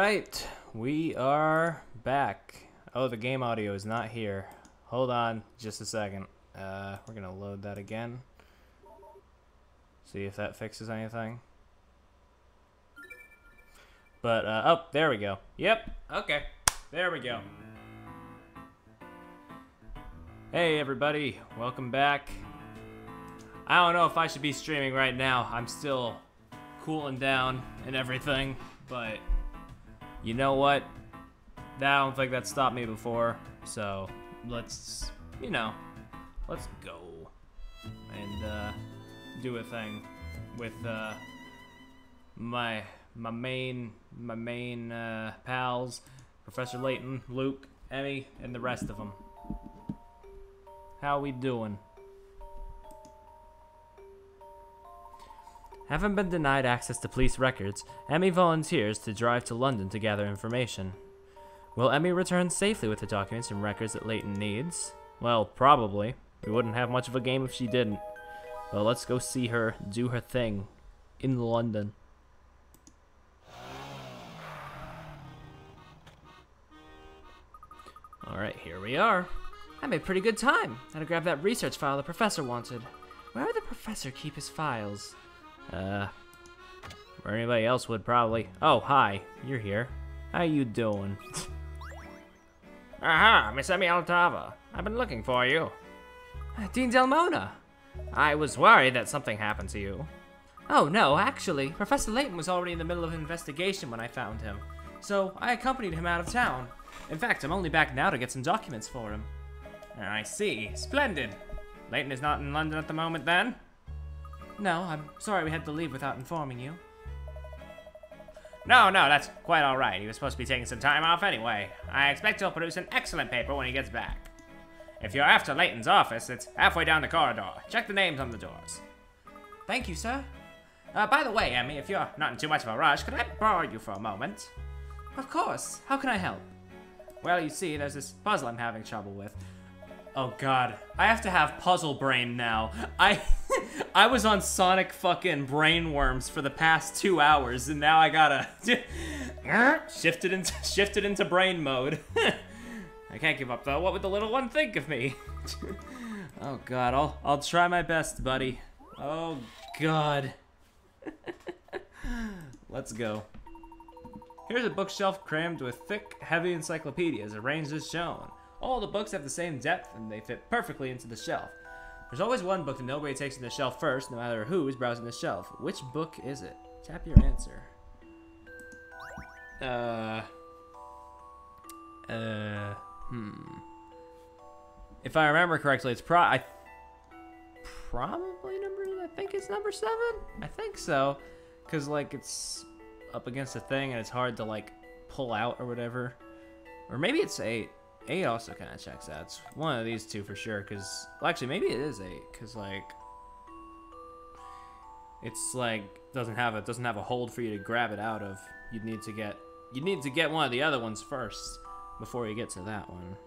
Alright, we are back. Oh, the game audio is not here. Hold on just a second. We're gonna load that again. See if that fixes anything. But, oh, there we go. Yep, okay. There we go. Hey everybody, welcome back. I don't know if I should be streaming right now. I'm still cooling down and everything, but you know what? I don't think that stopped me before, so let's, let's go and do a thing with my main pals, Professor Layton, Luke, Emmy, and the rest of them. How we doing? Having been denied access to police records, Emmy volunteers to drive to London to gather information. Will Emmy return safely with the documents and records that Layton needs? Well, probably. We wouldn't have much of a game if she didn't. Well, let's go see her do her thing in London. Alright, here we are. I made pretty good time. Had to grab that research file the professor wanted. Where would the professor keep his files? Where anybody else would, probably. Oh, hi. You're here. How you doing? Aha, Miss Emmy Altava. I've been looking for you. Dean Delmona. I was worried that something happened to you. Oh, no, actually. Professor Layton was already in the middle of an investigation when I found him. So, I accompanied him out of town. In fact, I'm only back now to get some documents for him. I see. Splendid. Layton is not in London at the moment, then? No, I'm sorry we had to leave without informing you. No, that's quite all right. He was supposed to be taking some time off anyway. I expect he'll produce an excellent paper when he gets back. If you're after Layton's office, it's halfway down the corridor. Check the names on the doors. Thank you, sir. By the way, Emmy, if you're not in too much of a rush, could I borrow you for a moment? Of course. How can I help? Well, you see, there's this puzzle I'm having trouble with. Oh god, I have to have puzzle brain now. I was on Sonic fucking brainworms for the past 2 hours, and now I gotta shift it into brain mode. I can't give up though. What would the little one think of me? Oh god, I'll try my best, buddy. Oh god. Let's go. Here's a bookshelf crammed with thick, heavy encyclopedias arranged as shown. All the books have the same depth and they fit perfectly into the shelf. There's always one book that nobody takes to the shelf first, no matter who is browsing the shelf. Which book is it? Tap your answer. If I remember correctly, it's probably number, I think it's number 7? I think so. Cause like it's up against a thing and it's hard to like pull out or whatever. Or maybe it's 8. 8 also kind of checks out. It's one of these two for sure, because... Well, actually, maybe it is 8, because, like... It's, like, doesn't have a hold for you to grab it out of. You'd need to get one of the other ones first, before you get to that one.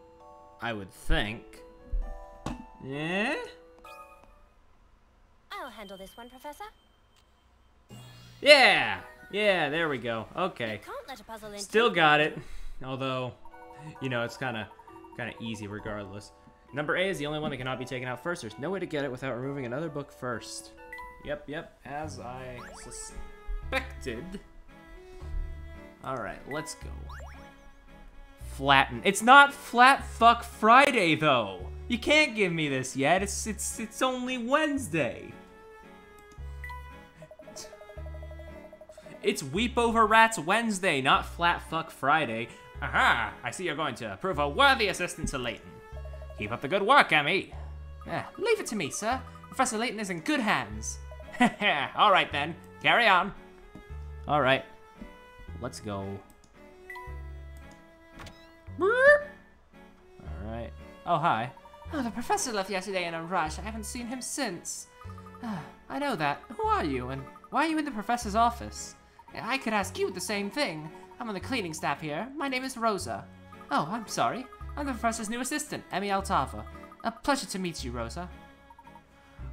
I would think. Yeah? I'll handle this one, Professor. Yeah! Yeah, there we go. Okay. Can't let a puzzle in. Still got it. Although... You know, it's kind of easy regardless. Number A is the only one that cannot be taken out first. There's no way to get it without removing another book first. Yep, as I suspected. Alright, let's go. Flatten. It's not Flat Fuck Friday, though. You can't give me this yet. It's only Wednesday. It's Weep Over Rats Wednesday, not Flat Fuck Friday. Aha! I see you're going to prove a worthy assistant to Layton. Keep up the good work, Emmy. Leave it to me, sir. Professor Layton is in good hands. Alright then, carry on. Alright, let's go. Alright. Oh, hi. Oh, the professor left yesterday in a rush. I haven't seen him since. I know that. Who are you, and why are you in the professor's office? I could ask you the same thing. I'm on the cleaning staff here. My name is Rosa. Oh, I'm sorry. I'm the professor's new assistant, Emmy Altava. A pleasure to meet you, Rosa.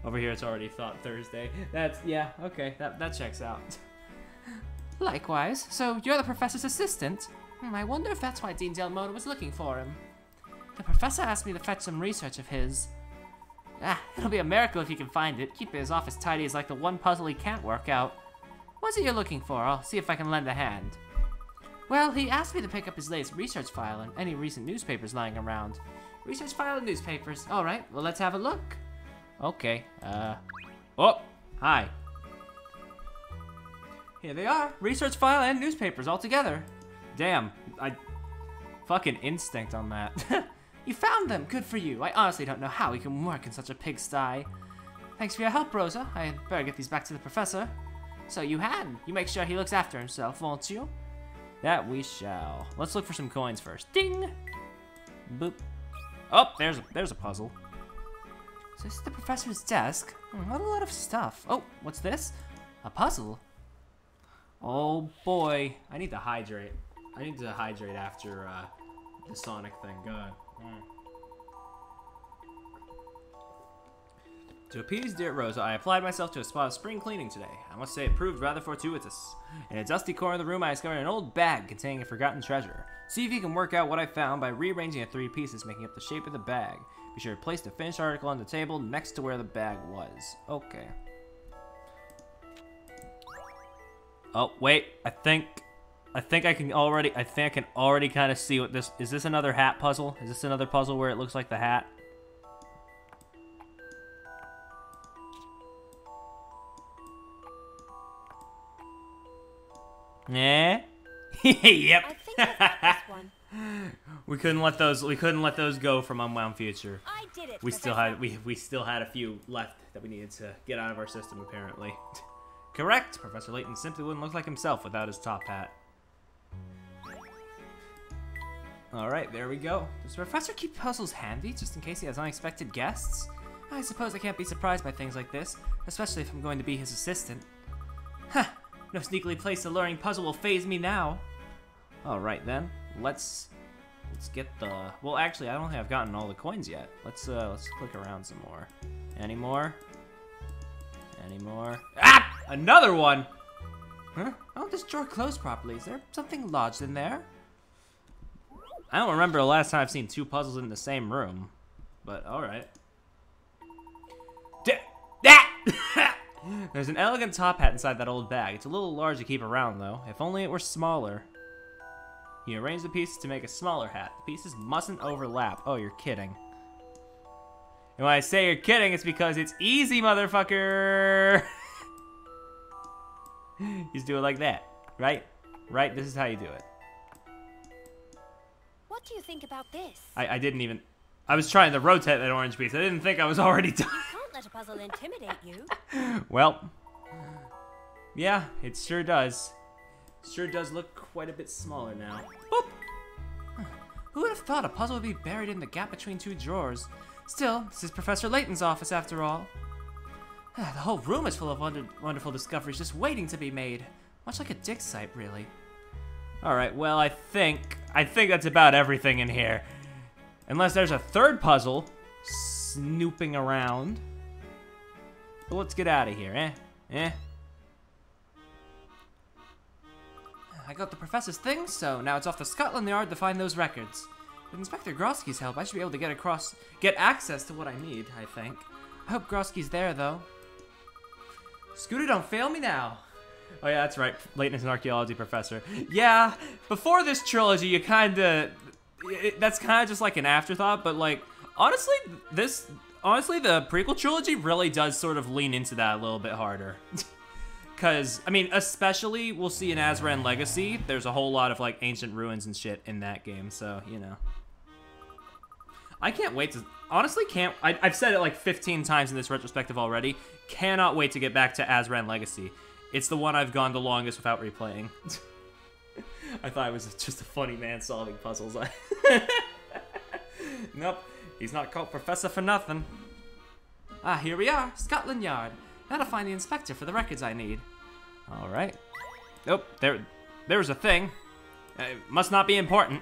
Over here, it's already Thought Thursday. Yeah, okay, that checks out. Likewise. So, you're the professor's assistant? I wonder if that's why Dean Delmona was looking for him. The professor asked me to fetch some research of his. It'll be a miracle if he can find it. Keeping his office tidy is like the one puzzle he can't work out. What's it you're looking for? I'll see if I can lend a hand. Well, he asked me to pick up his latest research file and any recent newspapers lying around. Research file and newspapers. Alright, well let's have a look. Okay, oh, hi. Here they are. Research file and newspapers all together. Damn, fucking instinct on that. You found them, good for you. I honestly don't know how he can work in such a pigsty. Thanks for your help, Rosa. I better get these back to the professor. So you make sure he looks after himself, won't you? That we shall. Let's look for some coins first. Ding! Boop. Oh, there's a puzzle. So this is the professor's desk. What a lot of stuff. Oh, what's this? A puzzle? Oh boy. I need to hydrate. I need to hydrate after the Sonic thing. God. To appease dear Rosa, I applied myself to a spot of spring cleaning today. I must say it proved rather fortuitous. In a dusty corner of the room, I discovered an old bag containing a forgotten treasure. See if you can work out what I found by rearranging the 3 pieces, making up the shape of the bag. Be sure to place the finished article on the table next to where the bag was. Okay. Oh, wait. I think I can already kind of see what this... Is this another hat puzzle? Is this another puzzle where it looks like the hat? Yeah. Yep. I think that's this one. We couldn't let those go from Unwound Future. I did it. We still had a few left that we needed to get out of our system apparently. Correct. Professor Layton simply wouldn't look like himself without his top hat. All right, there we go. Does the professor keep puzzles handy just in case he has unexpected guests? I suppose I can't be surprised by things like this, especially if I'm going to be his assistant. Huh. No sneakily placed alluring puzzle will faze me now. Alright then, let's get the... Well, actually, I don't think I've gotten all the coins yet. Let's click around some more. Any more? Any more? Ah! Another one! Huh? Oh, this drawer closed properly. Is there something lodged in there? I don't remember the last time I've seen 2 puzzles in the same room. But, alright. There's an elegant top hat inside that old bag. It's a little large to keep around, though. If only it were smaller. You arrange the pieces to make a smaller hat. The pieces mustn't overlap. Oh, you're kidding. And when I say you're kidding, it's because it's easy, motherfucker! You just do it like that, right? Right? This is how you do it. What do you think about this? I didn't even... I was trying to rotate that orange piece. I didn't think I was already done. You can't let a puzzle intimidate you. Well, yeah, it sure does. Sure does look quite a bit smaller now. Boop! Who would have thought a puzzle would be buried in the gap between 2 drawers? Still, this is Professor Layton's office after all. The whole room is full of wonderful discoveries just waiting to be made. Much like a dig site, really. Alright, well, I think that's about everything in here. Unless there's a third puzzle snooping around. But let's get out of here, eh? I got the professor's thing, so now it's off to Scotland Yard to find those records. With Inspector Grosky's help, I should be able to get access to what I need, I think. I hope Grosky's there, though. Scooter, don't fail me now. Oh yeah, that's right. Layton is an archaeology professor. Yeah, before this trilogy, you kinda... that's kind of just like an afterthought, but like, honestly, the prequel trilogy really does sort of lean into that a little bit harder. Because, I mean, especially, we'll see in Azran Legacy, there's a whole lot of, like, ancient ruins and shit in that game, so, you know. I can't wait to, honestly I've said it like 15 times in this retrospective already, cannot wait to get back to Azran Legacy. It's the one I've gone the longest without replaying. I thought I was just a funny man solving puzzles. Nope, he's not called Professor for nothing. Ah, here we are, Scotland Yard. Now to find the inspector for the records I need. All right. Oh, there was a thing. It must not be important.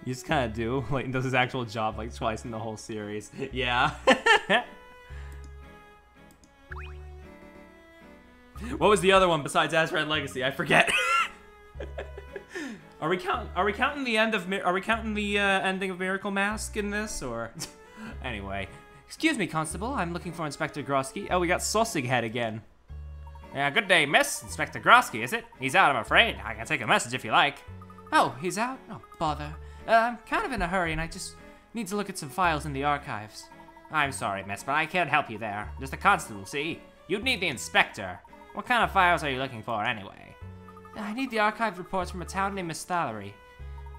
You just kind of do. Layton does his actual job like twice in the whole series. Yeah. What was the other one besides Azran Legacy? I forget. Are we counting the ending of Miracle Mask in this, or? Anyway, Excuse me, Constable. I'm looking for Inspector Grosky. Oh, we got Sausage Head again. Yeah, good day, miss. Inspector Grosky, is it? He's out, I'm afraid. I can take a message if you like. Oh, he's out? Oh, bother. I'm kind of in a hurry, and I just need to look at some files in the archives. I'm sorry, miss, but I can't help you there. Just a constable, see? You'd need the inspector. What kind of files are you looking for, anyway? I need the archived reports from a town named Miss Thallery.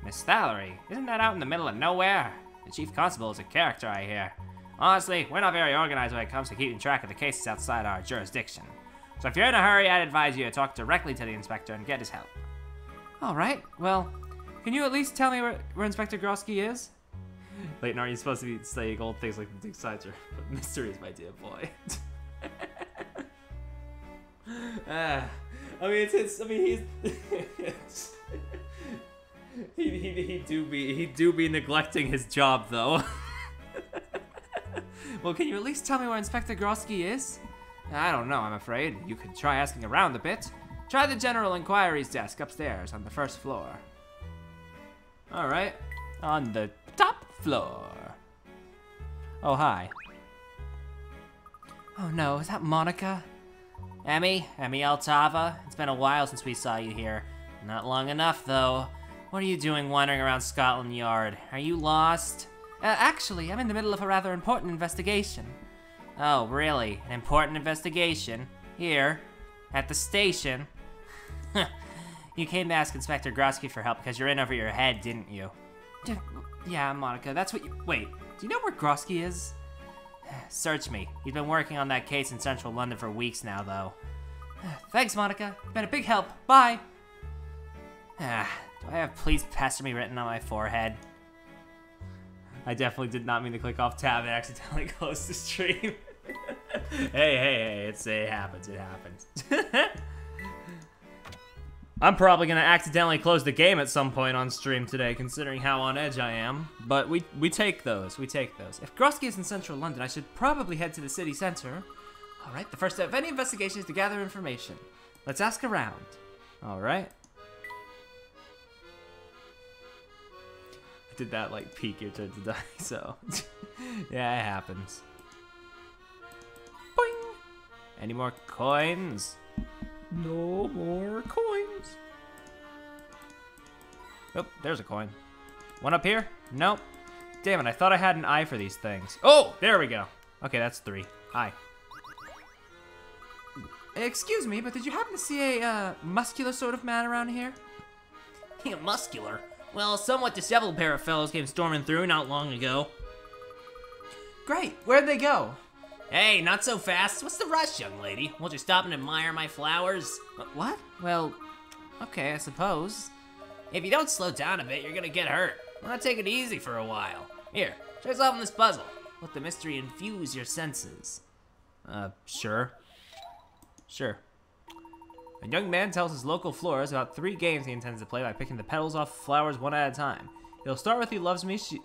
Miss Thallery? Isn't that out in the middle of nowhere? The chief constable is a character, I hear. Honestly, we're not very organized when it comes to keeping track of the cases outside our jurisdiction. So if you're in a hurry, I'd advise you to talk directly to the inspector and get his help. All right. Well, can you at least tell me where Inspector Grosky is? Layton, aren't you supposed to be saying old things like the Duke Sizer? But mystery is my dear boy. I mean, he do be neglecting his job though. Well, can you at least tell me where Inspector Grosky is? I don't know, I'm afraid. You could try asking around a bit. Try the General Inquiries desk upstairs on the first floor. All right, on the top floor. Oh, hi. Oh no, is that Monica? Emmy Altava, it's been a while since we saw you here. Not long enough, though. What are you doing wandering around Scotland Yard? Are you lost? Actually, I'm in the middle of a rather important investigation. Oh, really? An important investigation? Here? At the station? You came to ask Inspector Grosky for help because you're in over your head, didn't you? Yeah, Monica, that's what you... Wait, do you know where Grosky is? Search me. He's been working on that case in central London for weeks now, though. Thanks, Monica. Been a big help. Bye. Do I have please pester me written on my forehead? I definitely did not mean to click off tab and accidentally close the stream. hey, it happens, it happens. I'm probably gonna accidentally close the game at some point on stream today, considering how on edge I am. But we take those, If Grosky is in central London, I should probably head to the city center. All right, the first step of any investigation is to gather information. Let's ask around. All right. I did that like peek your turn to die, so yeah, it happens. Boing! Any more coins? No more coins. Oh, there's a coin. One up here? Nope. Damn it, I thought I had an eye for these things. Oh, there we go. Okay, that's 3. Eye. Excuse me, but did you happen to see a muscular sort of man around here? Yeah, muscular? Well, a somewhat disheveled pair of fellows came storming through not long ago. Great, where'd they go? Hey, not so fast. What's the rush, young lady? Won't you stop and admire my flowers? What? Well, okay, I suppose. If you don't slow down a bit, you're gonna get hurt. Why not take it easy for a while? Here, try solving this puzzle. Let the mystery infuse your senses. Sure. A young man tells his local florist about 3 games he intends to play by picking the petals off flowers one at a time. He'll start with she loves me, she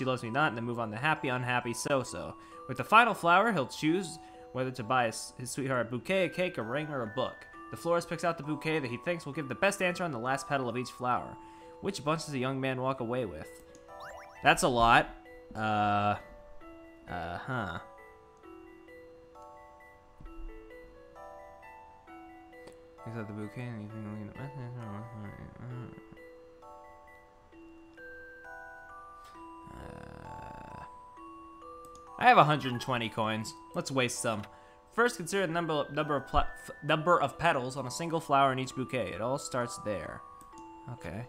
loves me not, and then move on to happy, unhappy, so-so. With the final flower, he'll choose whether to buy his sweetheart a bouquet, a cake, a ring, or a book. The florist picks out the bouquet that he thinks will give the best answer on the last petal of each flower. Which bunch does the young man walk away with? That's a lot. Huh. Picks out the bouquet and you think will get the best answer. I have 120 coins. Let's waste some. First, consider the number of petals on a single flower in each bouquet. It all starts there. Okay.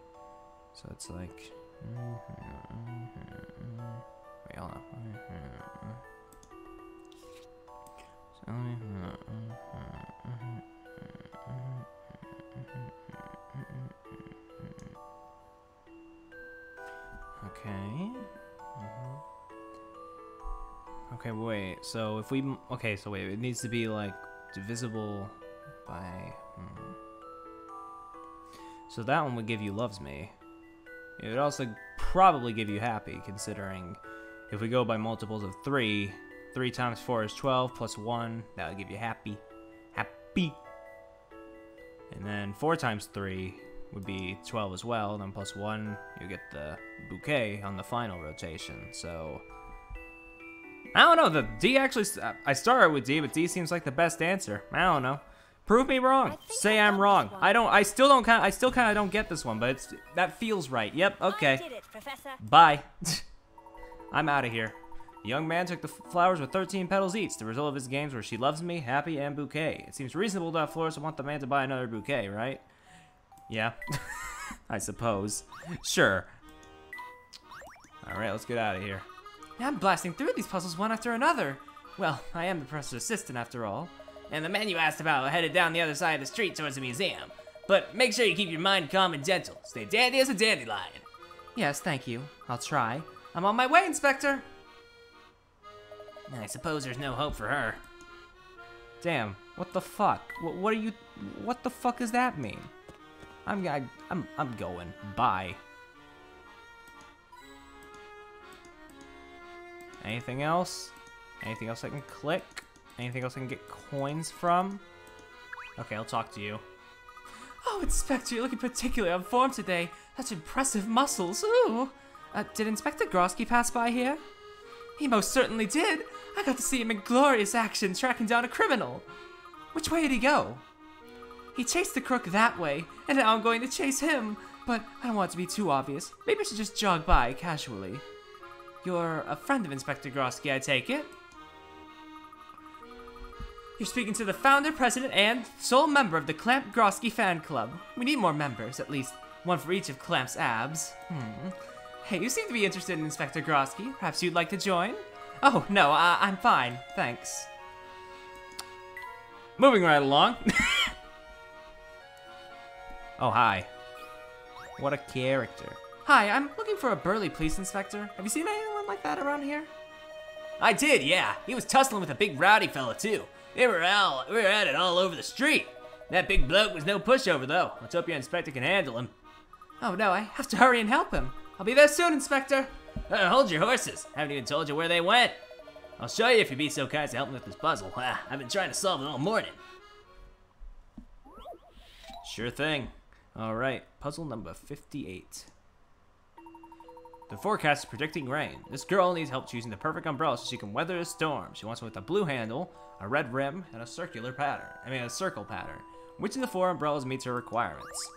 So it's like... Wait, hold on. Okay. Okay, wait. So if we... Okay, so wait. It needs to be, like, divisible by... So that one would give you loves me. It would also probably give you happy, considering if we go by multiples of 3, 3 times 4 is 12, plus 1, that would give you happy. happy. And then 4 times 3 would be 12 as well. Then plus 1, you get the bouquet on the final rotation. So I don't know. The D actually, I started with D, but D seems like the best answer. I don't know. Prove me wrong. Say I'm wrong. I still kind of don't get this one, but that feels right. Yep. Okay. I did it, Professor. Bye. I'm out of here. The young man took the flowers with 13 petals each. The result of his games were She Loves Me, Happy, and Bouquet. It seems reasonable to have florists want the man to buy another bouquet, right? Yeah. I suppose. Sure. Alright, let's get out of here. I'm blasting through these puzzles one after another. Well, I am the professor's assistant after all. And the man you asked about headed down the other side of the street towards the museum. But make sure you keep your mind calm and gentle. Stay dandy as a dandelion. Yes, thank you. I'll try. I'm on my way, Inspector. I suppose there's no hope for her. Damn, what the fuck? What the fuck does that mean? I'm going. Bye. Anything else? Anything else I can click? Anything else I can get coins from? Okay, I'll talk to you. Oh, Inspector, you're looking particularly on form today. Such impressive muscles. Ooh. Did Inspector Grosky pass by here? He most certainly did. I got to see him in glorious action tracking down a criminal. Which way did he go? He chased the crook that way, and now I'm going to chase him. But I don't want it to be too obvious. Maybe I should just jog by casually. You're a friend of Inspector Grosky, I take it? You're speaking to the founder, president, and sole member of the Clamp Grosky fan club. We need more members, at least one for each of Clamp's abs. Hey, you seem to be interested in Inspector Grosky. Perhaps you'd like to join? Oh, no, I'm fine. Thanks. Moving right along. Oh, hi. What a character. Hi, I'm looking for a burly police inspector. Have you seen anyone like that around here? I did, yeah. He was tussling with a big rowdy fella, too. We were at it all over the street. That big bloke was no pushover, though. Let's hope your inspector can handle him. Oh, no, I have to hurry and help him. I'll be there soon, Inspector. Hold your horses. Haven't even told you where they went. I'll show you if you'd be so kind as to help me with this puzzle. I've been trying to solve it all morning. Sure thing. Alright, puzzle number 58. The forecast is predicting rain. This girl needs help choosing the perfect umbrella so she can weather a storm. She wants one with a blue handle, a red rim, and a circle pattern. Which of the 4 umbrellas meets her requirements?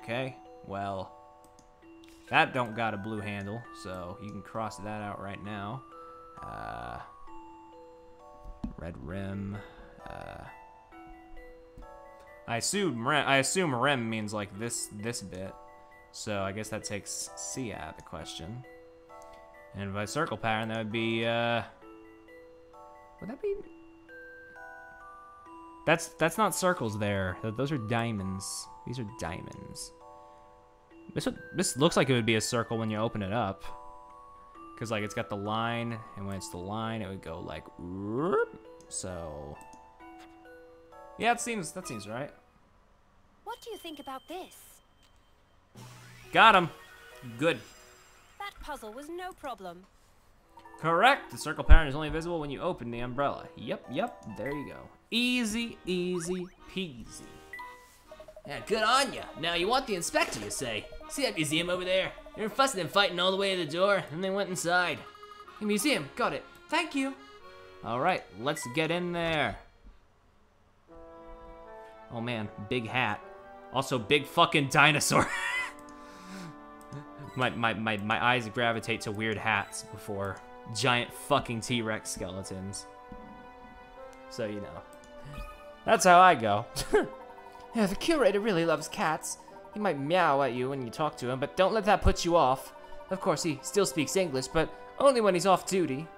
Okay. Well, that don't got a blue handle, so you can cross that out right now. Red rim. I assume rim means like this bit. So I guess that takes C out of the question. And by circle pattern, that would be, would that be? That's not circles there. Those are diamonds. These are diamonds. This looks like it would be a circle when you open it up. Because like it's got the line, and when it's the line, it would go like, so. Yeah, that seems right. What do you think about this? Got him. Good. That puzzle was no problem. Correct. The circle pattern is only visible when you open the umbrella. Yep. There you go. Easy, easy peasy. Yeah, good on ya. Now you want the inspector, you say. See that museum over there? They were fussing and fighting all the way to the door, and they went inside. The museum. Got it. Thank you. All right, let's get in there. Oh man, big hat. Also, big fucking dinosaur. My eyes gravitate to weird hats before giant fucking T-Rex skeletons. So, you know. That's how I go. Yeah, the curator really loves cats. He might meow at you when you talk to him, but don't let that put you off. Of course, he still speaks English, but only when he's off duty.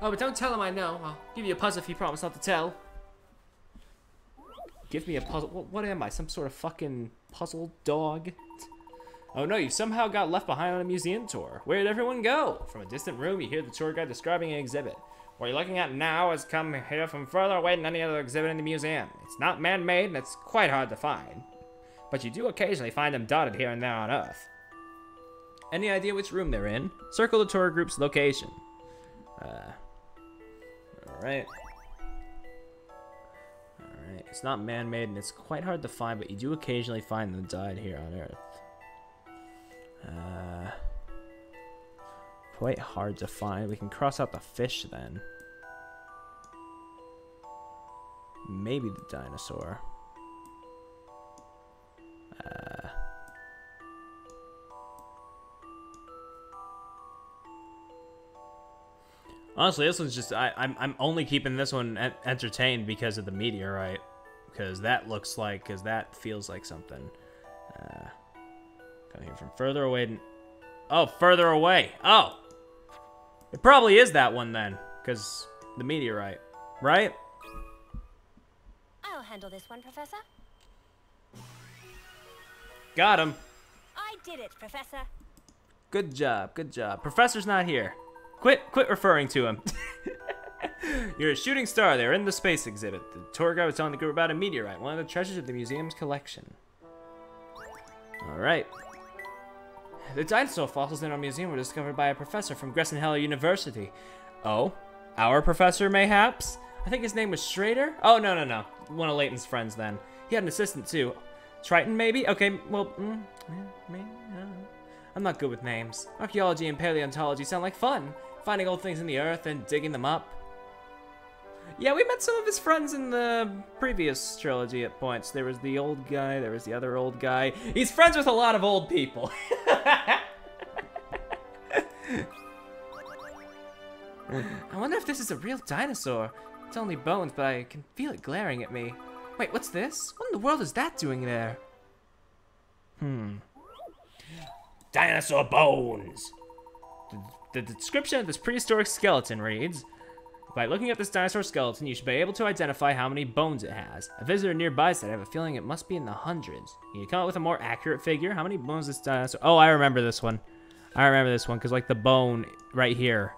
Oh, but don't tell him I know. I'll give you a puzzle if you promise not to tell. Give me a puzzle. What am I? Some sort of fucking puzzle dog? Oh no, you somehow got left behind on a museum tour. Where did everyone go? From a distant room, you hear the tour guide describing an exhibit. What you're looking at now has come here from further away than any other exhibit in the museum. It's not man-made, and it's quite hard to find. But you do occasionally find them dotted here and there on Earth. Any idea which room they're in? Circle the tour group's location. Alright. It's not man-made, and it's quite hard to find, but you do occasionally find them died here on Earth. Quite hard to find. We can cross out the fish then. Maybe the dinosaur. Honestly, this one's just I'm only keeping this one entertained because of the meteorite, because that feels like something. Coming here from further away. Oh, further away. Oh, it probably is that one then, because the meteorite, right? I'll handle this one, Professor. Got him. I did it, Professor. Good job, good job. Professor's not here. Quit referring to him. You're a shooting star. They're in the space exhibit. The tour guide was telling the group about a meteorite, one of the treasures of the museum's collection. All right. The dinosaur fossils in our museum were discovered by a professor from Gressenheller University. Oh, our professor, mayhaps? I think his name was Schrader? Oh, no. One of Layton's friends, then. He had an assistant, too. Triton, maybe? Okay, well, I'm not good with names. Archaeology and paleontology sound like fun. Finding old things in the earth and digging them up. Yeah, we met some of his friends in the previous trilogy at points. There was the old guy, there was the other old guy. He's friends with a lot of old people. I wonder if this is a real dinosaur. It's only bones, but I can feel it glaring at me. Wait, what's this? What in the world is that doing there? Dinosaur bones! The description of this prehistoric skeleton reads, by looking at this dinosaur skeleton, you should be able to identify how many bones it has. A visitor nearby said I have a feeling it must be in the hundreds. Can you come up with a more accurate figure? How many bones this dinosaur... Oh, I remember this one. Because, like, the bone right here,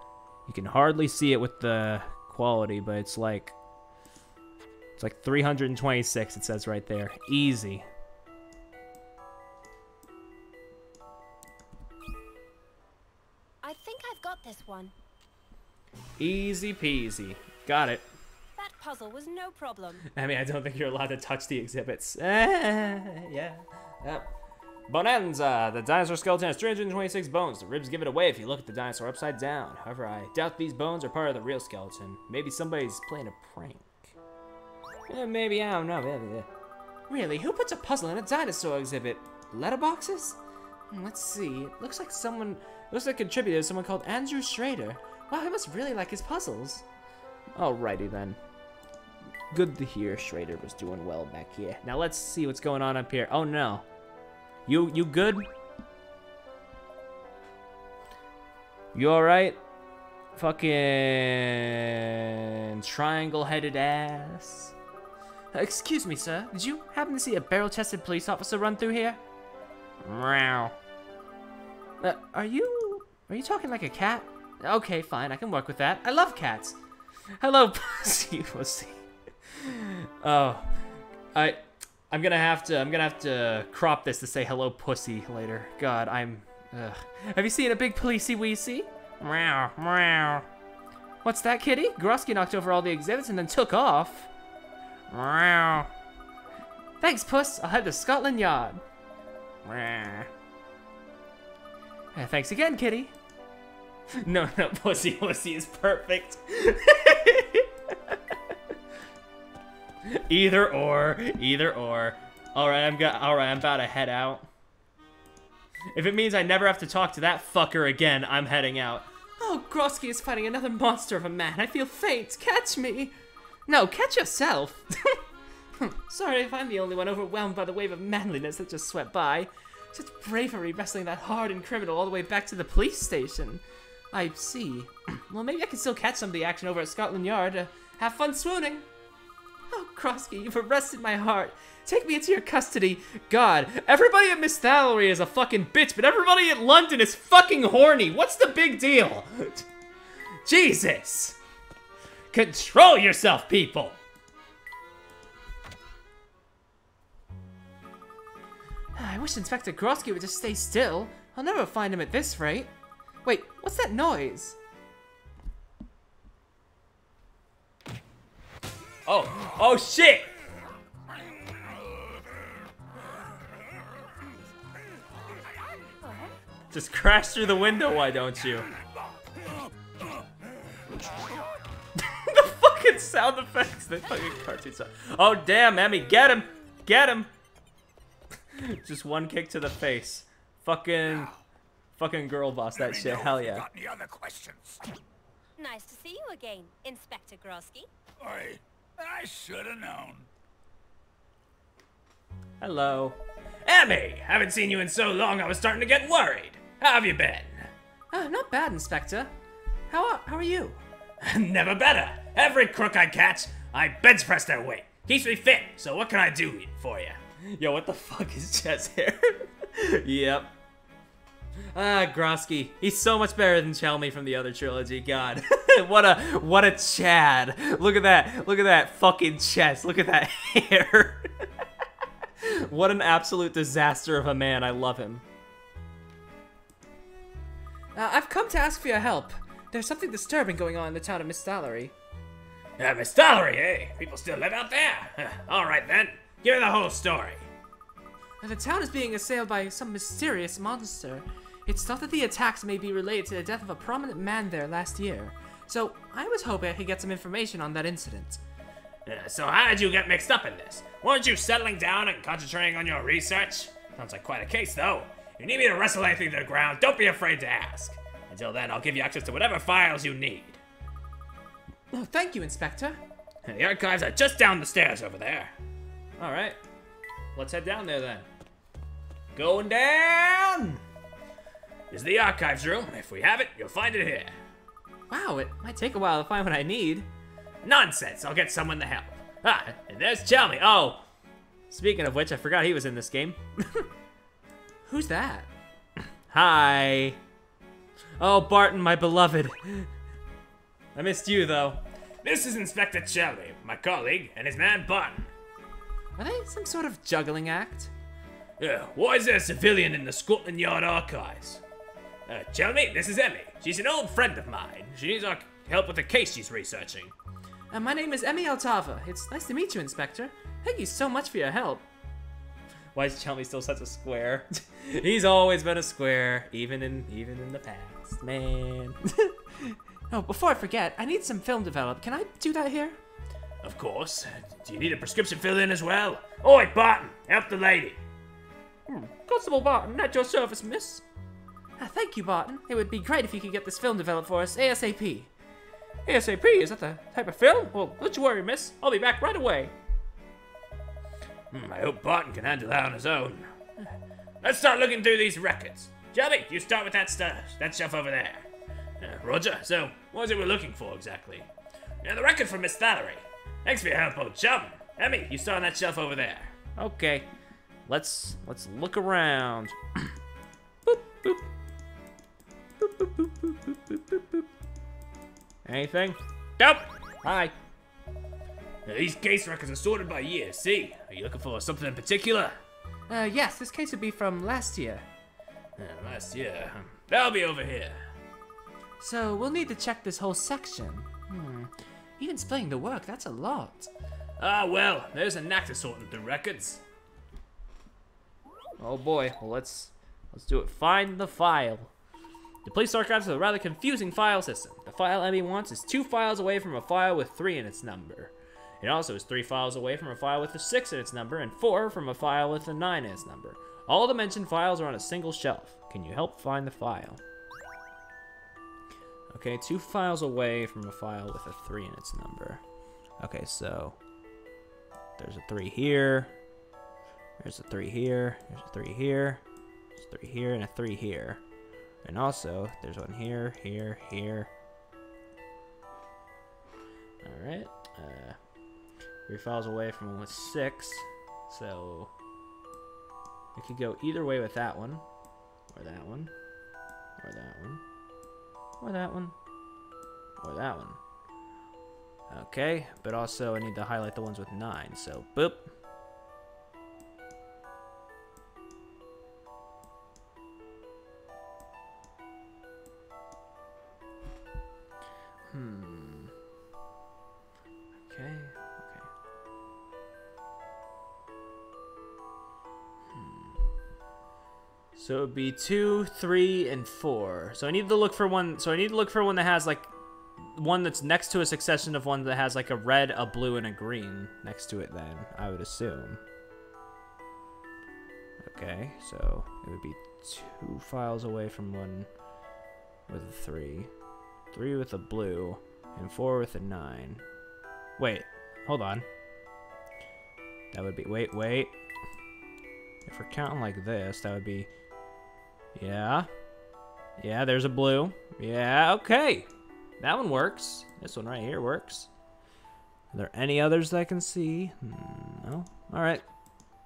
you can hardly see it with the quality, but it's like 326, it says right there. Easy. I think I've got this one. Easy peasy. Got it. That puzzle was no problem. I mean, I don't think you're allowed to touch the exhibits. Yeah. Bonanza! The dinosaur skeleton has 326 bones. The ribs give it away if you look at the dinosaur upside down. However, I doubt these bones are part of the real skeleton. Maybe somebody's playing a prank. Maybe, I don't know. Really? Who puts a puzzle in a dinosaur exhibit? Letterboxes? Let's see. It looks like a contributor, someone called Andrew Schrader. Wow, he must really like his puzzles. Alrighty then. Good to hear Schrader was doing well back here. Now let's see what's going on up here. Oh no. You good? You alright? Fucking triangle-headed ass. Excuse me, sir. Did you happen to see a barrel-chested police officer run through here? Meow. Are you talking like a cat? Okay, fine. I can work with that. I love cats. Hello, pussy. Oh, I'm gonna have to crop this to say hello, pussy later. God, Have you seen a big policey weesey? Meow, meow. What's that, kitty? Grosky knocked over all the exhibits and then took off. Meow. Thanks, puss. I'll head to Scotland Yard. Meow. Thanks again, kitty. No, pussy is perfect. Either or. Alright, I'm about to head out. If it means I never have to talk to that fucker again, I'm heading out. Oh, Grosky is fighting another monster of a man. I feel faint. Catch me. No, catch yourself. Sorry if I'm the only one overwhelmed by the wave of manliness that just swept by. Such bravery wrestling that hardened criminal all the way back to the police station. I see. Well, maybe I can still catch some of the action over at Scotland Yard. Have fun swooning. Oh, Grosky, you've arrested my heart. Take me into your custody. God, everybody at Miss Thallery is a fucking bitch, but everybody at London is fucking horny. What's the big deal? Jesus. Control yourself, people. I wish Inspector Grosky would just stay still. I'll never find him at this rate. Wait, what's that noise? Oh shit! Just crash through the window, why don't you? The fucking sound effects, the fucking cartoon sound. Oh damn, Emmy, get him! Get him! Just one kick to the face. Fucking girl boss that shit, hell yeah. Got any other questions? Nice to see you again, Inspector Grosky. I should have known. Hello. Emmy! Haven't seen you in so long, I was starting to get worried. How have you been? Not bad, Inspector. How are you? Never better. Every crook I catch, I bench press their weight. Keeps me fit, so what can I do for you? Yo, what the fuck is chest hair? Yep. Ah, Grosky. He's so much better than Chelmy from the other trilogy. God. what a Chad. Look at that. Look at that fucking chest. Look at that hair. What an absolute disaster of a man. I love him. I've come to ask for your help. There's something disturbing going on in the town of Miss Stalery. Miss Stalery, eh? People still live out there? All right then. Give me the whole story. The town is being assailed by some mysterious monster. It's thought that the attacks may be related to the death of a prominent man there last year. So I was hoping I could get some information on that incident. So how did you get mixed up in this? Weren't you settling down and concentrating on your research? Sounds like quite a case, though. You need me to wrestle anything to the ground, don't be afraid to ask. Until then, I'll give you access to whatever files you need. Oh, thank you, Inspector. The archives are just down the stairs over there. Alright. Let's head down there then. Going down! This is the archives room. If we have it, you'll find it here. Wow, it might take a while to find what I need. Nonsense, I'll get someone to help. Ah, and there's Chelmy. Oh! Speaking of which, I forgot he was in this game. Who's that? Hi. Oh, Barton, my beloved. I missed you, though. This is Inspector Chelmy, my colleague, and his man Barton. Are they some sort of juggling act? Why is there a civilian in the Scotland Yard archives? Chelmy, this is Emmy. She's an old friend of mine. She needs our help with a case she's researching. My name is Emmy Altava. It's nice to meet you, Inspector. Thank you so much for your help. Why is Chelmy still such a square? He's always been a square, even in the past, man. Oh, before I forget, I need some film developed. Can I do that here? Of course. Do you need a prescription filled in as well? Oi, Barton, help the lady. Constable Barton, at your service, miss. Thank you, Barton. It would be great if you could get this film developed for us ASAP. ASAP? Is that the type of film? Well, don't you worry, miss. I'll be back right away. I hope Barton can handle that on his own. Let's start looking through these records. Jelly, you start with that shelf over there. Roger, so what is it we're looking for exactly? The record from Miss Stalery. Thanks for your help, old chum. Emmy, you start on that shelf over there. Okay. Let's look around. Boop, boop. Boop, boop, boop, boop, boop, boop, boop, boop. Anything? Nope. Hi. These case records are sorted by year. See? Are you looking for something in particular? Yes, this case would be from last year. Last year. That'll be over here. So we'll need to check this whole section. Even splitting the work, that's a lot. Well, there's a knack to sorting through records. Oh boy. Well, let's do it. Find the file. The police archives have a rather confusing file system. The file Emmy wants is 2 files away from a file with 3 in its number. It also is 3 files away from a file with a 6 in its number and 4 from a file with a 9 in its number. All the mentioned files are on a single shelf. Can you help find the file? Okay, 2 files away from a file with a 3 in its number. Okay, so there's a 3 here. There's a 3 here. There's a 3 here. There's a 3 here and a 3 here. And also, there's one here, here, here. Alright. 3 files away from one with 6. So we could go either way with that one. Or that one. Or that one. Or that one. Or that one. Okay, but also I need to highlight the ones with 9. So, boop. Okay. So it would be 2, 3, and 4. So I need to look for one. So I need to look for one that has like one that's next to a succession of one that has like a red, a blue, and a green next to it. Then I would assume. Okay, so it would be 2 files away from one with a 3, 3 with a blue, and 4 with a 9. Wait, hold on. That would be wait. If we're counting like this, that would be. Yeah, there's a blue. Yeah, okay. That one works. This one right here works. Are there any others that I can see? No? Alright.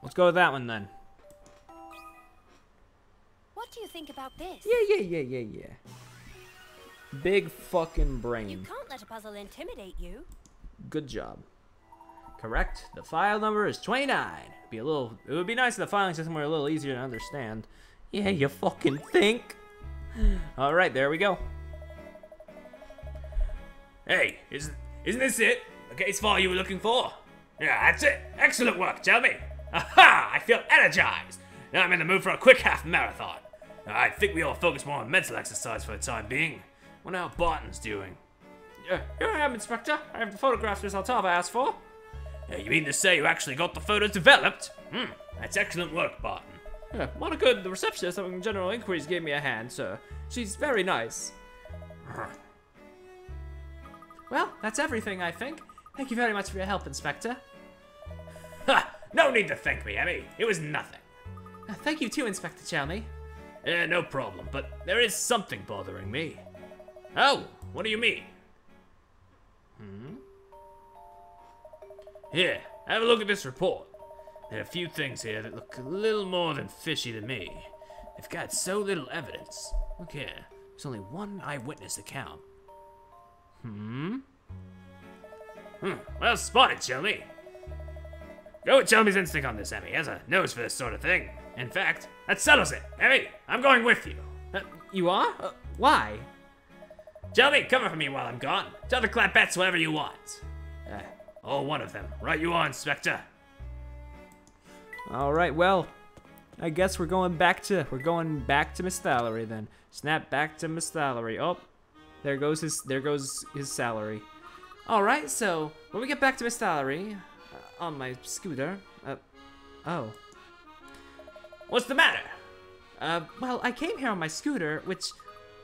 Let's go with that one then. What do you think about this? Yeah. Big fucking brain. You can't let a puzzle intimidate you. Good job. Correct. The file number is 29. It would be nice if the filing system were a little easier to understand. Yeah, you fucking think? Alright, there we go. Hey, isn't this it? The case file you were looking for? Yeah, that's it. Excellent work, tell me. Aha! I feel energized. Now I'm in the mood for a quick half marathon. I think we all focus more on mental exercise for the time being. Wonder how Barton's doing. Here I am, Inspector. I have the photographs Miss Altava asked for. You mean to say you actually got the photos developed? That's excellent work, Barton. Monica, the receptionist on General Inquiries, gave me a hand, sir. She's very nice. Well, that's everything, I think. Thank you very much for your help, Inspector. Ha! No need to thank me, Emmy. It was nothing. Thank you too, Inspector Chalmey. No problem, but there is something bothering me. Oh, what do you mean? Here, have a look at this report. There are a few things here that look a little more than fishy to me. They've got so little evidence. Look here, there's only one eyewitness account. Well spotted, Chelmy. Go with Chelmy's instinct on this, Emmy. He has a nose for this sort of thing. In fact, that settles it. Emmy, I'm going with you. You are? Why? Chelmy, cover for me while I'm gone. Tell the clapettes whatever you want. All one of them. Right you are, Specter. Alright, well, I guess we're going back to Miss Valerie then. Snap back to Miss Valerie. Oh, there goes his salary. Alright, so when we get back to Miss Valerie, on my scooter, oh. What's the matter? Well, I came here on my scooter, which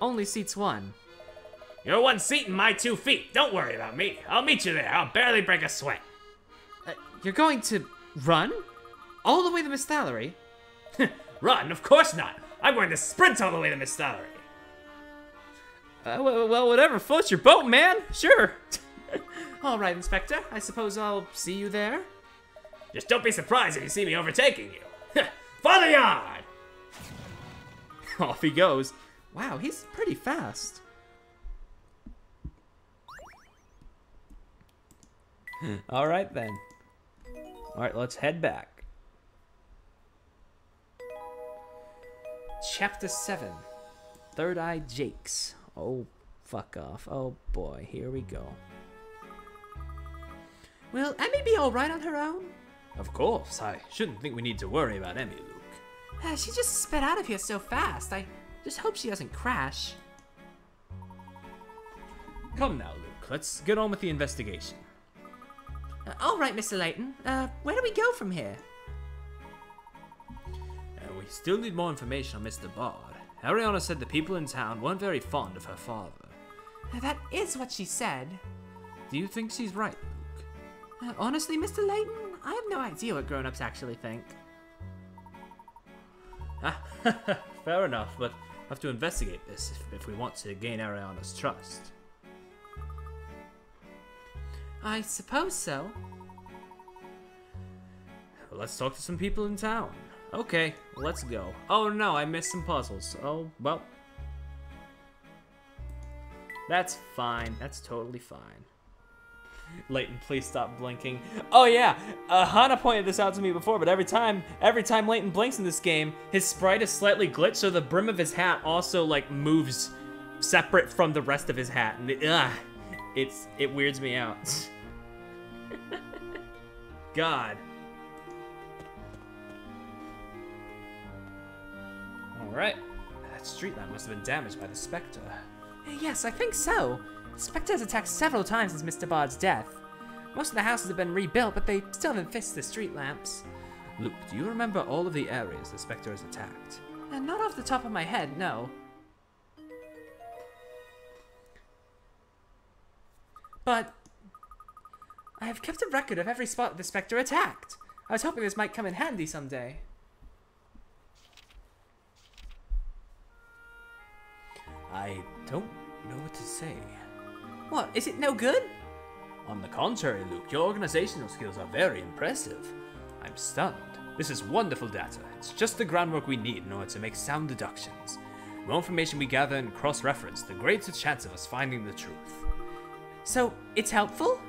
only seats one. You're 1 seat and my 2 feet. Don't worry about me. I'll meet you there. I'll barely break a sweat. You're going to run? All the way to Miss Valerie? Run? Of course not. I'm going to sprint all the way to Miss Valerie. Well, whatever floats your boat, man. Sure. All right, Inspector. I suppose I'll see you there. Just don't be surprised if you see me overtaking you. For the yard! Off he goes. Wow, he's pretty fast. All right, then. All right, let's head back. Chapter 7. Third Eye Jakes. Oh, fuck off. Oh, boy. Here we go. Will Emmy be all right on her own? Of course. I shouldn't think we need to worry about Emmy, Luke. She just sped out of here so fast. I just hope she doesn't crash. Come now, Luke. Let's get on with the investigation. All right, Mr. Layton. Where do we go from here? We still need more information on Mr. Bard. Ariana said the people in town weren't very fond of her father. That is what she said. Do you think she's right, Luke? Honestly, Mr. Layton, I have no idea what grown-ups actually think. Fair enough, but we have to investigate this if we want to gain Ariana's trust. I suppose so. Well, let's talk to some people in town. Okay, let's go. Oh no, I missed some puzzles. Oh, well. That's fine. That's totally fine. Layton, please stop blinking. Oh yeah, Hana pointed this out to me before, but every time Layton blinks in this game, his sprite is slightly glitched, so the brim of his hat also like moves separate from the rest of his hat, and it weirds me out. God. Alright. That street lamp must have been damaged by the Specter. Yes, I think so. Specter has attacked several times since Mr. Bard's death. Most of the houses have been rebuilt, but they still haven't fixed the street lamps. Luke, do you remember all of the areas the Specter has attacked? And not off the top of my head, no. But I have kept a record of every spot the Spectre attacked. I was hoping this might come in handy someday. I don't know what to say. What, is it no good? On the contrary, Luke, your organizational skills are very impressive. I'm stunned. This is wonderful data. It's just the groundwork we need in order to make sound deductions. The more information we gather and cross-reference, the greater chance of us finding the truth. So, it's helpful?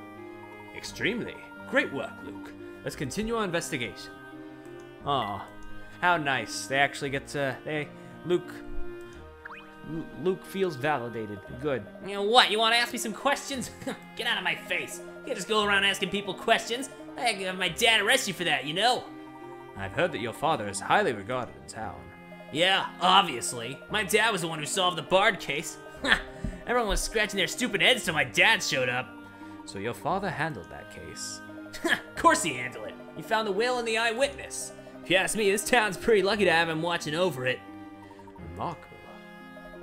Extremely. Great work, Luke. Let's continue our investigation. Aw, how nice. They actually get to... Luke feels validated. Good. You know what? You want to ask me some questions? Get out of my face. You can't just go around asking people questions. I can have my dad arrest you for that, you know? I've heard that your father is highly regarded in town. Yeah, obviously. My dad was the one who solved the Bard case. Everyone was scratching their stupid heads till my dad showed up. So your father handled that case. Of course he handled it. He found the will and the eyewitness. If you ask me, this town's pretty lucky to have him watching over it. Remarkable.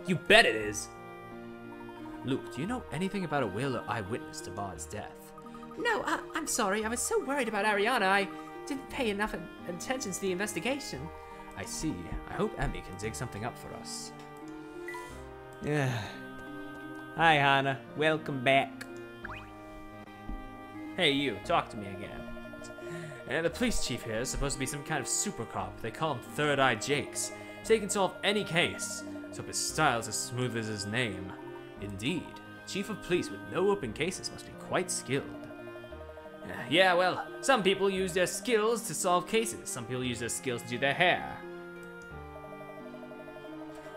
You bet it is. Luke, do you know anything about a will or eyewitness to Bard's death? No, I'm sorry. I was so worried about Ariana, I didn't pay enough attention to the investigation. I see. I hope Emmy can dig something up for us. Yeah. Hi, Hannah. Welcome back. Hey, you. Talk to me again. The police chief here is supposed to be some kind of super cop. They call him Third Eye Jakes. So he can solve any case. So his style's as smooth as his name. Indeed. Chief of police with no open cases must be quite skilled. Yeah, well, some people use their skills to solve cases. Some people use their skills to do their hair.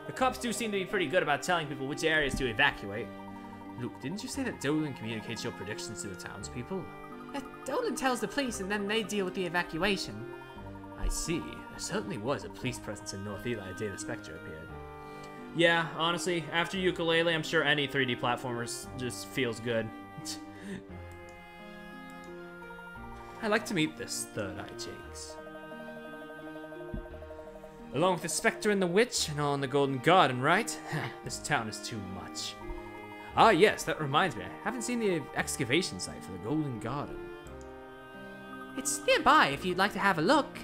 The cops do seem to be pretty good about telling people which areas to evacuate. Luke, didn't you say that Dolan communicates your predictions to the townspeople? Dolan tells the police and then they deal with the evacuation. I see. There certainly was a police presence in North Eli the day the Spectre appeared. Yeah, honestly, after Ukulele, I'm sure any 3D platformer just feels good. I'd like to meet this Third Eye Jakes. Along with the Spectre and the Witch and all in the Golden Garden, right? This town is too much. Ah yes, that reminds me, I haven't seen the excavation site for the Golden Garden. It's nearby if you'd like to have a look.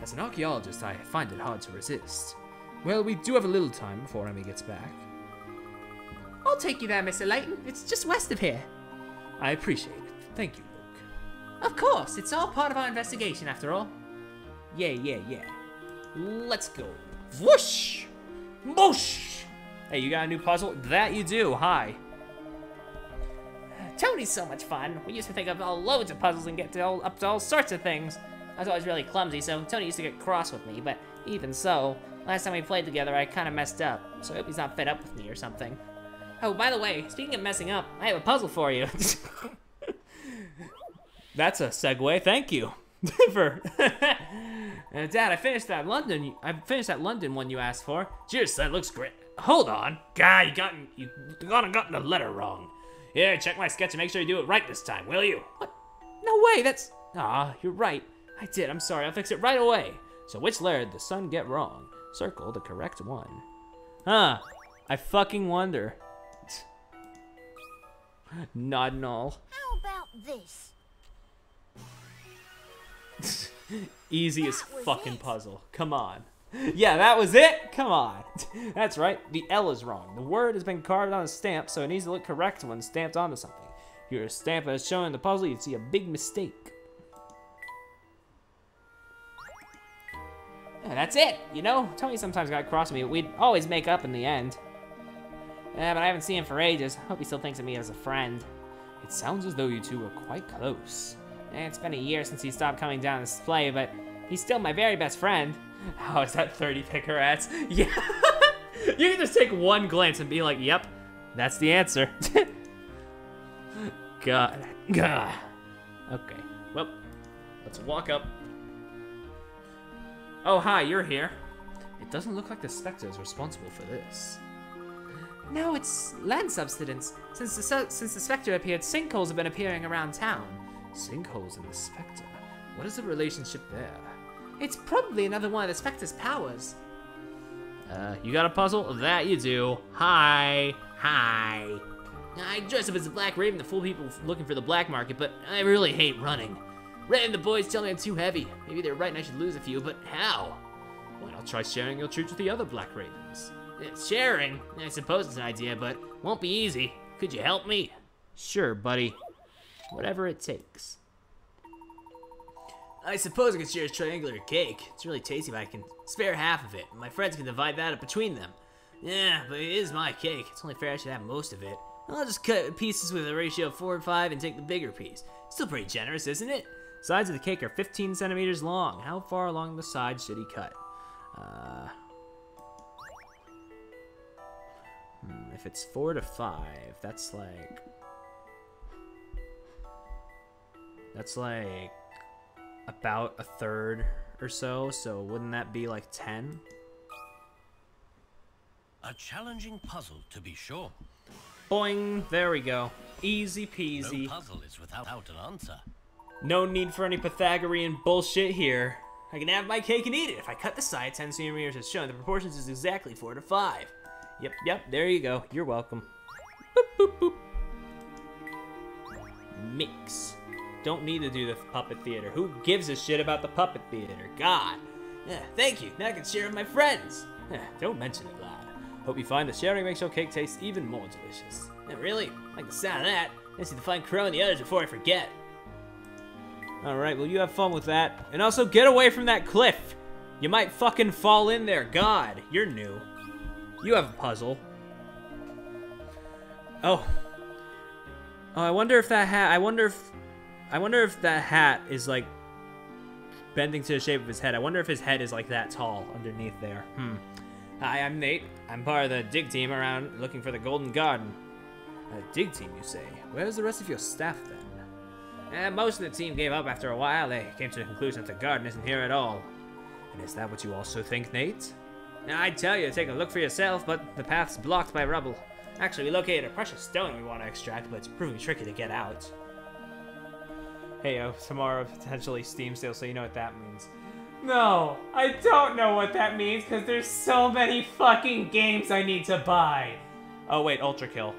As an archaeologist, I find it hard to resist. Well, we do have a little time before Emmy gets back. I'll take you there, Mr. Layton. It's just west of here. I appreciate it. Thank you, Luke. Of course, it's all part of our investigation after all. Yeah. Let's go. Whoosh! Whoosh! Hey, you got a new puzzle? That you do. Hi. Tony's so much fun. We used to think of loads of puzzles and get up to all sorts of things. I was always really clumsy, so Tony used to get cross with me, but even so, last time we played together, I kind of messed up, so I hope he's not fed up with me or something. Oh, by the way, speaking of messing up, I have a puzzle for you. That's a segue, thank you. Dad, I finished that London one you asked for. Cheers, that looks great. Hold on. God, you gotten the letter wrong. Here, check my sketch and make sure you do it right this time, will you? What? No way, that's... Ah, you're right. I did, I'm sorry, I'll fix it right away. So which letter did the sun get wrong? Circle the correct one. Huh, I fucking wonder. Not null. How about this? Easiest That was fucking it. puzzle. Come on. Yeah, that was it? Come on. That's right. The L is wrong. The word has been carved on a stamp, so it needs to look correct when stamped onto something. If your stamp is shown in the puzzle, you'd see a big mistake. Yeah, that's it. You know, Tony sometimes got cross with me, but we'd always make up in the end. Yeah, but I haven't seen him for ages. Hope he still thinks of me as a friend. It sounds as though you two were quite close. It's been a year since he stopped coming down to display, but he's still my very best friend. Oh, is that 30 picker rats? Yeah. You can just take one glance and be like, yep, that's the answer. God. Okay, well, let's walk up. Oh, hi, you're here. It doesn't look like the Specter is responsible for this. No, it's land subsidence. Since the Specter appeared, sinkholes have been appearing around town. Sinkholes in the Specter? What is the relationship there? It's probably another one of the Specter's powers. You got a puzzle? That you do. Hi. Hi. I dress up as a black raven to fool people looking for the black market, but I really hate running. Red and the boys tell me I'm too heavy. Maybe they're right and I should lose a few, but how? Why not try sharing your treats with the other black ravens? Sharing? I suppose it's an idea, but won't be easy. Could you help me? Sure, buddy. Whatever it takes. I suppose I could share a triangular cake. It's really tasty if I can spare half of it. My friends can divide that up between them. Yeah, but it is my cake. It's only fair I should have most of it. I'll just cut pieces with a ratio of 4 to 5 and take the bigger piece. Still pretty generous, isn't it? Sides of the cake are 15 centimeters long. How far along the side should he cut? If it's 4 to 5, that's like about a third or so. So wouldn't that be like 10? A challenging puzzle, to be sure. Boing! There we go. Easy peasy. No puzzle is without an answer. No need for any Pythagorean bullshit here. I can have my cake and eat it. If I cut the side 10 centimeters as shown, the proportions is exactly 4 to 5. Yep, there you go. You're welcome. Boop, boop, boop. Mix. Don't need to do the puppet theater. Who gives a shit about the puppet theater? God. Yeah, thank you. Now I can share with my friends. Don't mention it loud. Hope you find that sharing makes your cake taste even more delicious. Yeah, really? I like the sound of that. I just need to find Crow and the others before I forget. Alright, well you have fun with that. And also get away from that cliff. You might fucking fall in there. God, you're new. You have a puzzle. Oh. Oh, I wonder if that hat, I wonder if that hat is like bending to the shape of his head. I wonder if his head is like that tall underneath there. Hi, I'm Nate. I'm part of the dig team around looking for the Golden Garden. A dig team, you say? Where's the rest of your staff then? Most of the team gave up after a while. They came to the conclusion that the garden isn't here at all. And is that what you also think, Nate? I'd tell you to take a look for yourself, but the path's blocked by rubble. Actually, we located a precious stone we want to extract, but it's proving tricky to get out. Hey, tomorrow potentially Steam sale, so you know what that means. No, I don't know what that means, because there's so many fucking games I need to buy. Oh wait, Ultra Kill.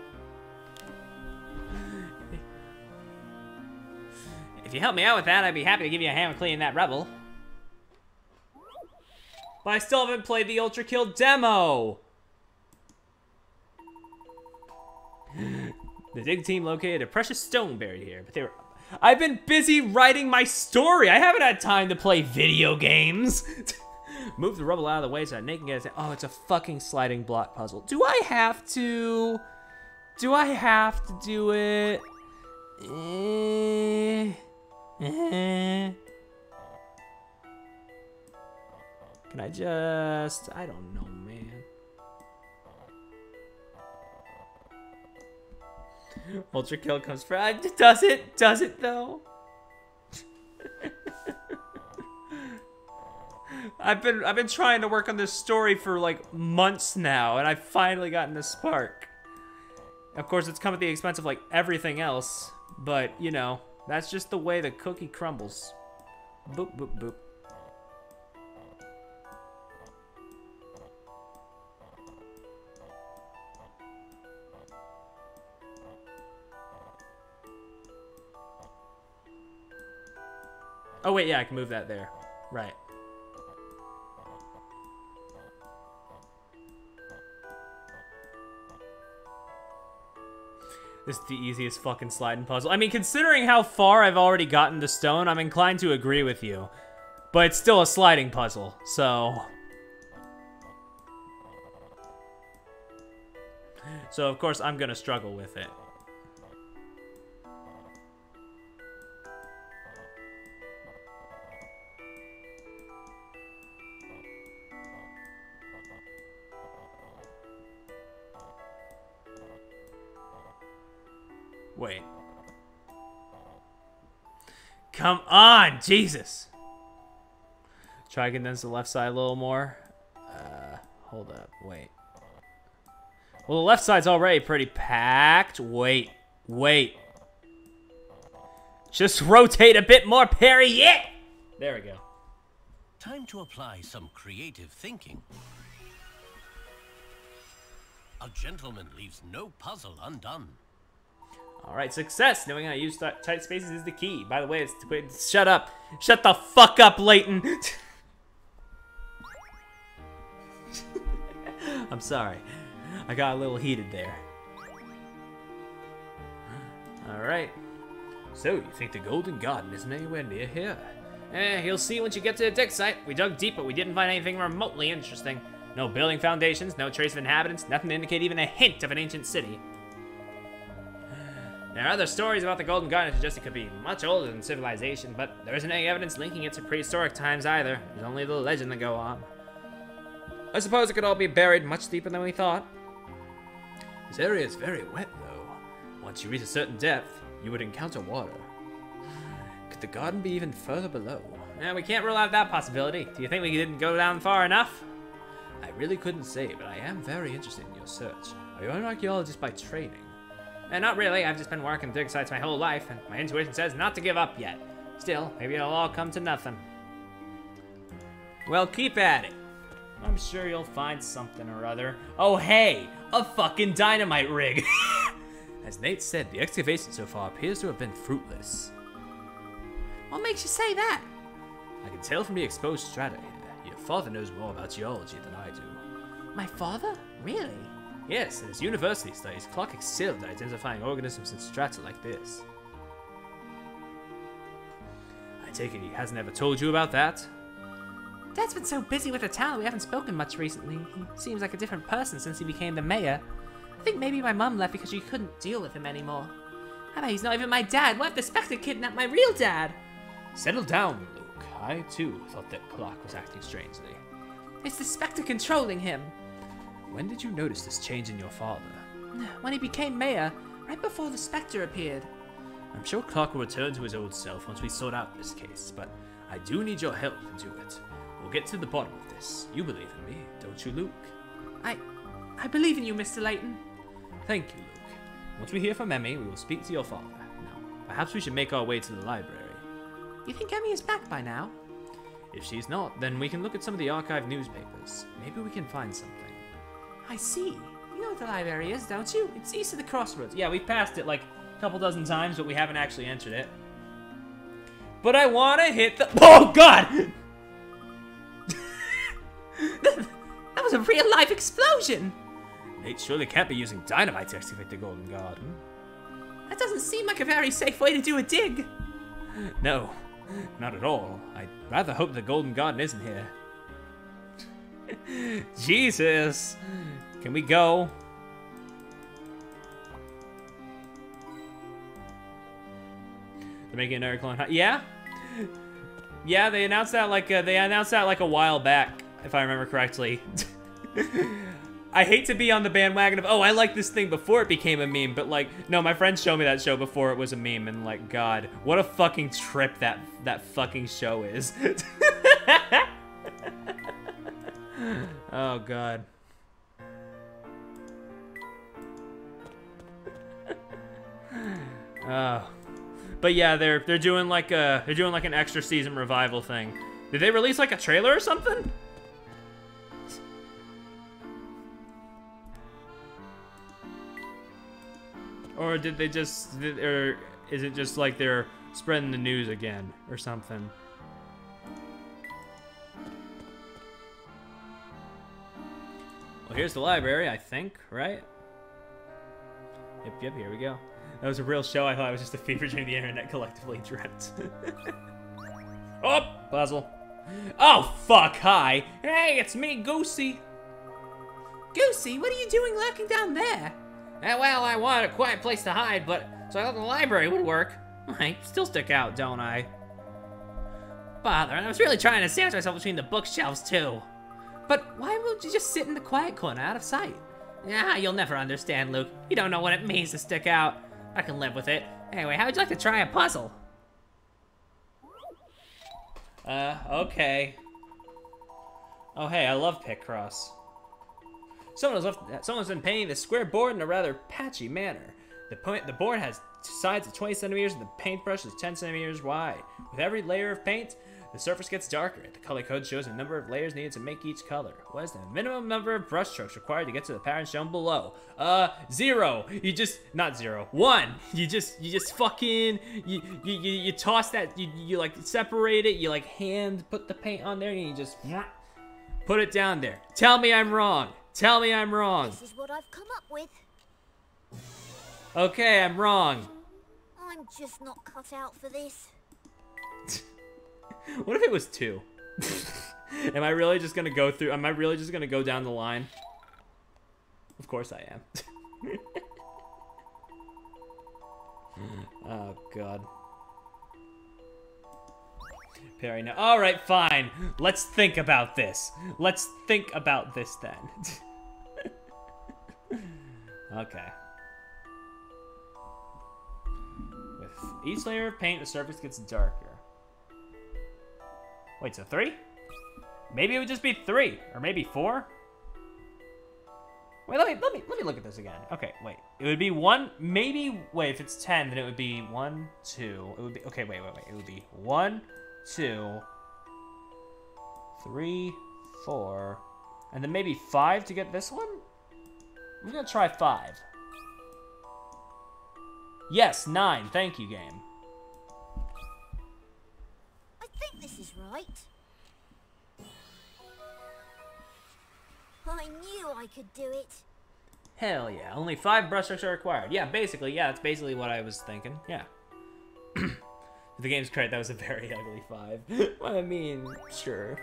If you help me out with that, I'd be happy to give you a hand with cleaning that rubble. But I still haven't played the Ultra Kill demo! The dig team located a precious stone buried here, but they were... I've been busy writing my story! I haven't had time to play video games! Move the rubble out of the way so that Nate can get it. Oh, it's a fucking sliding block puzzle. Do I have to? Do I have to do it? Can I just... I don't know, man. Ultra Kill comes first. Does it? Does it, though? I've been trying to work on this story for, like, months now, and I've finally gotten the spark. Of course, it's come at the expense of, like, everything else. But, you know, that's just the way the cookie crumbles. Boop, boop, boop. Oh wait, yeah, I can move that there. Right. This is the easiest fucking sliding puzzle. I mean, considering how far I've already gotten to stone, I'm inclined to agree with you. But it's still a sliding puzzle, so... So, of course, I'm gonna struggle with it. Wait. Come on, Jesus. Try to condense the left side a little more. Hold up. Wait. Well, the left side's already pretty packed. Wait. Just rotate a bit more, Perry. Yeah! There we go. Time to apply some creative thinking. A gentleman leaves no puzzle undone. All right, success. Knowing how to use tight spaces is the key. By the way, shut up. Shut the fuck up, Layton. I'm sorry. I got a little heated there. All right. So, you think the Golden Garden isn't anywhere near here? You'll see once you get to the dig site. We dug deep, but we didn't find anything remotely interesting. No building foundations, no trace of inhabitants, nothing to indicate even a hint of an ancient city. There are other stories about the Golden Garden that suggest it could be much older than civilization, but there isn't any evidence linking it to prehistoric times either. There's only the legend that go on. I suppose it could all be buried much deeper than we thought. This area is very wet, though. Once you reach a certain depth, you would encounter water. Could the garden be even further below? Yeah, we can't rule out that possibility. Do you think we didn't go down far enough? I really couldn't say, but I am very interested in your search. Are you an archaeologist by training? Not really. I've just been working dig sites my whole life, and my intuition says not to give up yet. Still, maybe it'll all come to nothing. Well, keep at it. I'm sure you'll find something or other. Oh, hey! A fucking dynamite rig! As Nate said, the excavation so far appears to have been fruitless. What makes you say that? I can tell from the exposed strata here. Your father knows more about geology than I do. My father? Really? Yes, in his university studies, Clark excelled at identifying organisms in strata like this. I take it he hasn't ever told you about that? Dad's been so busy with the town we haven't spoken much recently. He seems like a different person since he became the mayor. I think maybe my mom left because she couldn't deal with him anymore. How about he's not even my dad? What if the Specter kidnapped my real dad? Settle down, Luke. I, too, thought that Clark was acting strangely. It's the Specter controlling him. When did you notice this change in your father? When he became mayor, right before the Specter appeared. I'm sure Clark will return to his old self once we sort out this case, but I do need your help to do it. We'll get to the bottom of this. You believe in me, don't you, Luke? I believe in you, Mr. Layton. Thank you, Luke. Once we hear from Emmy, we will speak to your father. Now, perhaps we should make our way to the library. You think Emmy is back by now? If she's not, then we can look at some of the archived newspapers. Maybe we can find something. I see. You know what the library is, don't you? It's east of the crossroads. Yeah, we've passed it like a couple dozen times, but we haven't actually entered it. But I want to hit the... Oh, God! That was a real-life explosion! Nate surely can't be using dynamite to excavate the Golden Garden. That doesn't seem like a very safe way to do a dig. No, not at all. I'd rather hope the Golden Garden isn't here. Jesus! Can we go? They're making an Eric clone. Yeah? Yeah, they announced that like a while back, if I remember correctly. I hate to be on the bandwagon of, oh, I like this thing before it became a meme, but like, no, my friends showed me that show before it was a meme, and like, God, what a fucking trip that fucking show is. Oh, God. But yeah, they're doing like an extra season revival thing. Did they release like a trailer or something? Or did they just, or is it just like they're spreading the news again or something? Well, here's the library, I think, right? Yep, here we go. That was a real show. I thought it was just a fever dream the internet collectively dreamt. Oh, puzzle. Oh, fuck, hi. Hey, it's me, Goosey. Goosey, what are you doing lurking down there? Well, I wanted a quiet place to hide, so I thought the library would work. I still stick out, don't I? Bother, I was really trying to sandwich myself between the bookshelves, too. But why won't you just sit in the quiet corner out of sight? Yeah, you'll never understand, Luke. You don't know what it means to stick out. I can live with it. Anyway, how would you like to try a puzzle? Okay. Oh, hey, I love Picross. Someone's been painting the square board in a rather patchy manner. The board has sides of 20 centimeters and the paintbrush is 10 centimeters wide. With every layer of paint, the surface gets darker. The color code shows the number of layers needed to make each color. What is the minimum number of brush strokes required to get to the pattern shown below? 0. Not 0. 1. You just fucking, you toss that, you like separate it, you like hand put the paint on there and you just put it down there. Tell me I'm wrong. Tell me I'm wrong. This is what I've come up with. Okay, I'm wrong. I'm just not cut out for this. What if it was 2? Am I really just gonna go through? Am I really just gonna go down the line? Of course I am. Oh god. Perry, no. All right, fine. Let's think about this. Let's think about this then. Okay. With each layer of paint, the surface gets darker. Wait, so 3? Maybe it would just be 3, or maybe 4. Wait, let me look at this again. Okay, wait. It would be 1. Maybe wait. If it's 10, then it would be 1, 2. It would be okay. Wait. It would be 1, 2, 3, 4, and then maybe 5 to get this one. I'm gonna try 5. Yes, 9. Thank you, game. I think this is right. I knew I could do it. Hell yeah, only 5 brushstrokes are required. Yeah, basically, yeah, that's basically what I was thinking. Yeah. The game's credit, that was a very ugly 5. Well, I mean, sure.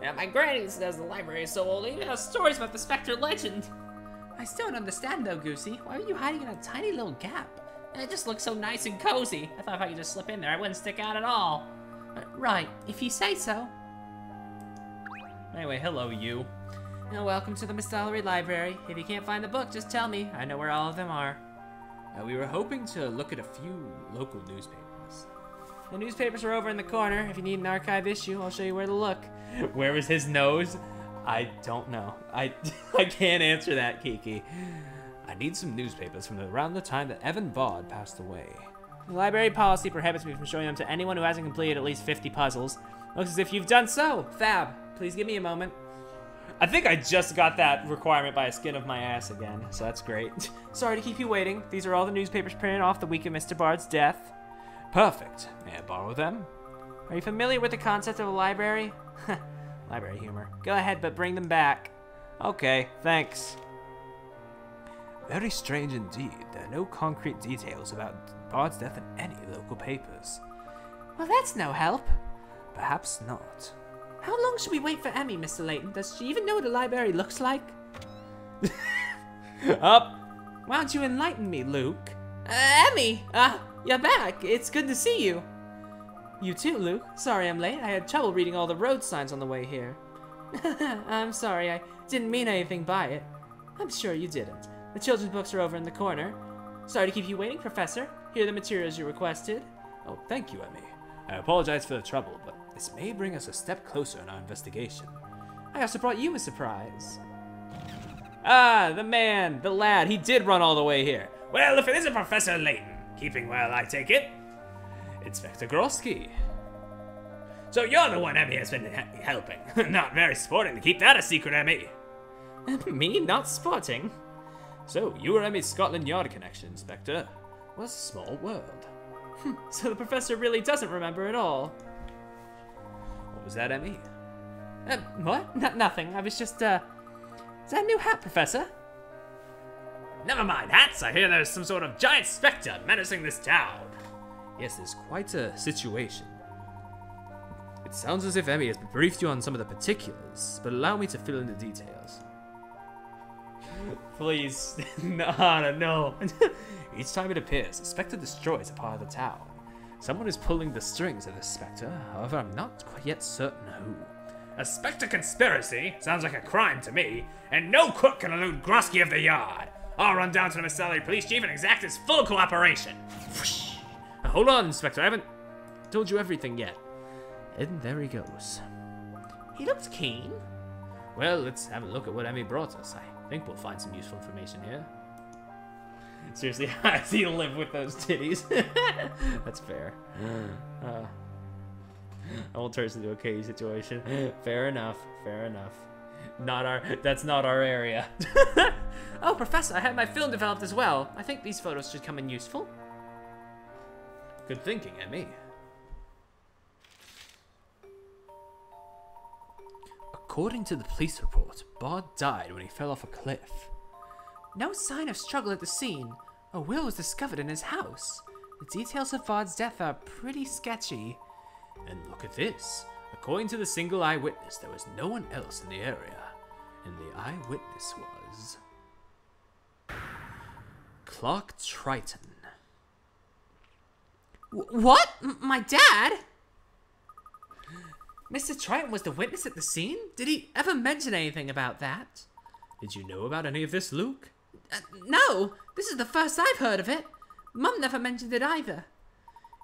Yeah, my granny says the library is so old, it even has stories about the Specter legend. I still don't understand though, Goosey. Why are you hiding in a tiny little gap? It just looks so nice and cozy. I thought if I could just slip in there, I wouldn't stick out at all. Right, if you say so. Anyway, hello, you. Welcome to the Mistillery Library. If you can't find the book, just tell me. I know where all of them are. We were hoping to look at a few local newspapers. The newspapers are over in the corner. If you need an archive issue, I'll show you where to look. Where was his nose? I don't know. I can't answer that, Kiki. I need some newspapers from around the time that Evan Bard passed away. The library policy prohibits me from showing them to anyone who hasn't completed at least 50 puzzles. Looks as if you've done so. Fab, please give me a moment. I think I just got that requirement by a skin of my ass again, so that's great. Sorry to keep you waiting. These are all the newspapers printed off the week of Mr. Bard's death. Perfect. May I borrow them? Are you familiar with the concept of a library? Library humor. Go ahead, but bring them back. Okay, thanks. Very strange indeed. There are no concrete details about Bard's death in any local papers. Well, that's no help. Perhaps not. How long should we wait for Emmy, Mr. Layton? Does she even know what a library looks like? Up. Why don't you enlighten me, Luke? Emmy! You're back. It's good to see you. You too, Luke. Sorry I'm late. I had trouble reading all the road signs on the way here. I'm sorry. I didn't mean anything by it. I'm sure you didn't. The children's books are over in the corner. Sorry to keep you waiting, Professor. Here are the materials you requested. Oh, thank you, Emmy. I apologize for the trouble, but this may bring us a step closer in our investigation. I also brought you a surprise. Ah, the man, the lad, he did run all the way here. Well, if it isn't Professor Layton, keeping well, I take it. Inspector Grosky. So you're the one Emmy has been helping. Not very sporting to keep that a secret, Emmy. Me? Not sporting? So, you were Emmy's Scotland Yard connection, Inspector. What a small world. So the professor really doesn't remember at all. What was that, Emmy? What? Nothing. I was just, Is that a new hat, Professor? Never mind hats. I hear there's some sort of giant specter menacing this town. Yes, there's quite a situation. It sounds as if Emmy has briefed you on some of the particulars, but allow me to fill in the details. Please. No. Each time it appears, a specter destroys a part of the town. Someone is pulling the strings of this specter, however, I'm not quite yet certain who. A specter conspiracy? Sounds like a crime to me, and no crook can elude Grosky of the Yard. I'll run down to the Mistillery Police Chief and exact his full cooperation. Now, hold on, Inspector, I haven't told you everything yet. And there he goes. He looked keen. Well, let's have a look at what Emmy brought us. I think we'll find some useful information here. Seriously, how does he live with those titties? That's fair. I won't turn this into a cage situation. Fair enough. Fair enough. That's not our area. Oh, Professor, I had my film developed as well. I think these photos should come in useful. Good thinking, Emmy. According to the police report, Bard died when he fell off a cliff. No sign of struggle at the scene. A will was discovered in his house. The details of Bard's death are pretty sketchy. And look at this. According to the single eyewitness, there was no one else in the area. And the eyewitness was... Clark Triton. What? My dad? Mr. Triton was the witness at the scene? Did he ever mention anything about that? Did you know about any of this, Luke? No, this is the first I've heard of it. Mum never mentioned it either.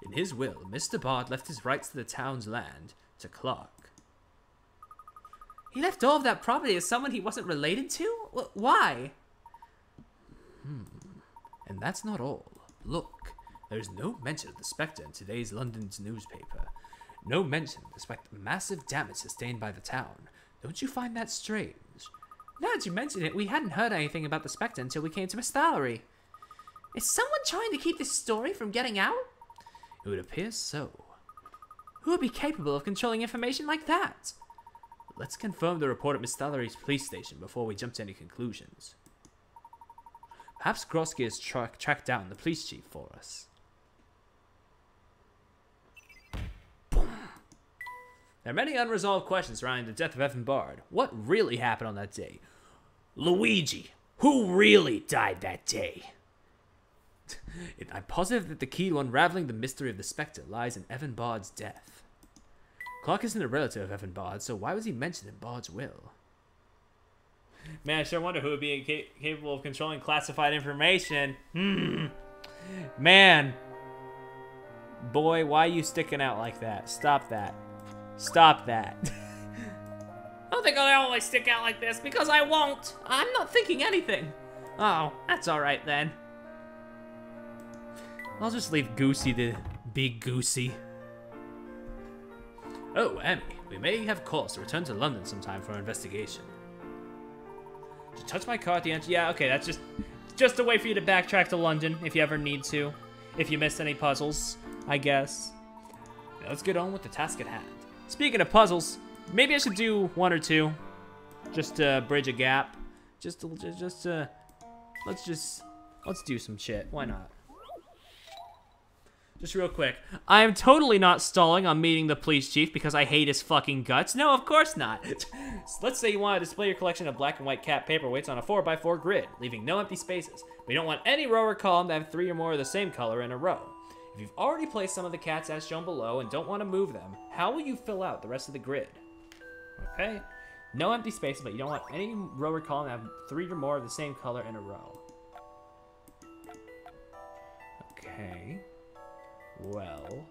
In his will, Mr. Bard left his rights to the town's land to Clark. He left all of that property to someone he wasn't related to? Why? And that's not all. Look, there's no mention of the Specter in today's London's newspaper. No mention despite the massive damage sustained by the town. Don't you find that strange? Now that you mention it, we hadn't heard anything about the Specter until we came to Miss Thallery. Is someone trying to keep this story from getting out? It would appear so. Who would be capable of controlling information like that? Let's confirm the report at Miss Thallery's police station before we jump to any conclusions. Perhaps Grosky has tracked down the police chief for us. Boom. There are many unresolved questions surrounding the death of Evan Bard. What really happened on that day? Luigi, who really died that day? I'm positive that the key to unraveling the mystery of the Spectre lies in Evan Bard's death. Clark isn't a relative of Evan Bard, so why was he mentioned in Bard's will? Man, I sure wonder who would be capable of controlling classified information. Man. Boy, why are you sticking out like that? Stop that. Stop that. I don't think I'll always stick out like this, because I won't. I'm not thinking anything. Oh, that's alright then. I'll just leave Goosey to be Goosey. Oh, Emmy, we may have cause to return to London sometime for our investigation. Did you touch my car at the end? Yeah, okay, that's just a way for you to backtrack to London if you ever need to. If you missed any puzzles, I guess. Now let's get on with the task at hand. Speaking of puzzles, maybe I should do one or two, just to bridge a gap. Let's do some shit. Why not? Just real quick. I am totally not stalling on meeting the police chief because I hate his fucking guts. No, of course not. Let's say you want to display your collection of black and white cat paperweights on a 4x4 grid, leaving no empty spaces. But you don't want any row or column to have 3 or more of the same color in a row. If you've already placed some of the cats as shown below and don't want to move them, how will you fill out the rest of the grid? Okay? No empty spaces, but you don't want any row or column to have 3 or more of the same color in a row. Okay. Well...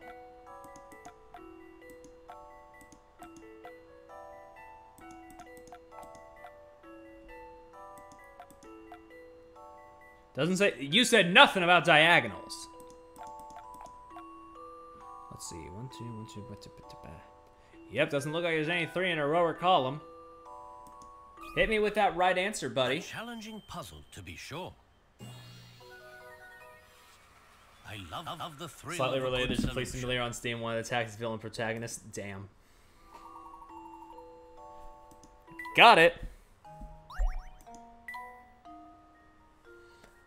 Doesn't say... You said nothing about diagonals. Let's see. 1, 2, 1, 2... Yep, doesn't look like there's any 3 in a row or column. Hit me with that right answer, buddy. A challenging puzzle, to be sure. I love the thrill. Slightly of a related, good there's a place solution. familiar on Steam, one that attacks villain protagonist. Damn. Got it.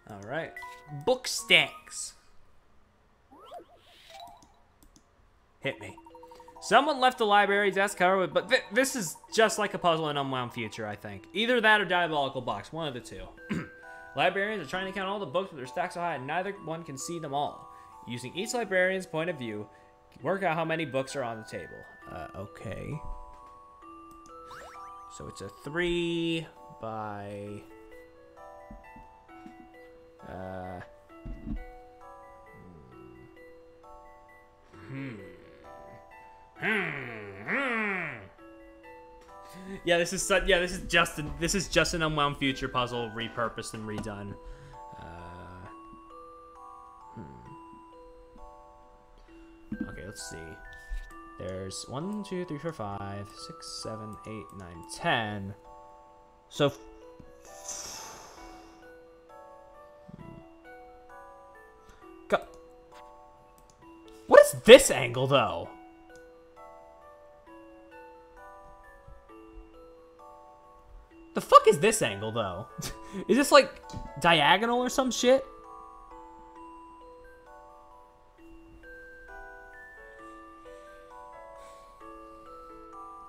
Alright. Book stacks. Hit me. Someone left the library desk cover with, but this is just like a puzzle in Unwound Future, I think. Either that or Diabolical Box, one of the two. Librarians are trying to count all the books, but their stacks are high and neither one can see them all. Using each librarian's point of view, work out how many books are on the table. Okay. So it's a 3 by... Yeah, this is just an Unwound Future puzzle repurposed and redone. Okay, let's see. There's 1, 2, 3, 4, 5, 6, 7, 8, 9, 10. So. Go. What is this angle, though? The fuck is this angle, though? Is this, like, diagonal or some shit?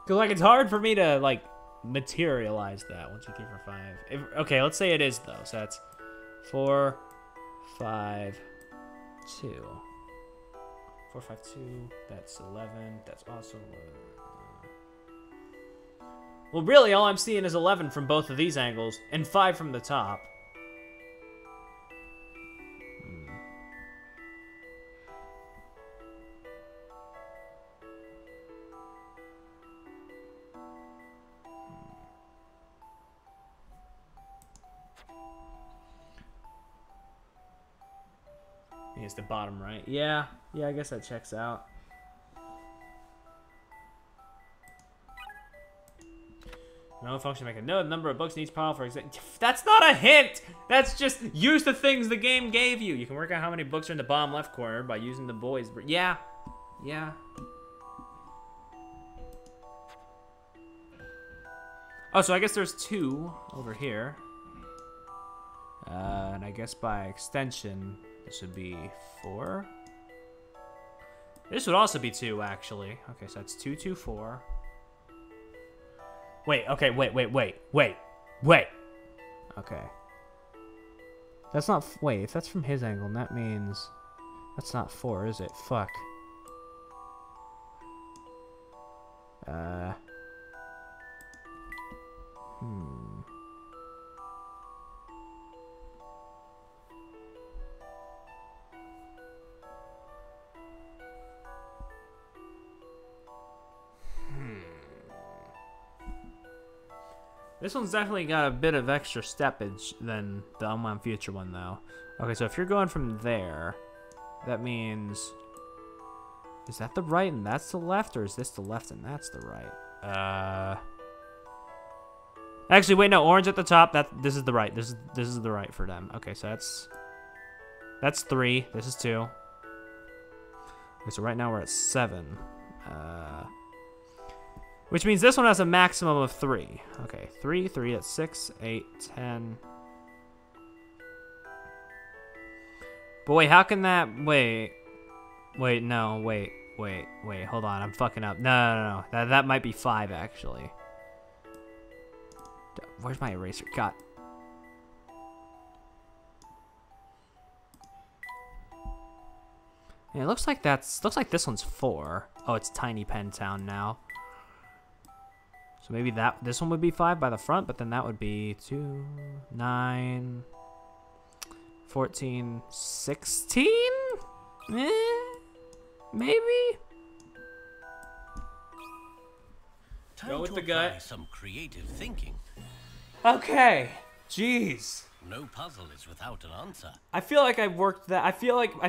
Cause, like, it's hard for me to, like, materialize that. 1, 2, 3, 4, 5. Okay, let's say it is, though. So that's 4, 5, 2. 4, 5, 2. That's 11. That's also 11. Well, really, all I'm seeing is 11 from both of these angles, and 5 from the top. It's the bottom right. Yeah, I guess that checks out. No function make a note. The number of books in each pile, for example. That's not a hint! That's just use the things the game gave you. You can work out how many books are in the bottom left corner by using the boys. Yeah. Oh, so I guess there's 2 over here. And I guess by extension, this would be 4. This would also be 2, actually. Okay, so that's 2, 2, 4. Wait, okay, wait. Okay. That's not, wait, if that's from his angle, that means, that's not 4, is it? Fuck. This one's definitely got a bit of extra steppage than the Unwound Future one, though. Okay, so if you're going from there, that means... Is that the right and that's the left, or is this the left and that's the right? Actually, wait, no, orange at the top. This is the right. This is the right for them. Okay, so that's 3. This is 2. Okay, so right now we're at 7. Which means this one has a maximum of 3. Okay, 3, that's 6, 8, 10. But wait, how can that... Wait, hold on, I'm fucking up. No. That might be 5, actually. Where's my eraser? God. Yeah, it looks like this one's 4. Oh, it's Tiny Pen Town now. So maybe this one would be 5 by the front, but then that would be 2, 9, 14, 16? Maybe? Time Go with to the apply gut. some creative thinking. Okay. Jeez. No puzzle is without an answer. I feel like I worked that. I feel like I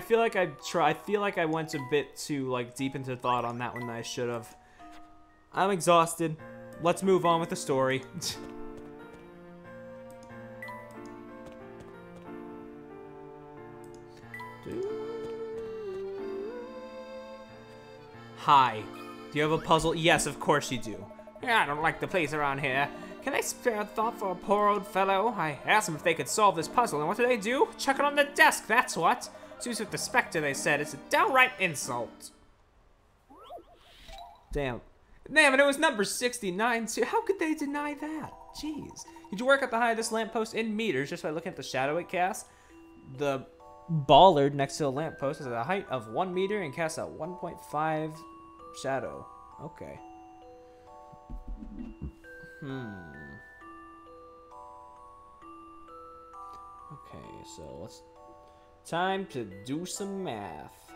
went a bit too like deep into thought on that one that I should have. I'm exhausted. Let's move on with the story. Hi. Do you have a puzzle? Yes, of course you do. Yeah, I don't like the place around here. Can I spare a thought for a poor old fellow? I asked them if they could solve this puzzle, and what do they do? Chuck it on the desk, that's what. Suits with the Specter, they said. It's a downright insult. Damn, and it was number 69, too. How could they deny that? Jeez. Did you work at the height of this lamppost in meters just by looking at the shadow it casts? The bollard next to the lamppost is at a height of 1 meter and casts a 1.5 shadow. Okay. Okay, so let's... Time to do some math.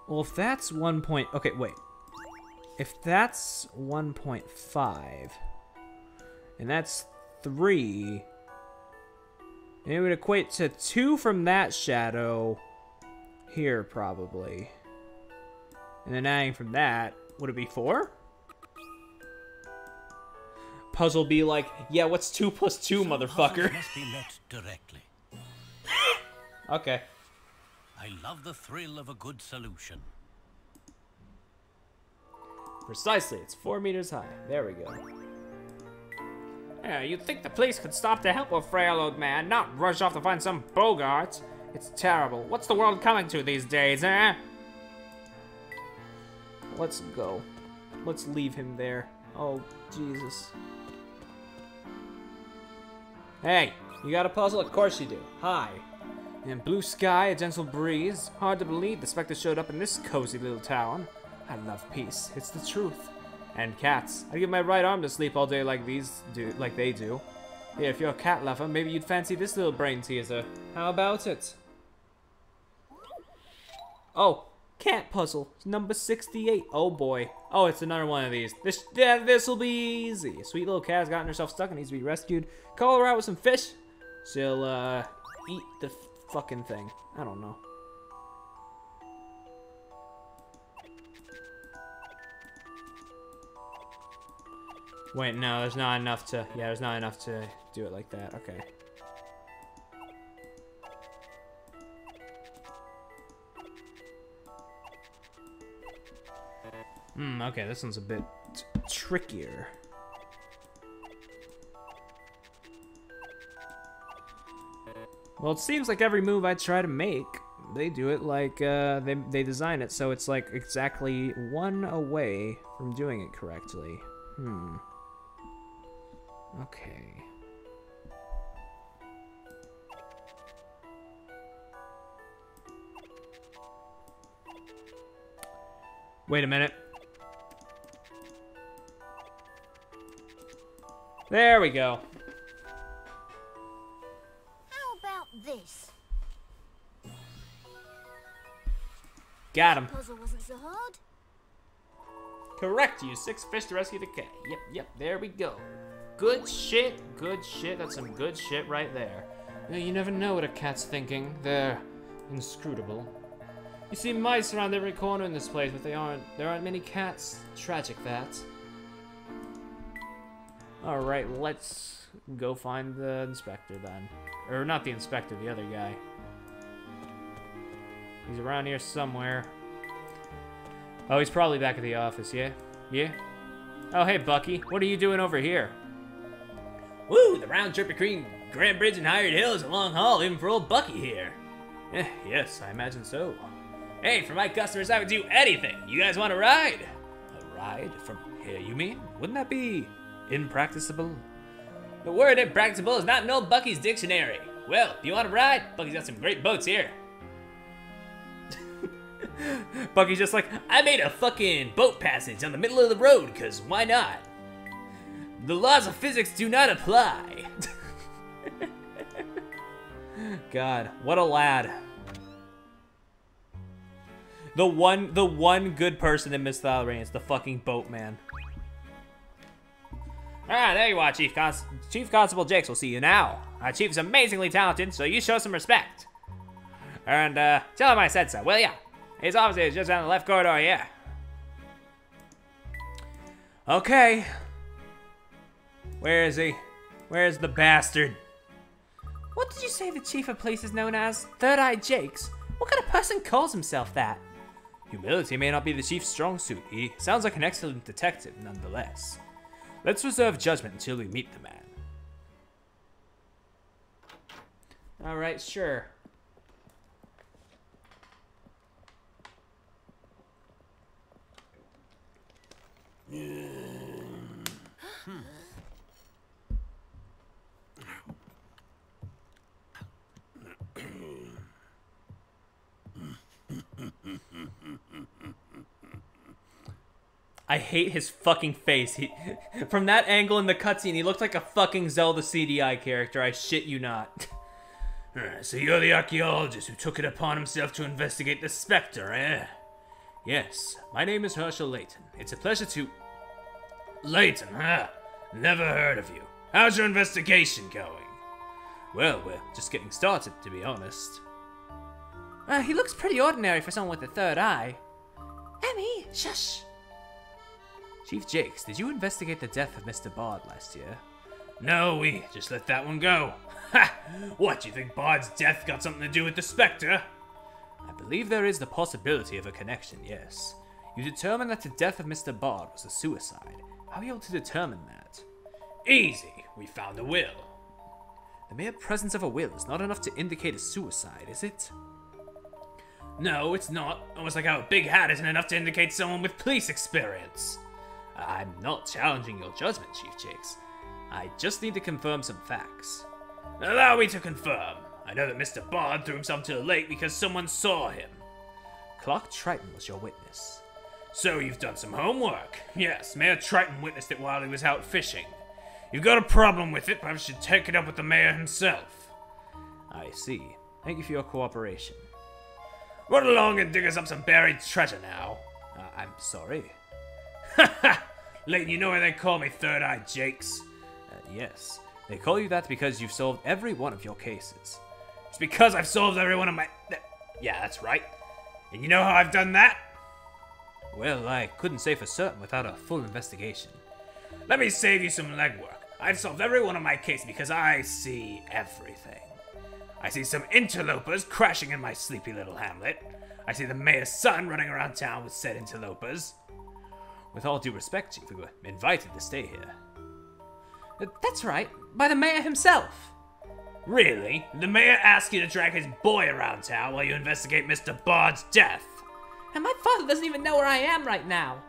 Well, if that's 1 point... Okay, wait. If that's 1.5, and that's 3, and it would equate to 2 from that shadow here, probably. And then adding from that, would it be 4? Puzzle be like, yeah, what's 2 plus 2, motherfucker? Must be met directly. Okay. I love the thrill of a good solution. Precisely, it's 4 meters high. There we go. Yeah, you'd think the police could stop to help a frail old man, not rush off to find some Bogart. It's terrible. What's the world coming to these days, eh? Let's go. Let's leave him there. Oh, Jesus. Hey, you got a puzzle? Of course you do. Hi. And blue sky, a gentle breeze. Hard to believe the Specter showed up in this cozy little town. I love peace. It's the truth. And cats. I'd give my right arm to sleep all day like they do. Yeah, if you're a cat lover, maybe you'd fancy this little brain teaser. How about it? Oh, cat puzzle. Number 68. Oh boy. Oh, it's another one of these. This'll be easy. A sweet little cat's gotten herself stuck and needs to be rescued. Call her out with some fish. She'll, eat the fucking thing. I don't know. Wait, no, there's not enough to... Yeah, there's not enough to do it like that. Okay. Okay, this one's a bit trickier. Well, it seems like every move I try to make, they do it like, they design it so it's like exactly 1 away from doing it correctly. Okay. Wait a minute. There we go. How about this? Got him. Puzzle wasn't so hard. Correct. Use 6 fish to rescue the cat. Yep. There we go. Good shit. Good shit. That's some good shit right there. You never know what a cat's thinking. They're inscrutable. You see mice around every corner in this place, but there aren't many cats. Tragic that. Alright, let's go find the inspector then. Or not the inspector, the other guy. He's around here somewhere. Oh, he's probably back at the office, yeah? Yeah? Oh, hey, Bucky. What are you doing over here? Woo, the round trip between Grand Bridge and Hired Hill is a long haul, even for old Bucky here. Yes, I imagine so. Hey, for my customers, I would do anything. You guys want a ride? A ride? From here, you mean? Wouldn't that be impracticable? The word impracticable is not in old Bucky's dictionary. Well, if you want a ride, Bucky's got some great boats here. Bucky's just like, I made a fucking boat passage on the middle of the road, cause why not? The laws of physics do not apply. God, what a lad. The one good person in Miss Valerie is the fucking boatman. Ah, there you are, Chief Constable Jakes will see you now. Our chief is amazingly talented, so you show some respect. And, tell him I said so, will ya? His office is just down the left corridor, yeah. Okay. Where is he? Where's the bastard? What did you say the chief of police is known as? Third-Eye Jakes? What kind of person calls himself that? Humility may not be the chief's strong suit. He sounds like an excellent detective, nonetheless. Let's reserve judgment until we meet the man. Alright, sure. I hate his fucking face. From that angle in the cutscene, he looked like a fucking Zelda CDI character. I shit you not. So you're the archaeologist who took it upon himself to investigate the Specter, eh? Yes, my name is Herschel Layton. It's a pleasure to... Layton, huh? Never heard of you. How's your investigation going? Well, we're just getting started, to be honest. He looks pretty ordinary for someone with a third eye. Emmy, shush! Chief Jakes, did you investigate the death of Mr. Bard last year? No, we just let that one go. Ha! What, do you think Bard's death got something to do with the Specter? I believe there is the possibility of a connection, yes. You determined that the death of Mr. Bard was a suicide. How are you able to determine that? Easy. We found a will. The mere presence of a will is not enough to indicate a suicide, is it? No, it's not. Almost like how a big hat isn't enough to indicate someone with police experience. I'm not challenging your judgment, Chief Jakes. I just need to confirm some facts. Allow me to confirm. I know that Mr. Bard threw himself to the lake because someone saw him. Clark Triton was your witness. So you've done some homework. Yes, Mayor Triton witnessed it while he was out fishing. You've got a problem with it, perhaps you should take it up with the mayor himself. I see. Thank you for your cooperation. Run along and dig us up some buried treasure now. I'm sorry. Ha ha! Layton, you know why they call me Third Eye Jakes? Yes. They call you that because you've solved every one of your cases. It's because I've solved every one of my... Yeah, that's right. And you know how I've done that? Well, I couldn't say for certain without a full investigation. Let me save you some legwork. I've solved every one of my cases because I see everything. I see some interlopers crashing in my sleepy little hamlet. I see the mayor's son running around town with said interlopers. With all due respect, Chief, we were invited to stay here. That's right, by the mayor himself. Really? The mayor asked you to drag his boy around town while you investigate Mr. Bard's death? And my father doesn't even know where I am right now.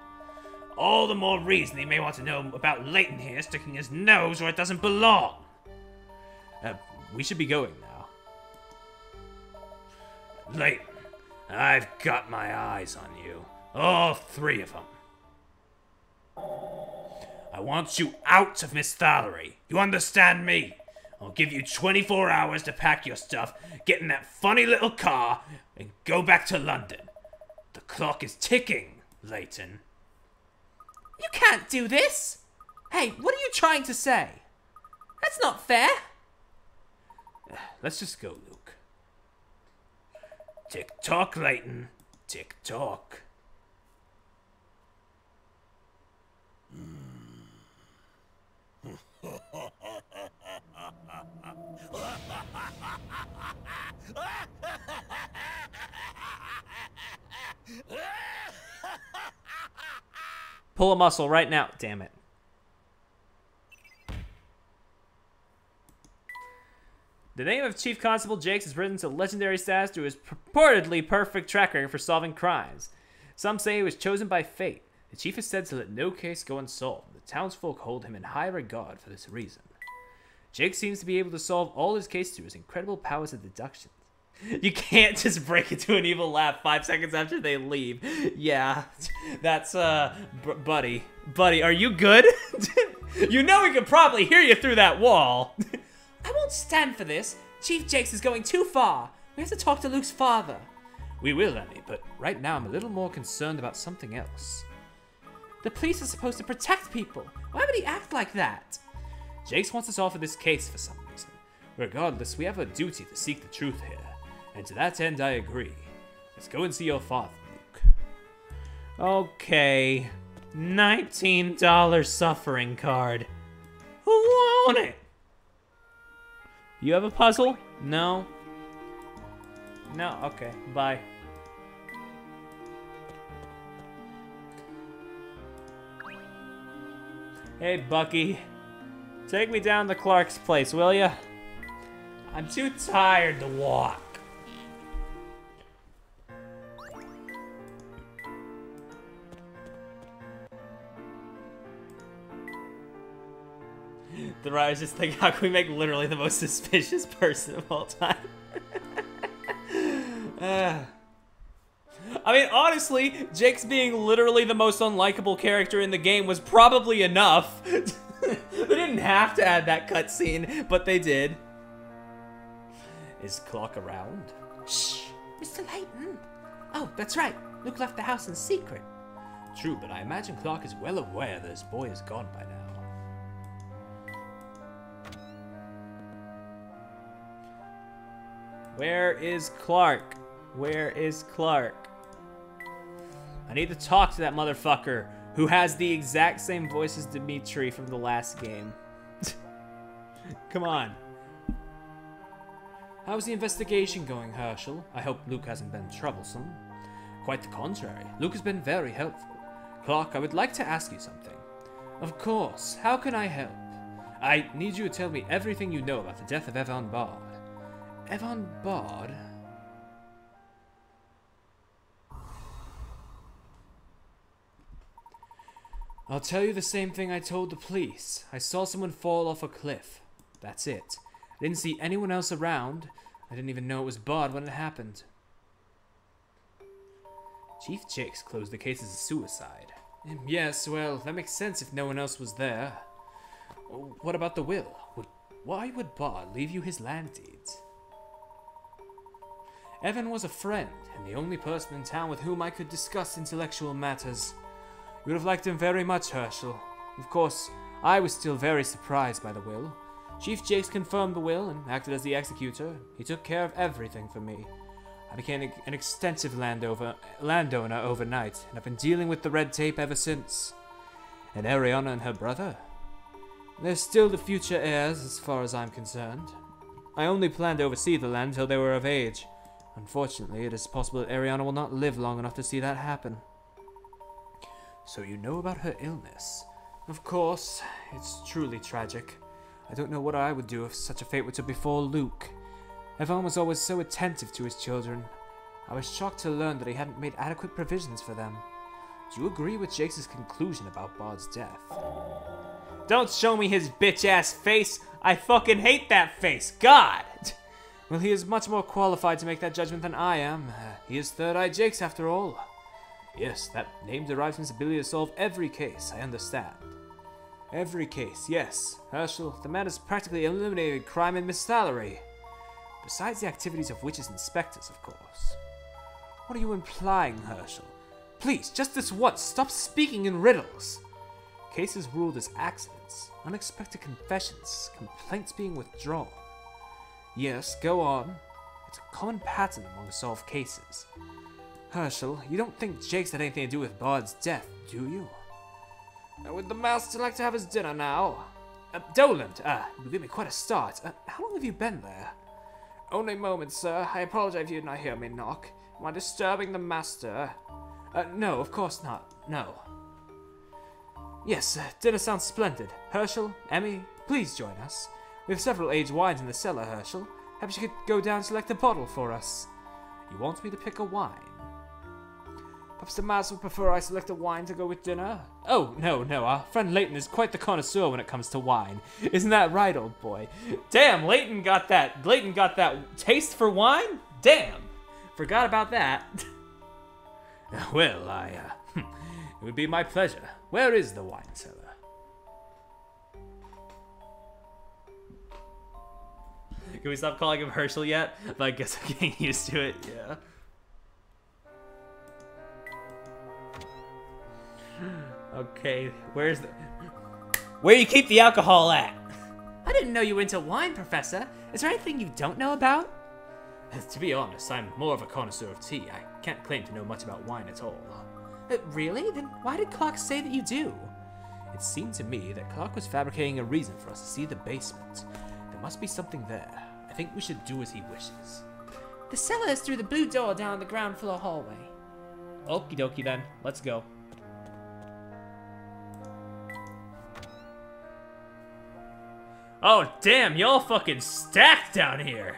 All the more reason he may want to know about Layton here sticking his nose where it doesn't belong. We should be going now. Layton, I've got my eyes on you. All three of them. I want you out of Miss Thallery. You understand me? I'll give you 24 hours to pack your stuff, get in that funny little car, and go back to London. The clock is ticking, Layton. You can't do this! Hey, what are you trying to say? That's not fair! Let's just go, Luke. Tick-tock, Layton. Tick-tock. Pull a muscle right now, damn it. The name of Chief Constable Jakes has risen to legendary status through his purportedly perfect track record for solving crimes. Some say he was chosen by fate. The chief is said to let no case go unsolved. The townsfolk hold him in high regard for this reason. Jake seems to be able to solve all his cases through his incredible powers of deduction. You can't just break into an evil laugh 5 seconds after they leave. Yeah, that's, buddy. Buddy, are you good? You know we could probably hear you through that wall. I won't stand for this. Chief Jakes is going too far. We have to talk to Luke's father. We will, Emmy, but right now I'm a little more concerned about something else. The police are supposed to protect people. Why would he act like that? Jakes wants us off of this case for some reason. Regardless, we have a duty to seek the truth here. And to that end, I agree. Let's go and see your father, Luke. Okay. $19 suffering card. Who won it? You have a puzzle? No? No? Okay. Bye. Hey, Bucky. Take me down to Clark's place, will ya? I'm too tired to walk. The writers just think, how can we make literally the most suspicious person of all time? I mean, honestly, Jake's being literally the most unlikable character in the game was probably enough. They didn't have to add that cutscene, but they did. Is Clark around? Shh, Mr. Layton. Oh, that's right. Luke left the house in secret. True, but I imagine Clark is well aware that his boy is gone by now. Where is Clark? Where is Clark? I need to talk to that motherfucker who has the exact same voice as Dimitri from the last game. Come on. How's the investigation going, Herschel? I hope Luke hasn't been troublesome. Quite the contrary. Luke has been very helpful. Clark, I would like to ask you something. Of course. How can I help? I need you to tell me everything you know about the death of Evan Bard. Evan Bard? I'll tell you the same thing I told the police. I saw someone fall off a cliff. That's it. I didn't see anyone else around. I didn't even know it was Bard when it happened. Chief Jakes closed the case as a suicide. Yes, well, that makes sense if no one else was there. What about the will? Why would Bard leave you his land deeds? Evan was a friend, and the only person in town with whom I could discuss intellectual matters. You would have liked him very much, Herschel. Of course, I was still very surprised by the will. Chief Jakes confirmed the will and acted as the executor. He took care of everything for me. I became an extensive landowner overnight, and I've been dealing with the red tape ever since. And Ariana and her brother? They're still the future heirs, as far as I'm concerned. I only planned to oversee the land till they were of age. Unfortunately, it is possible that Ariana will not live long enough to see that happen. So you know about her illness? Of course, it's truly tragic. I don't know what I would do if such a fate were to befall Luke. Evan was always so attentive to his children. I was shocked to learn that he hadn't made adequate provisions for them. Do you agree with Jakes' conclusion about Bard's death? Don't show me his bitch-ass face. I fucking hate that face. God! Well, he is much more qualified to make that judgment than I am. He is Third Eye Jakes, after all. Yes, that name derives from his ability to solve every case, I understand. Every case, yes. Herschel, the man has practically eliminated crime in Miss Thallery. Besides the activities of witches and specters, of course. What are you implying, Herschel? Please, just this once, stop speaking in riddles. Cases ruled as accidents, unexpected confessions, complaints being withdrawn. Yes, go on. It's a common pattern among solved cases. Herschel, you don't think Jakes had anything to do with Bard's death, do you? Would the master like to have his dinner now? Doland, you give me quite a start. How long have you been there? Only moments, sir. I apologize if you did not hear me knock. Am I disturbing the master? No, of course not. No. Yes, dinner sounds splendid. Herschel, Emmy, please join us. We have several aged wines in the cellar, Herschel. Perhaps you could go down and select a bottle for us. You want me to pick a wine? Perhaps the master would prefer I select a wine to go with dinner? Oh, no, our friend Layton is quite the connoisseur when it comes to wine. Isn't that right, old boy? Damn, Layton got that taste for wine? Damn. Forgot about that. Well, it would be my pleasure. Where is the wine cellar? Can we stop calling him Herschel yet? But I guess I'm getting used to it, yeah. Okay, where you keep the alcohol at? I didn't know you were into wine, Professor. Is there anything you don't know about? To be honest, I'm more of a connoisseur of tea. I can't claim to know much about wine at all. Really? Then why did Clark say that you do? It seemed to me that Clark was fabricating a reason for us to see the basement. There must be something there. I think we should do as he wishes. The cellar is through the blue door down the ground floor hallway. Okie dokie then, let's go. Oh damn, y'all fucking stacked down here.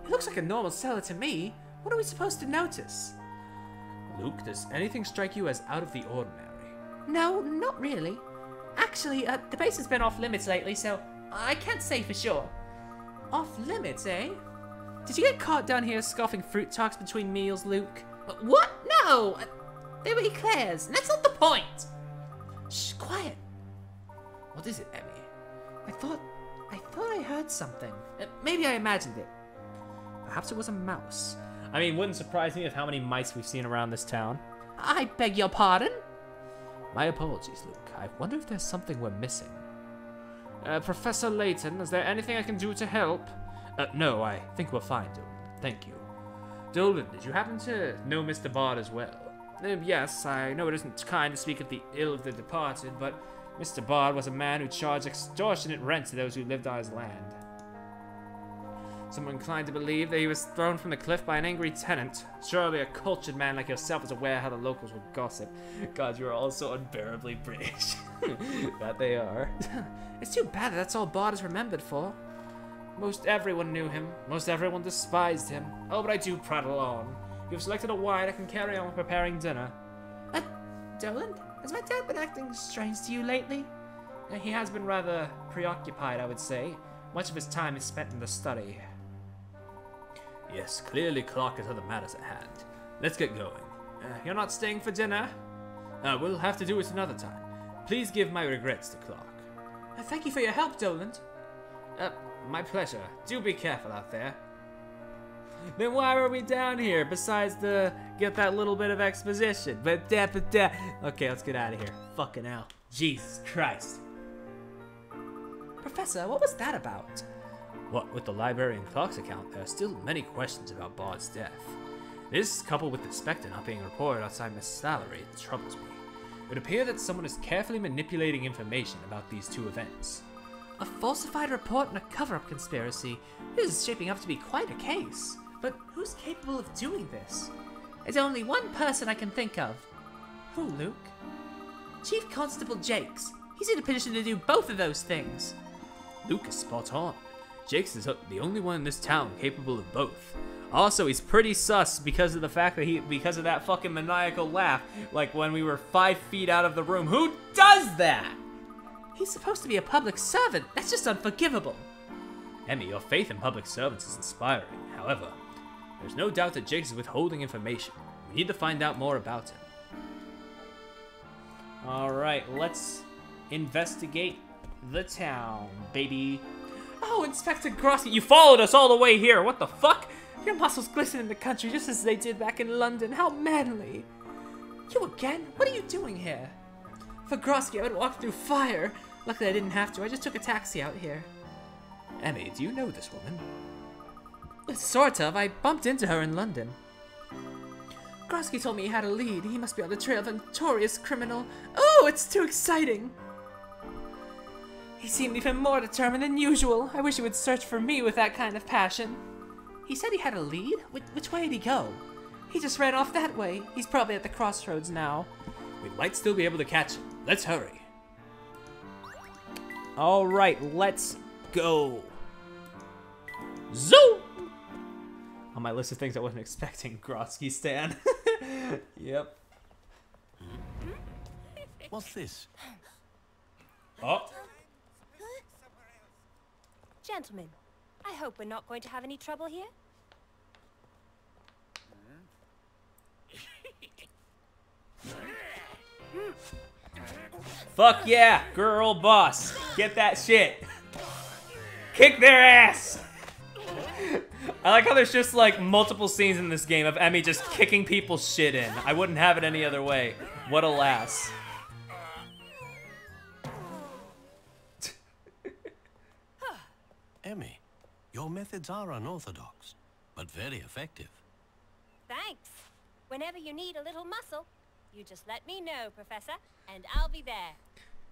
It looks like a normal cellar to me. What are we supposed to notice? Luke, does anything strike you as out of the ordinary? No, not really. Actually, the basement's been off limits lately, so I can't say for sure. Off limits, eh? Did you get caught down here scoffing fruit tarts between meals, Luke? What? No! They were eclairs, and that's not the point! Shh, quiet. What is it, Emmy? I thought I heard something. Maybe I imagined it. Perhaps it was a mouse. I mean, wouldn't surprise me with how many mice we've seen around this town. I beg your pardon? My apologies, Luke. I wonder if there's something we're missing. Professor Layton, is there anything I can do to help? No, I think we're fine, Dolan. Thank you. Dolan, did you happen to know Mr. Bard as well? Yes, I know it isn't kind to speak of the ill of the departed, but Mr. Bard was a man who charged extortionate rent to those who lived on his land. Some are inclined to believe that he was thrown from the cliff by an angry tenant. Surely a cultured man like yourself is aware how the locals will gossip. God, you're all so unbearably British. That they are. It's too bad that's all Bard is remembered for. Most everyone knew him. Most everyone despised him. Oh, but I do prattle on. You've selected a wine. I can carry on with preparing dinner. Dolan, has my dad been acting strange to you lately? He has been rather preoccupied, I would say. Much of his time is spent in the study. Yes, clearly Clark has other matters at hand. Let's get going. You're not staying for dinner? We'll have to do it another time. Please give my regrets to Clark. Thank you for your help, Dolan. My pleasure. Do be careful out there. Then why were we down here besides to get that little bit of exposition? Okay, let's get out of here. Fucking hell. Jesus Christ. Professor, what was that about? What with the librarian Clark's account, there are still many questions about Bard's death. This, coupled with the Specter not being reported outside Miss Salary, troubles me. It would appear that someone is carefully manipulating information about these two events. A falsified report and a cover-up conspiracy. This is shaping up to be quite a case. But who's capable of doing this? There's only one person I can think of. Who, Luke? Chief Constable Jakes. He's in a position to do both of those things. Luke is spot on. Jakes is the only one in this town capable of both. Also, he's pretty sus because of the fact that because of that fucking maniacal laugh, like when we were 5 feet out of the room. Who does that? He's supposed to be a public servant. That's just unforgivable. Emmy, your faith in public servants is inspiring. However, there's no doubt that Jakes is withholding information. We need to find out more about him. Alright, let's investigate the town, baby. Oh, Inspector Grosky, you followed us all the way here. What the fuck? Your muscles glisten in the country just as they did back in London. How manly. You again? What are you doing here? For Grosky, I would walk through fire. Luckily, I didn't have to. I just took a taxi out here. Emmy, do you know this woman? Sort of. I bumped into her in London. Grosky told me he had a lead. He must be on the trail of a notorious criminal. Oh, it's too exciting. He seemed even more determined than usual. I wish he would search for me with that kind of passion. He said he had a lead? Which way did he go? He just ran off that way. He's probably at the crossroads now. We might still be able to catch him. Let's hurry. Alright, let's go. Zoom! On my list of things I wasn't expecting, Grosky Stan. Yep. What's this? Oh. Gentlemen, I hope we're not going to have any trouble here. Fuck yeah, girl boss. Get that shit. Kick their ass. I like how there's just like multiple scenes in this game of Emmy just kicking people's shit in. I wouldn't have it any other way. What a lass. Emmy, your methods are unorthodox, but very effective. Thanks. Whenever you need a little muscle, you just let me know, Professor, and I'll be there.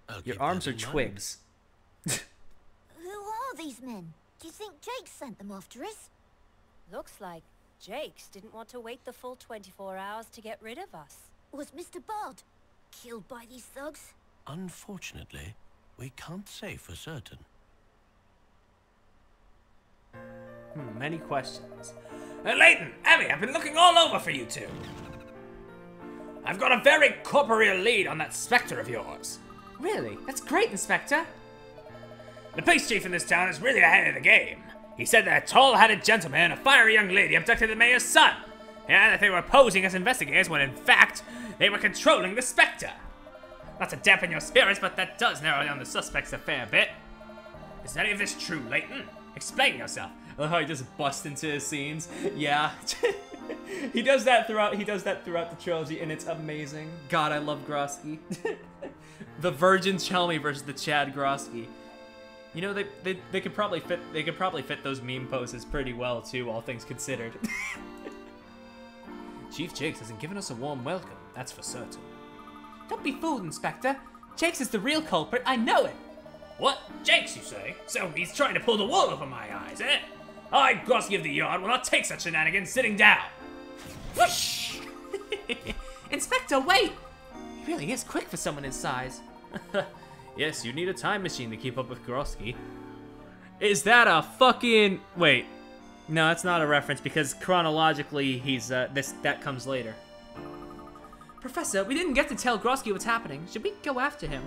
I'll keep Your that arms are in mind. twigs. Who are these men? Do you think Jake sent them after us? Looks like Jakes didn't want to wait the full 24 hours to get rid of us. Was Mr. Bard killed by these thugs? Unfortunately, we can't say for certain. Many questions. Layton, Emmy, I've been looking all over for you two. I've got a very corporeal lead on that Specter of yours. Really? That's great, Inspector. The police chief in this town is really ahead of the game. He said that a tall-hatted gentleman and a fiery young lady abducted the mayor's son, and that they were posing as investigators when in fact, they were controlling the Specter. Not to dampen your spirits, but that does narrow down the suspects a fair bit. Is any of this true, Layton? Explain yourself. I love how he just busts into his scenes. Yeah. He does that throughout the trilogy, and it's amazing. God, I love Grosky. The Virgin Chelmy versus the Chad Grosky. You know, they could probably fit those meme poses pretty well too, all things considered. Chief Jakes hasn't given us a warm welcome, that's for certain. Don't be fooled, Inspector. Jakes is the real culprit, I know it. What? Jakes, you say? So he's trying to pull the wool over my eyes, eh? I, Grosky of the Yard, will not take such shenanigans sitting down. Whoosh! Inspector, wait! He really is quick for someone his size. Yes, you need a time machine to keep up with Grosky. Is that a fucking... Wait. No, that's not a reference because chronologically he's, that comes later. Professor, we didn't get to tell Grosky what's happening. Should we go after him?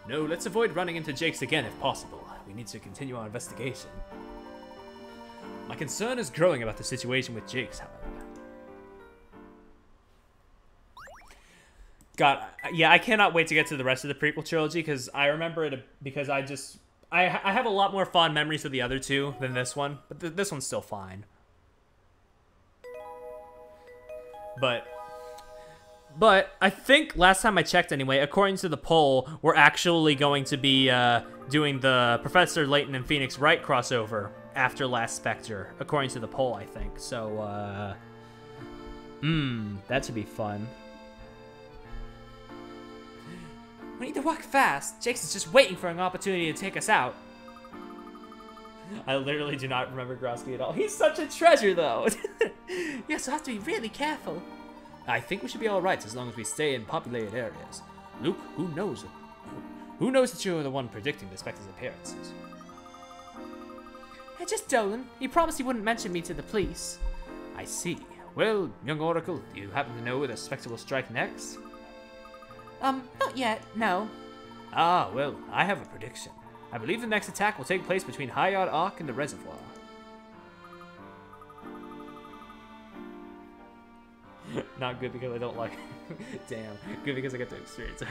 No, let's avoid running into Jakes again if possible. We need to continue our investigation. My concern is growing about the situation with Jakes, however. God, yeah, I cannot wait to get to the rest of the prequel trilogy because I remember it because I have a lot more fond memories of the other two than this one, but this one's still fine. But I think last time I checked anyway, according to the poll, we're actually going to be doing the Professor Layton and Phoenix Wright crossover after last Specter, according to the poll, I think. So, that should be fun. We need to walk fast. Jakes is just waiting for an opportunity to take us out. I literally do not remember Grosky at all. He's such a treasure, though. Yes, we'll have to be really careful. I think we should be all right as long as we stay in populated areas. Luke, who knows that you're the one predicting the Specter's appearances? Hey, just Dolan. He promised he wouldn't mention me to the police. I see. Well, young Oracle, do you happen to know where the Specter will strike next? Not yet, no. Ah, well, I have a prediction. I believe the next attack will take place between Hayard Ark and the reservoir. Not good because I don't like Damn. Good because I get to experience it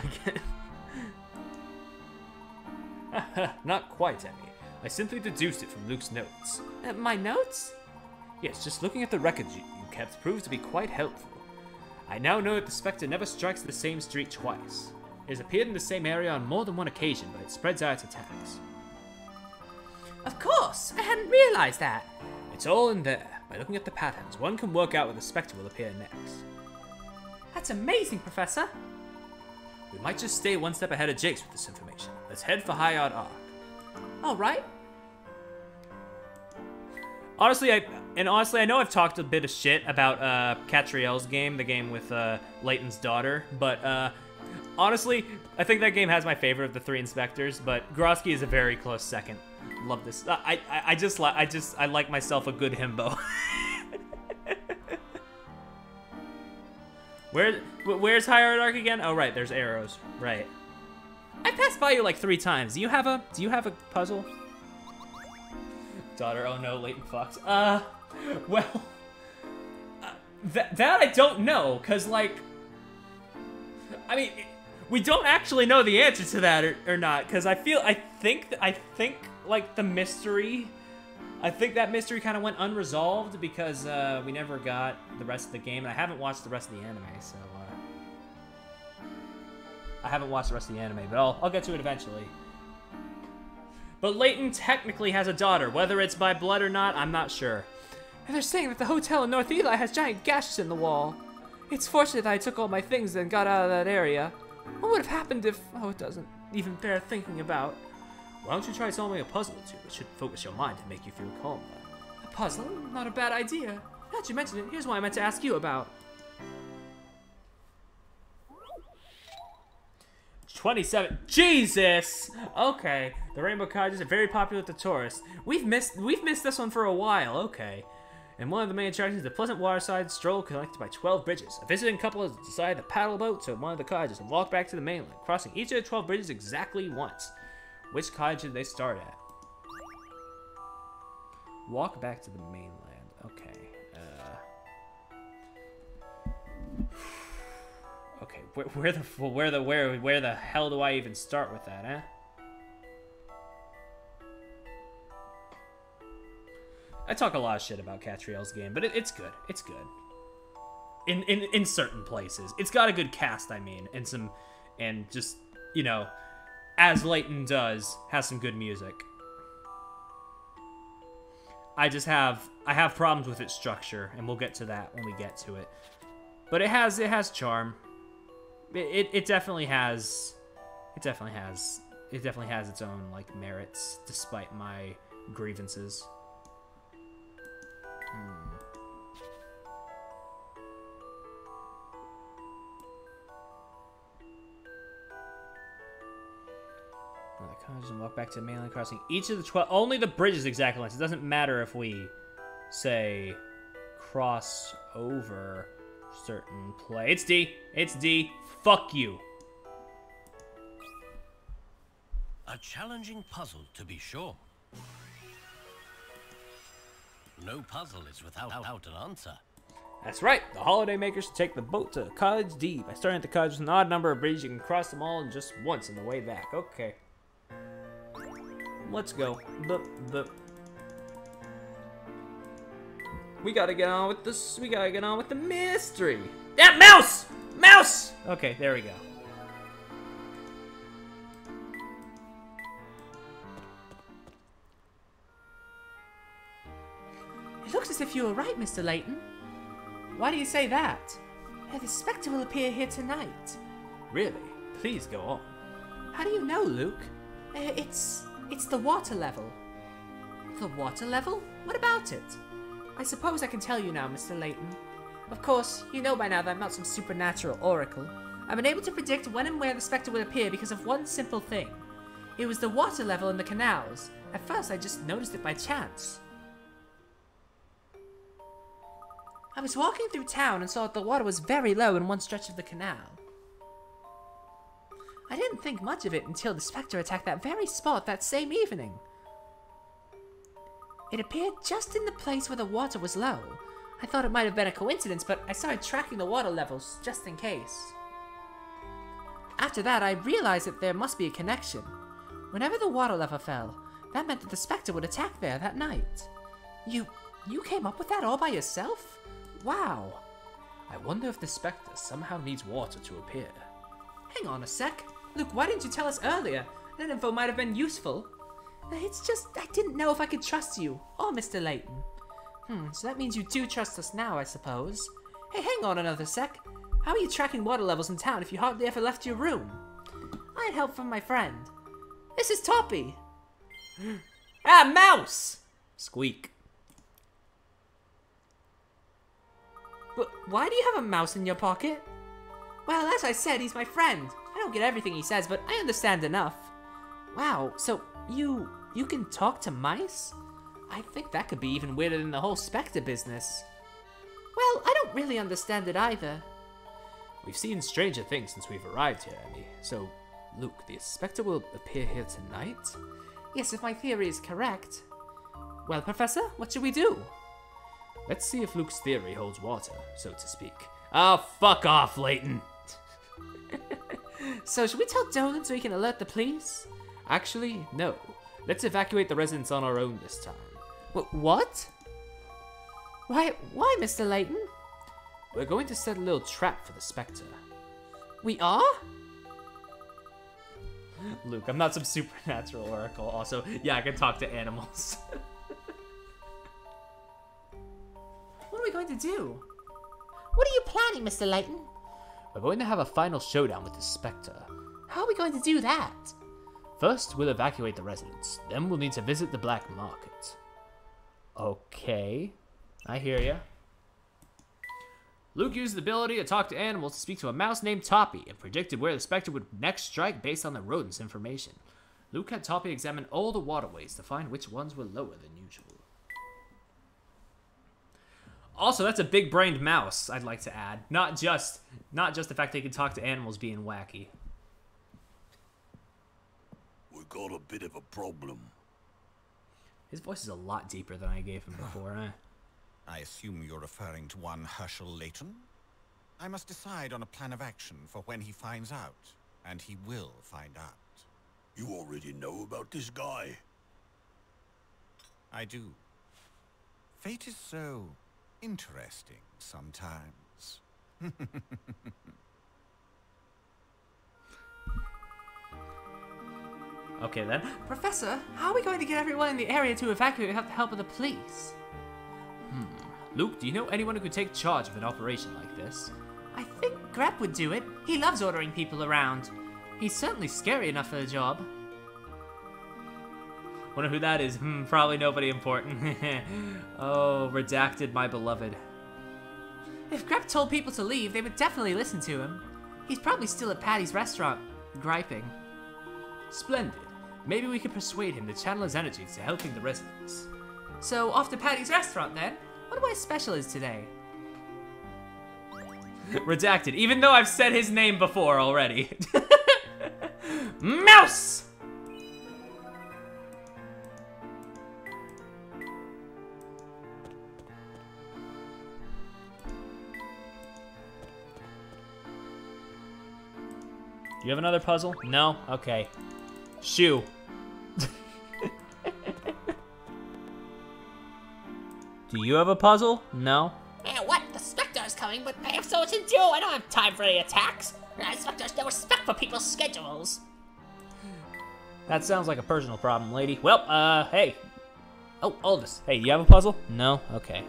again. Not quite, Emmy. I simply deduced it from Luke's notes. My notes? Yes, just looking at the records you kept proves to be quite helpful. I now know that the Spectre never strikes the same street twice. It has appeared in the same area on more than one occasion, but it spreads out its attacks. Of course! I hadn't realized that! It's all in there. By looking at the patterns, one can work out where the Spectre will appear next. That's amazing, Professor! We might just stay one step ahead of Jakes with this information. Let's head for Hayard Ark. Alright. Honestly, I know I've talked a bit of shit about Catriel's game, the game with Layton's daughter, but honestly, I think that game has my favorite of the three inspectors, but Grosky is a very close second. Love this. I like myself a good himbo. Where's Hayard Ark again? Oh right, there's arrows. Right. I passed by you like 3 times. Do you have a puzzle? Daughter, oh no, Layton fucked. Well, that I don't know, cause like, I mean, we don't actually know the answer to that or not, cause I think like the mystery, I think that mystery kind of went unresolved because we never got the rest of the game, and I haven't watched the rest of the anime, so I haven't watched the rest of the anime, but I'll get to it eventually. But Layton technically has a daughter. Whether it's by blood or not, I'm not sure. And they're saying that the hotel in North Eli has giant gashes in the wall. It's fortunate that I took all my things and got out of that area. What would have happened if... Oh, it doesn't even bear thinking about. Why don't you try solving a puzzle or two? It should focus your mind and make you feel calmer. A puzzle? Not a bad idea. Now that you mention it, here's what I meant to ask you about. 27. Jesus! Okay. The Rainbow Cottages are very popular with the tourists. We've missed this one for a while. Okay. And one of the main attractions is the pleasant waterside stroll connected by 12 bridges. A visiting couple has decided to paddle boat to one of the cottages and walk back to the mainland, crossing each of the 12 bridges exactly once. Which cottage did they start at? Walk back to the mainland. Okay. Okay, where the hell do I even start with that, I talk a lot of shit about Catriel's game, but it's good. It's good. In certain places, it's got a good cast. I mean, and just, you know, as Layton does, has some good music. I have problems with its structure, and we'll get to that when we get to it. But it has charm. It definitely has its own like merits, despite my grievances. The cars and walk back to mainland crossing each of the 12. Only the bridge is exactly once. It doesn't matter if we say cross over certain play. It's D. It's D. Fuck you. A challenging puzzle, to be sure. No puzzle is without an answer. That's right. The holiday makers should take the boat to Cottage D. By starting at the cottage with an odd number of bridges, you can cross them all in just once on the way back. Okay. Let's go. We gotta get on with this. We gotta get on with the mystery. That mouse! Mouse! Okay, there we go. It looks as if you were right, Mr. Layton. Why do you say that? The Specter will appear here tonight. Really? Please go on. How do you know, Luke? It's the water level. The water level? What about it? I suppose I can tell you now, Mr. Layton. Of course, you know by now that I'm not some supernatural oracle. I've been able to predict when and where the Specter will appear because of one simple thing. It was the water level in the canals. At first, I just noticed it by chance. I was walking through town and saw that the water was very low in one stretch of the canal. I didn't think much of it until the Specter attacked that very spot that same evening. It appeared just in the place where the water was low. I thought it might have been a coincidence, but I started tracking the water levels just in case. After that, I realized that there must be a connection. Whenever the water level fell, that meant that the Specter would attack there that night. You came up with that all by yourself? Wow. I wonder if the Specter somehow needs water to appear. Hang on a sec. Luke, why didn't you tell us earlier? That info might have been useful. It's just, I didn't know if I could trust you, or Mr. Layton. So that means you do trust us now, I suppose. Hey, hang on another sec. How are you tracking water levels in town if you hardly ever left your room? I had help from my friend. This is Toppy. Ah, mouse! Squeak. But why do you have a mouse in your pocket? Well, as I said, he's my friend. I don't get everything he says, but I understand enough. Wow, so you can talk to mice? I think that could be even weirder than the whole Specter business. Well, I don't really understand it either. We've seen stranger things since we've arrived here, Emmy. So, Luke, the Specter will appear here tonight? Yes, if my theory is correct. Well, Professor, what should we do? Let's see if Luke's theory holds water, so to speak. Oh, fuck off, Layton! So, should we tell Dolan so he can alert the police? Actually, no. Let's evacuate the residence on our own this time. What? Why, Mr. Layton? We're going to set a little trap for the Specter. We are? Luke, I'm not some supernatural oracle. Also, yeah, I can talk to animals. What are we going to do? What are you planning, Mr. Layton? We're going to have a final showdown with the Specter. How are we going to do that? First, we'll evacuate the residence. Then we'll need to visit the black market. Okay. I hear ya. Luke used the ability to talk to animals to speak to a mouse named Toppy and predicted where the Specter would next strike based on the rodent's information. Luke had Toppy examine all the waterways to find which ones were lower than usual. Also, that's a big-brained mouse, I'd like to add. Not just the fact they can talk to animals being wacky. We got a bit of a problem. His voice is a lot deeper than I gave him before, eh? I assume you're referring to one Herschel Layton? I must decide on a plan of action for when he finds out. And he will find out. You already know about this guy. I do. Fate is so interesting sometimes. Okay then. Professor, how are we going to get everyone in the area to evacuate without the help of the police? Luke, do you know anyone who could take charge of an operation like this? I think Grep would do it. He loves ordering people around. He's certainly scary enough for the job. Wonder who that is? Probably nobody important. Oh, redacted, my beloved. If Grep told people to leave, they would definitely listen to him. He's probably still at Patty's restaurant, griping. Splendid. Maybe we could persuade him to channel his energies to helping the residents. So, off to Patty's restaurant then? Wonder what his special is today. Redacted, even though I've said his name before already. Mouse! Do you have another puzzle? No? Okay. Shoe. Do you have a puzzle? No? What? The Specter's coming, but I have so much to do. I don't have time for any attacks. Specter's no respect for people's schedules. That sounds like a personal problem, lady. Well, hey. Oh, Aldous. Hey, you have a puzzle? No? Okay.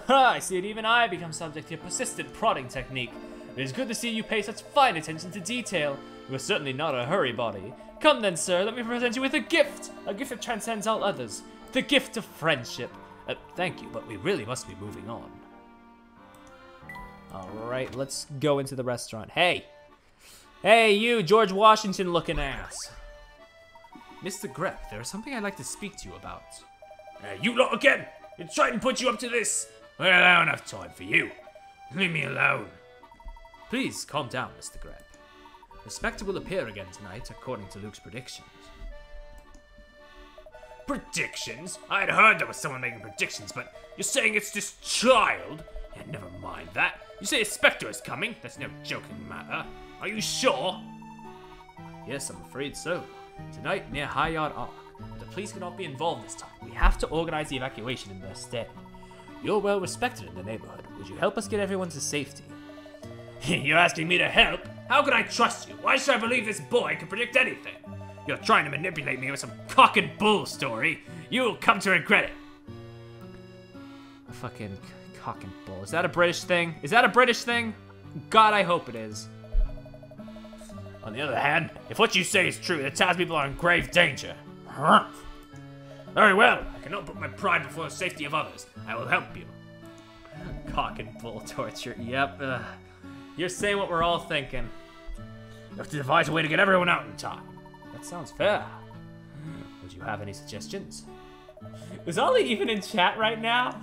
I see it. Even I become subject to your persistent prodding technique. It is good to see you pay such fine attention to detail. You are certainly not a hurrybody. Come then, sir, let me present you with a gift that transcends all others. The gift of friendship. Thank you, but we really must be moving on. Alright, let's go into the restaurant. Hey! Hey, you, George Washington looking ass. Mr. Grep, there is something I'd like to speak to you about. You lot again? Did Triton put you up to this? Well, I don't have time for you. Leave me alone. Please, calm down, Mr. Grep. The Specter will appear again tonight, according to Luke's predictions. Predictions? I'd heard there was someone making predictions, but you're saying it's this child? Yeah, never mind that. You say a Specter is coming? That's no joking matter. Are you sure? Yes, I'm afraid so. Tonight, near High Yard Arc. But the police cannot be involved this time. We have to organize the evacuation in their stead. You're well respected in the neighborhood. Would you help us get everyone to safety? You're asking me to help? How can I trust you? Why should I believe this boy can predict anything? You're trying to manipulate me with some cock and bull story. You'll come to regret it. A fucking cock and bull. Is that a British thing? Is that a British thing? God, I hope it is. On the other hand, if what you say is true, the townspeople are in grave danger. Very well. I cannot put my pride before the safety of others. I will help you. Cock and bull torture. Yep. You're saying what we're all thinking. You have to devise a way to get everyone out in time. That sounds fair. Would you have any suggestions? Is Ollie even in chat right now?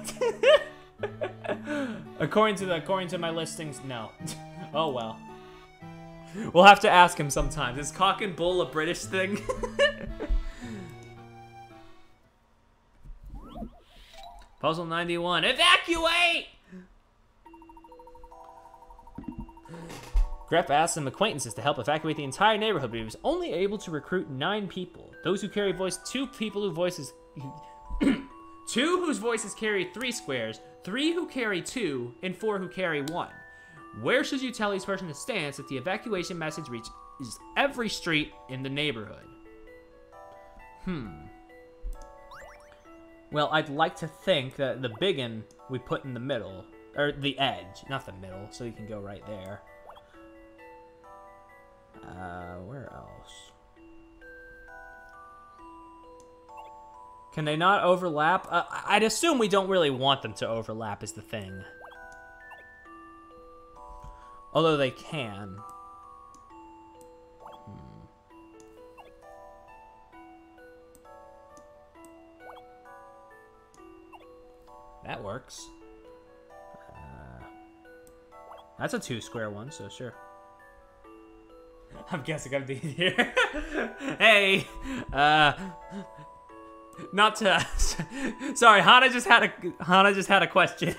according to my listings, no. Oh well. We'll have to ask him sometimes. Is cock and bull a British thing? Puzzle 91. Evacuate! Grep asked some acquaintances to help evacuate the entire neighborhood, but he was only able to recruit 9 people. Those who carry voice, 2 people whose voices... 2 whose voices carry 3 squares, 3 who carry 2, and 4 who carry 1. Where should you tell each person to stand so that the evacuation message reaches every street in the neighborhood? Well, I'd like to think that the biggin we put in the middle, or the edge, not the middle, so you can go right there. Where else? Can they not overlap? I'd assume we don't really want them to overlap is the thing. Although they can. That works. That's a 2 square one, so sure. I'm guessing I'm being here. Hey, not to. Sorry, Hana just had a question.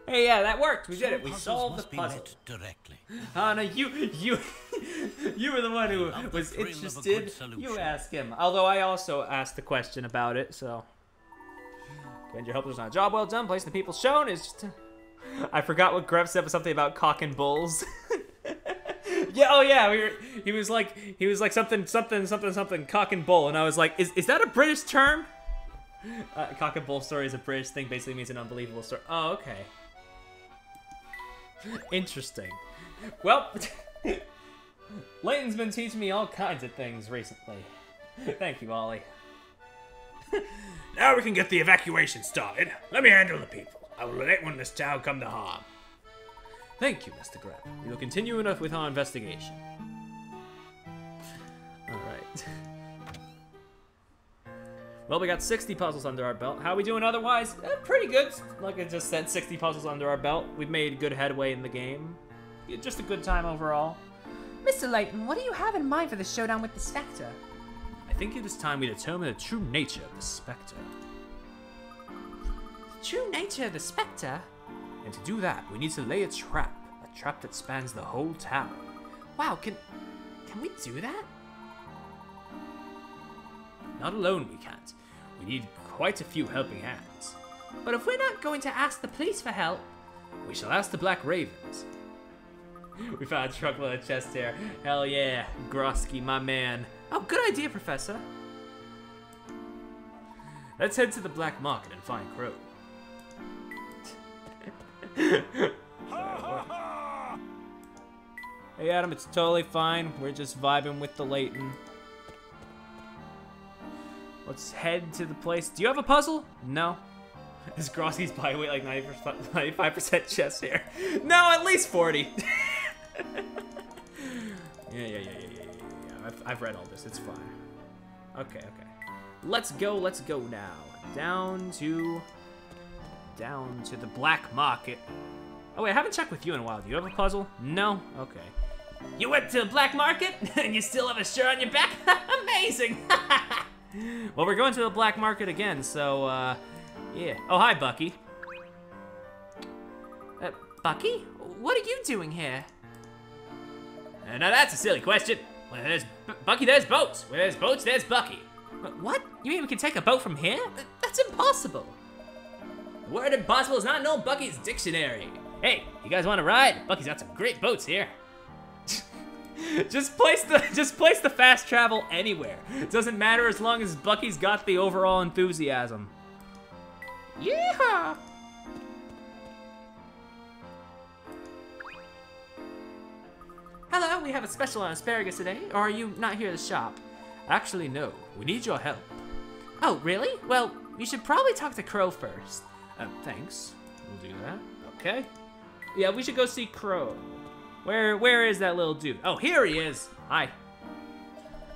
Hey, yeah, that worked. We did it. We Puzzles solved the must be puzzle. met directly. Oh, no, you were the one who Love the was thrill of a interested. good solution. You ask him. Although I also asked the question about it, so. When your help was on a job well done, place the people shown is just. I forgot what Grep said, but something about cock and bulls. Yeah, oh yeah, he was like something cock and bull, and I was like, is that a British term? Cock and bull story is a British thing, basically means an unbelievable story. Oh, okay. Interesting. Well, Layton's been teaching me all kinds of things recently. Thank you, Ollie. Now we can get the evacuation started. Let me handle the people. I will let anyone in this town come to harm. Thank you, Mr. Grep. We will continue with our investigation. Alright. Well, we got 60 puzzles under our belt. How are we doing otherwise? Pretty good. Like I just said, 60 puzzles under our belt. We've made good headway in the game. Just a good time overall. Mr. Layton, what do you have in mind for the showdown with the Specter? I think it is time we determine the true nature of the Specter. The true nature of the Specter? And to do that, we need to lay a trap that spans the whole town. Wow, can we do that? Not alone we can't. We need quite a few helping hands. But if we're not going to ask the police for help, We shall ask the Black Ravens. We found a truck with a chest hair. Hell yeah, Grosky, my man. oh, good idea, Professor. Let's head to the black market and find Crow. Hey Adam, it's totally fine. We're just vibing with the Layton. Let's head to the place. Do you have a puzzle? No. Is Grosky's body weight like 95% chest hair? No, at least 40. Yeah. I've read all this. It's fine. Okay. Let's go now. Down to the black market. Oh wait, I haven't checked with you in a while. Do you have a puzzle? No? Okay. You went to the black market and you still have a shirt on your back? Amazing! Well, we're going to the black market again, so, yeah. Oh, hi, Bucky. Bucky? What are you doing here? Now that's a silly question. When there's Bucky, there's boats. Where there's boats, there's Bucky. What? You mean we can take a boat from here? That's impossible. The word impossible is not in Bucky's dictionary. Hey, you guys want to ride? Bucky's got some great boats here. Just place the fast travel anywhere. It doesn't matter as long as Bucky's got the overall enthusiasm. Yeehaw! Hello, we have a special on asparagus today, or are you not here to shop? Actually, no. We need your help. Oh, really? Well, you should probably talk to Crow first. Thanks. We'll do that. Okay. Yeah, we should go see Crow. Where is that little dude? Oh, here he is. Hi.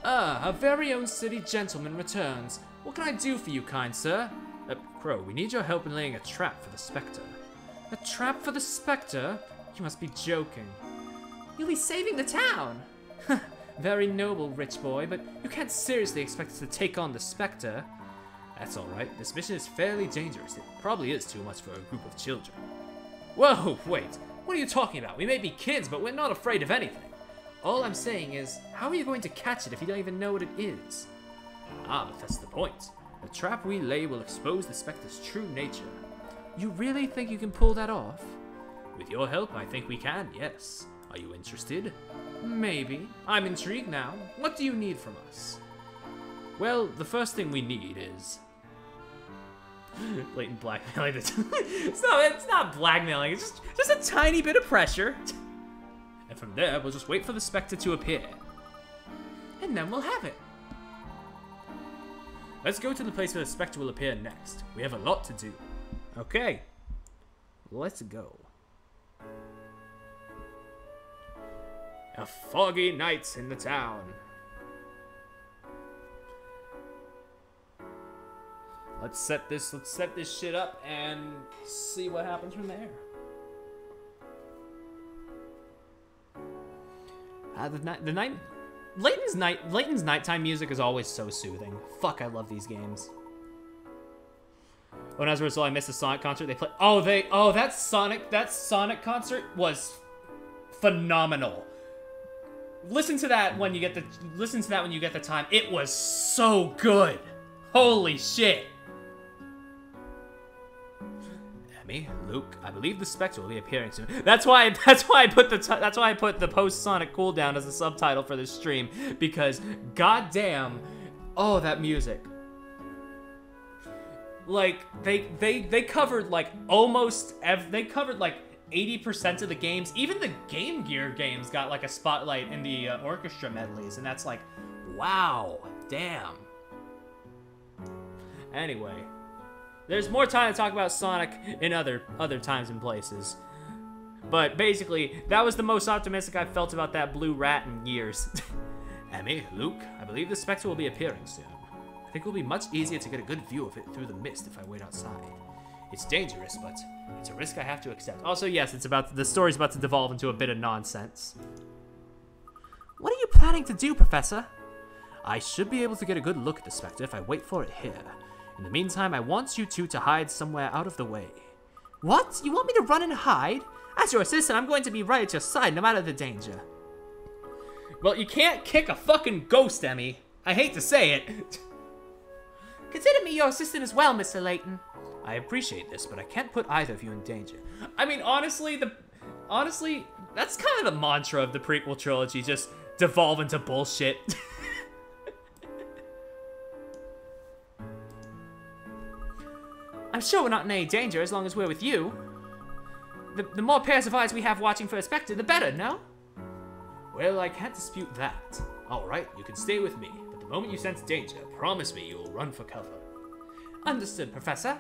Our very own city gentleman returns. What can I do for you, kind sir? Crow, we need your help in laying a trap for the Specter. A trap for the Specter? You must be joking. You'll be saving the town. Very noble, rich boy, but you can't seriously expect us to take on the Specter. That's alright. This mission is fairly dangerous. It probably is too much for a group of children. Whoa, wait. What are you talking about? We may be kids, but we're not afraid of anything. All I'm saying is, how are you going to catch it if you don't even know what it is? Ah, but that's the point. The trap we lay will expose the Specter's true nature. You really think you can pull that off? With your help, I think we can, yes. Are you interested? Maybe. I'm intrigued now. What do you need from us? Well, the first thing we need is... Layton blackmailing the it's not blackmailing, it's just a tiny bit of pressure. And from there, we'll just wait for the Specter to appear. And then we'll have it. Let's go to the place where the Specter will appear next. We have a lot to do. Okay. Let's go. A foggy night in the town. Let's set this shit up and see what happens from there. Layton's nighttime music is always so soothing. Fuck, I love these games. When I was Brazil, I missed the Sonic concert. They played. Oh, that Sonic concert was phenomenal. Listen to that when you get the time. It was so good. Holy shit. Emmy, Luke, I believe the Specter will be appearing soon. That's why I put the post-Sonic cooldown as a subtitle for this stream, because goddamn, oh, that music. Like they covered like they covered like 80% of the games. Even the Game Gear games got like a spotlight in the orchestra medleys, and that's like, wow, damn. Anyway, there's more time to talk about Sonic in other times and places. But basically, that was the most optimistic I've felt about that blue rat in years. Emmy, Luke, I believe the Spectre will be appearing soon. I think it will be much easier to get a good view of it through the mist if I wait outside. It's dangerous, but it's a risk I have to accept. Also, yes, the story's about to devolve into a bit of nonsense. What are you planning to do, Professor? I should be able to get a good look at the Spectre if I wait for it here. In the meantime, I want you two to hide somewhere out of the way. What? You want me to run and hide? As your assistant, I'm going to be right at your side, no matter the danger. Well, you can't kick a fucking ghost, Emmy. I hate to say it. Consider me your assistant as well, Mr. Layton. I appreciate this, but I can't put either of you in danger. I mean, honestly, that's kind of the mantra of the prequel trilogy, just devolve into bullshit. I'm sure we're not in any danger as long as we're with you. The more pairs of eyes we have watching for a Spectre, the better, no? Well, I can't dispute that. Alright, you can stay with me, but the moment you sense danger, promise me you will run for cover. Understood, Professor.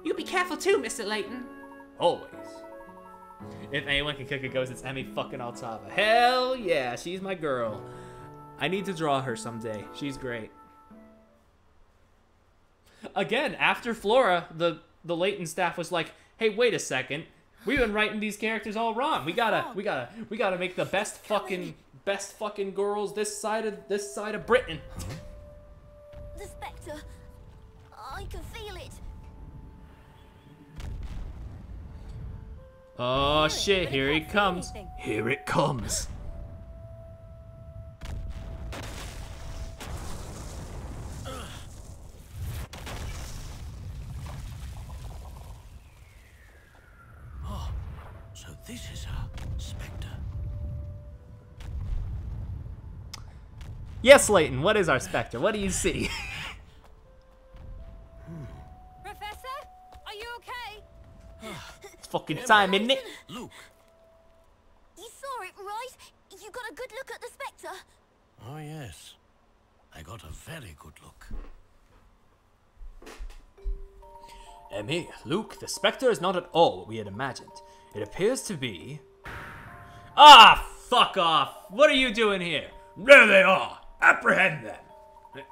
You be careful too, Mr. Layton. Always. If anyone can kick a ghost, it's Emmy fucking Altava. Hell yeah, she's my girl. I need to draw her someday. She's great. Again, after Flora, the Layton staff was like, "Hey, wait a second. We've been writing these characters all wrong. We gotta make the best fucking girls this side of Britain." The Spectre. I can feel it. Oh shit, here he comes. Here it comes. So this is a Spectre. Yes, Layton, what is our Spectre? What do you see? Professor, are you okay? It's fucking time, isn't it? Luke. You saw it, right? You got a good look at the Spectre? Oh, yes. I got a very good look. Emmy, Luke, the Spectre is not at all what we had imagined. It appears to be... Ah, fuck off! What are you doing here? There they are! Apprehend them!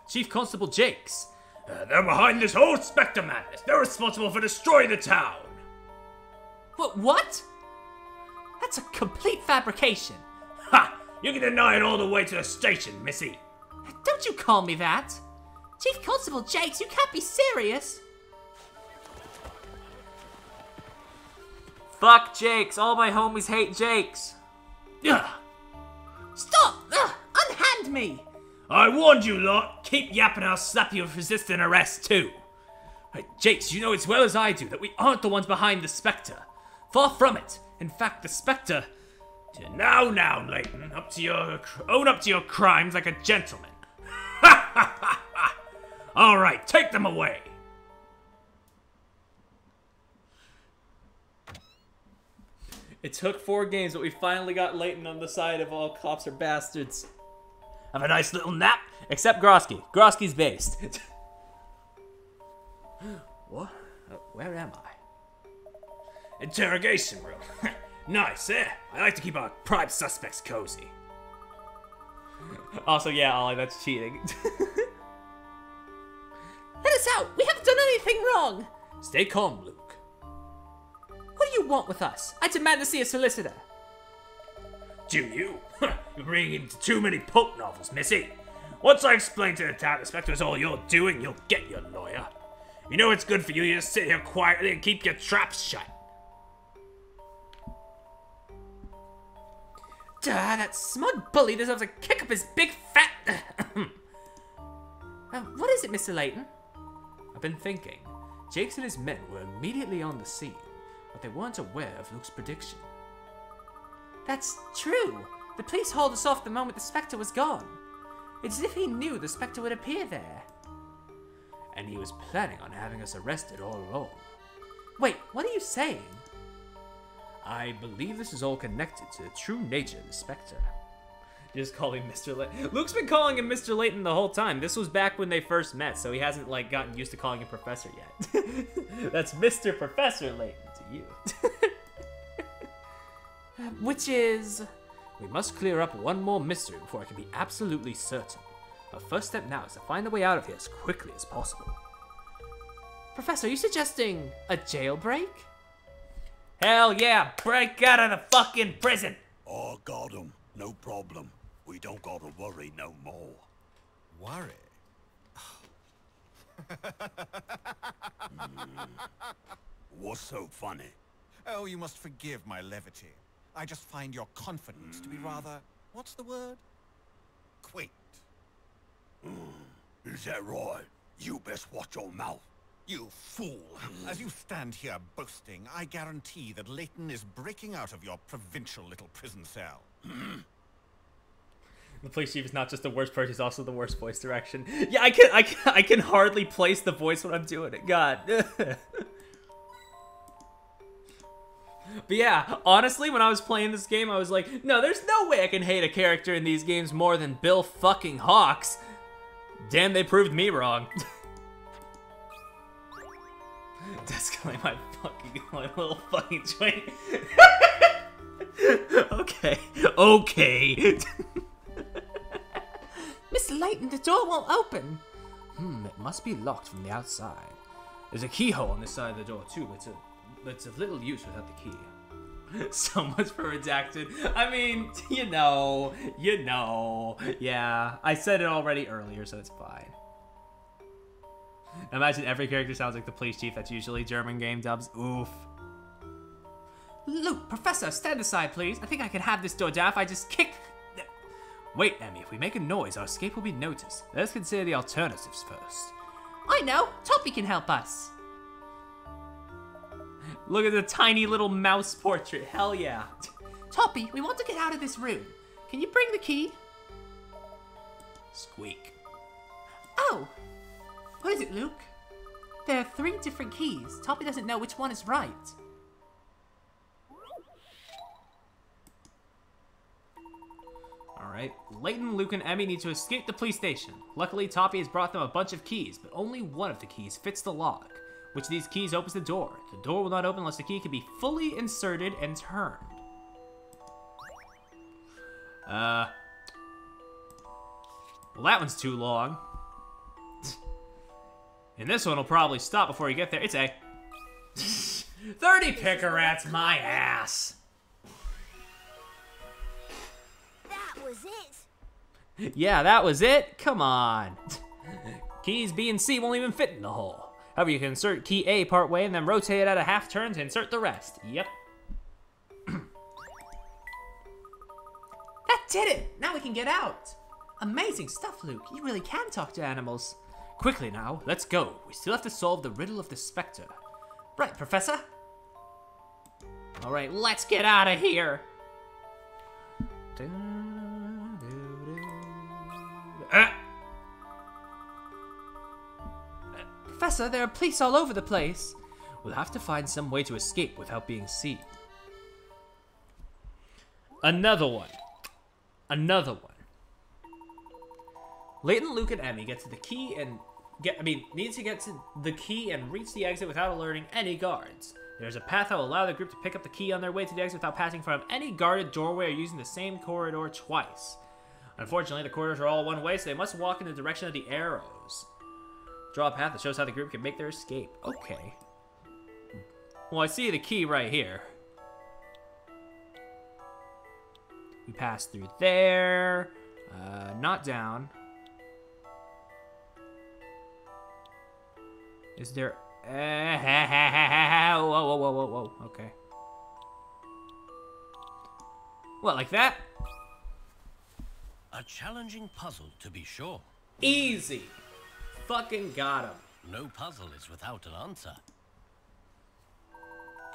Chief Constable Jakes. They're behind this whole Spectre madness. They're responsible for destroying the town. What? That's a complete fabrication. Ha! You can deny it all the way to the station, missy. Don't you call me that. Chief Constable Jakes, you can't be serious. Fuck Jakes. All my homies hate Jakes. Ugh. Stop! Unhand me! I warned you lot. Keep yapping, I'll slap you with resisting arrest too. Hey, Jakes, you know as well as I do that we aren't the ones behind the Spectre. Far from it. In fact, the Spectre... Now, Layton. Own up to your crimes like a gentleman. Ha ha ha ha! Alright, take them away. It took 4 games, but we finally got Layton on the side of all cops are bastards. Have a nice little nap. Except Grosky. Grosky's based. What? Where am I? Interrogation room. Nice, eh? I like to keep our prime suspects cozy. Also, yeah, Ollie, that's cheating. Let us out! We haven't done anything wrong! Stay calm, Luke. What do you want with us? I demand to see a solicitor. Do you? You're reading into too many pulp novels, missy. Once I explain to the town the Spectre is all you're doing, you'll get your lawyer. You know it's good for you. You just sit here quietly and keep your traps shut. Duh, that smug bully deserves a kick up his big fat... what is it, Mr. Layton? I've been thinking. Jakes and his men were immediately on the scene, but they weren't aware of Luke's prediction. That's true. The police hauled us off the moment the Specter was gone. It's as if he knew the Specter would appear there. And he was planning on having us arrested all along. Wait, what are you saying? I believe this is all connected to the true nature of the Specter. Just call him Mr. Layton. Luke's been calling him Mr. Layton the whole time. This was back when they first met, so he hasn't like gotten used to calling him Professor yet. That's Mr. Professor Layton to you. Which is... We must clear up one more mystery before I can be absolutely certain. Our first step now is to find a way out of here as quickly as possible. Professor, are you suggesting a jailbreak? Hell yeah, break out of the fucking prison. Oh, got 'em. No problem. We don't gotta worry no more. Worry? What's so funny? Oh, you must forgive my levity. I just find your confidence to be rather... What's the word? Quaint. Is that right? You best watch your mouth. You fool! As you stand here boasting, I guarantee that Layton is breaking out of your provincial little prison cell. The police chief is not just the worst person; he's also the worst voice direction. Yeah, I can hardly place the voice when I'm doing it. God. But yeah, honestly, when I was playing this game, I was like, no, there's no way I can hate a character in these games more than Bill fucking Hawks. Damn, they proved me wrong. That's kind of my little fucking twink. Okay. Mr. Layton, the door won't open. It must be locked from the outside. There's a keyhole on this side of the door too, but it's of little use without the key. So much for redacted. I mean, you know. Yeah, I said it already earlier, so it's fine. Imagine every character sounds like the police chief. That's usually German game dubs. Oof. Luke, Professor, stand aside, please. I think I can have this door down if I just kick... Wait, Emmy, if we make a noise, our escape will be noticed. Let's consider the alternatives first. I know! Toppy can help us! Look at the tiny little mouse portrait. Hell yeah. Toppy, we want to get out of this room. Can you bring the key? Squeak. Oh! What is it, Luke? There are 3 different keys. Toppy doesn't know which one is right. Alright, Layton, Luke, and Emmy need to escape the police station. Luckily, Toppy has brought them a bunch of keys, but only one of the keys fits the lock. Which of these keys opens the door? The door will not open unless the key can be fully inserted and turned. Well, that one's too long. And this one will probably stop before you get there. It's a 30 picker rats, my ass. That was it. Yeah, that was it? Come on. Keys B and C won't even fit in the hole. However, you can insert key A part way and then rotate it at a half turn to insert the rest. Yep. That did it! Now we can get out! Amazing stuff, Luke. You really can talk to animals. Quickly now, let's go. We still have to solve the riddle of the Specter. Right, Professor? Alright, let's get out of here! Professor, there are police all over the place. We'll have to find some way to escape without being seen. Another one. Layton, Luke, and Emmy get to the key and need to get to the key and reach the exit without alerting any guards. There's a path that will allow the group to pick up the key on their way to the exit without passing from any guarded doorway or using the same corridor twice. Unfortunately, the corridors are all one way, so they must walk in the direction of the arrows. Draw a path that shows how the group can make their escape. Okay. Well, I see the key right here. We pass through there. Not down. Is there... whoa, whoa, whoa, whoa, whoa. Okay. What, like that? A challenging puzzle, to be sure. Easy. Fucking got him. No puzzle is without an answer.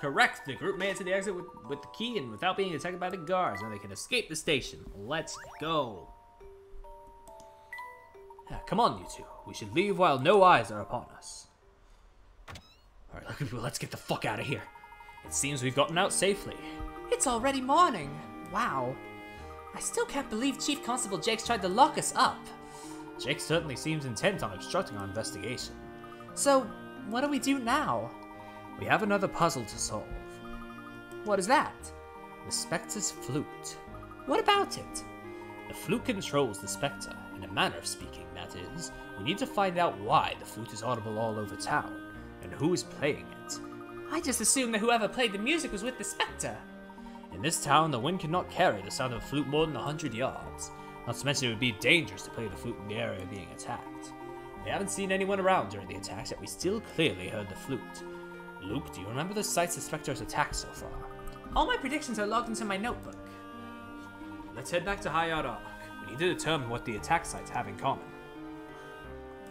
Correct. The group made it to the exit with the key and without being detected by the guards. Now they can escape the station. Let's go. Come on, you two. We should leave while no eyes are upon us. Alright, let's get the fuck out of here. It seems we've gotten out safely. It's already morning. Wow. I still can't believe Chief Constable Jakes tried to lock us up. Jake certainly seems intent on obstructing our investigation. So, what do we do now? We have another puzzle to solve. What is that? The Specter's flute. What about it? The flute controls the Specter, in a manner of speaking, that is. We need to find out why the flute is audible all over town, and who is playing it. I just assumed that whoever played the music was with the Specter. In this town, the wind cannot carry the sound of a flute more than 100 yards. Not to mention it would be dangerous to play the flute in the area being attacked. We haven't seen anyone around during the attacks, yet we still clearly heard the flute. Luke, do you remember the sites the Spectre has attacked so far? All my predictions are logged into my notebook. Let's head back to Hayat Ark. We need to determine what the attack sites have in common.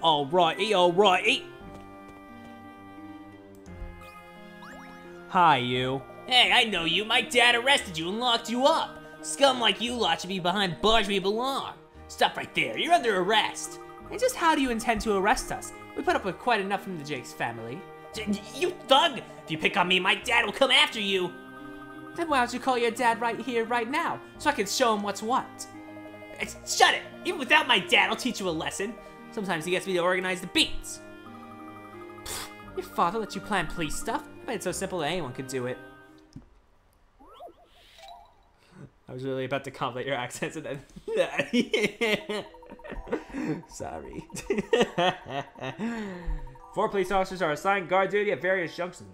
Alrighty, alrighty. Hi, you. Hey, I know you. My dad arrested you and locked you up. Scum like you lot should be behind bars where you belong. Stop right there. You're under arrest. And just how do you intend to arrest us? We put up with quite enough from the Jakes family. You thug! If you pick on me, my dad will come after you. Then why don't you call your dad right here, right now, so I can show him what's what? Shut it! Even without my dad, I'll teach you a lesson. Sometimes he gets me to organize the beats. Your father let you plan police stuff? I bet it's so simple that anyone could do it. I was really about to compliment your accents and then... Sorry. 4 police officers are assigned guard duty at various junctions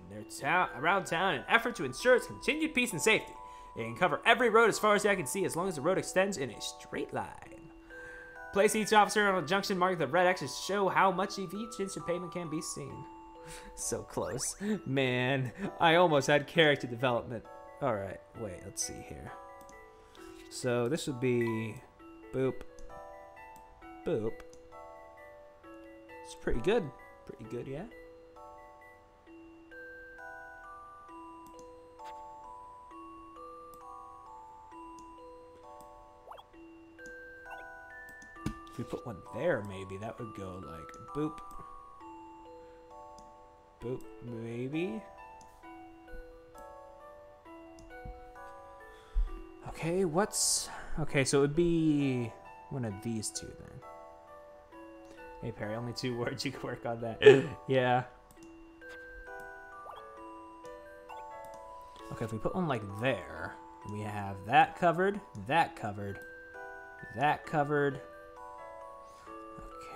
around town in an effort to ensure its continued peace and safety. They can cover every road as far as the eye can see as long as the road extends in a straight line. Place each officer on a junction marked with red X to show how much of each inch of pavement can be seen. So close. Man, I almost had character development. Alright, wait, let's see here. So this would be boop, boop. It's pretty good. Pretty good, yeah? If we put one there, maybe that would go like boop, boop, maybe. Okay, okay, so it would be one of these two then. Hey Perry, only 2 words, you can work on that. Yeah. Okay, if we put one like there, we have that covered, that covered, that covered.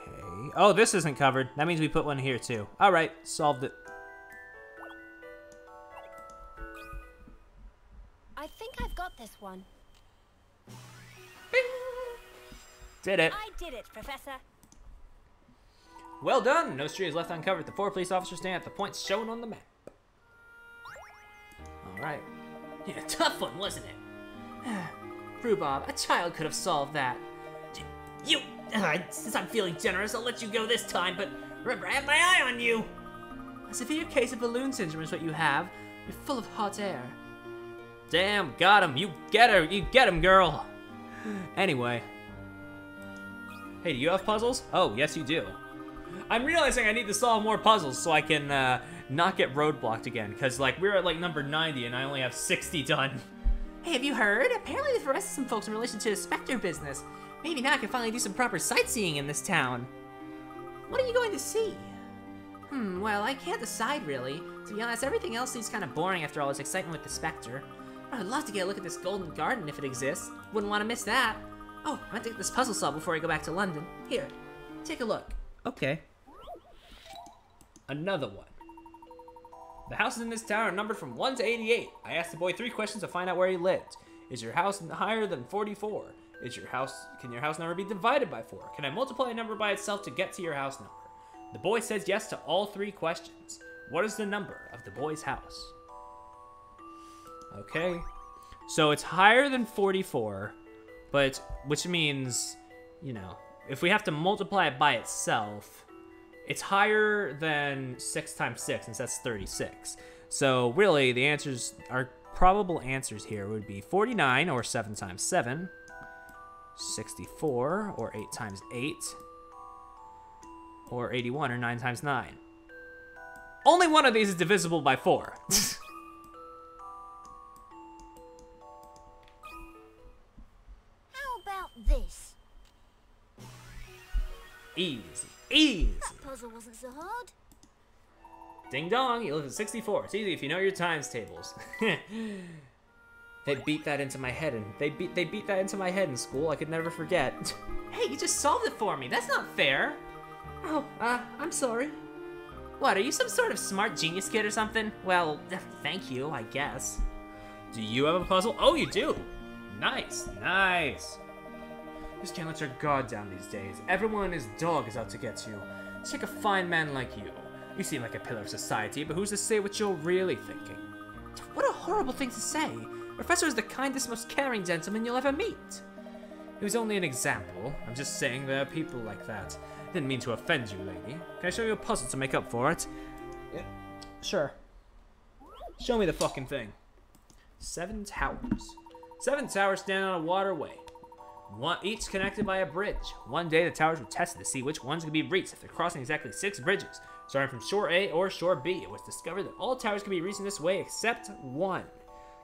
Okay. Oh, this isn't covered. That means we put one here too. Alright, solved it. I think I've got this one. Bing. Did it. I did it, Professor. Well done! No street is left uncovered. The 4 police officers stand at the points shown on the map. Alright. Yeah, tough one, wasn't it? Rhubarb, a child could have solved that. You! Since I'm feeling generous, I'll let you go this time, but remember, I have my eye on you! A severe case of balloon syndrome is what you have. You're full of hot air. Damn, got him. You get her. You get him, girl. Anyway. Hey, do you have puzzles? Oh, yes you do. I'm realizing I need to solve more puzzles so I can not get roadblocked again. Because, like, we're at, like, number 90 and I only have 60 done. Hey, have you heard? Apparently they've arrested some folks in relation to the Specter business. Maybe now I can finally do some proper sightseeing in this town. What are you going to see? Well, I can't decide, really. To be honest, everything else seems kind of boring after all this excitement with the Specter. I'd love to get a look at this golden garden if it exists. Wouldn't want to miss that. Oh, I want to get this puzzle solved before I go back to London. Here, take a look. Okay. Another one. The houses in this town are numbered from 1 to 88. I asked the boy 3 questions to find out where he lived. Is your house higher than 44? Can your house number be divided by 4? Can I multiply a number by itself to get to your house number? The boy says yes to all 3 questions. What is the number of the boy's house? Okay. So it's higher than 44, but which means, you know, if we have to multiply it by itself, it's higher than 6 times 6, since that's 36. So really, the answers, our probable answers here would be 49, or 7 times 7, 64, or 8 times 8, or 81, or 9 times 9. Only one of these is divisible by 4. How about this? Easy, easy. That puzzle wasn't so hard. Ding dong, you live at 64. It's easy if you know your times tables. They beat that into my head, and they beat that into my head in school. I could never forget. Hey, you just solved it for me. That's not fair. Oh, I'm sorry. What, are you some sort of smart genius kid or something? Well, thank you, I guess. Do you have a puzzle? Oh, you do. Nice, nice. Just can't let your guard down these days. Everyone and his dog is out to get you. Take a fine man like you. You seem like a pillar of society, but who's to say what you're really thinking? What a horrible thing to say. Professor is the kindest, most caring gentleman you'll ever meet. It was only an example. I'm just saying there are people like that. Didn't mean to offend you, lady. Can I show you a puzzle to make up for it? Yeah. Sure. Show me the fucking thing. 7 towers. 7 towers stand on a waterway. Each connected by a bridge. One day the towers were tested to see which ones could be reached after crossing exactly 6 bridges. Starting from shore A or shore B, it was discovered that all towers could be reached in this way except one.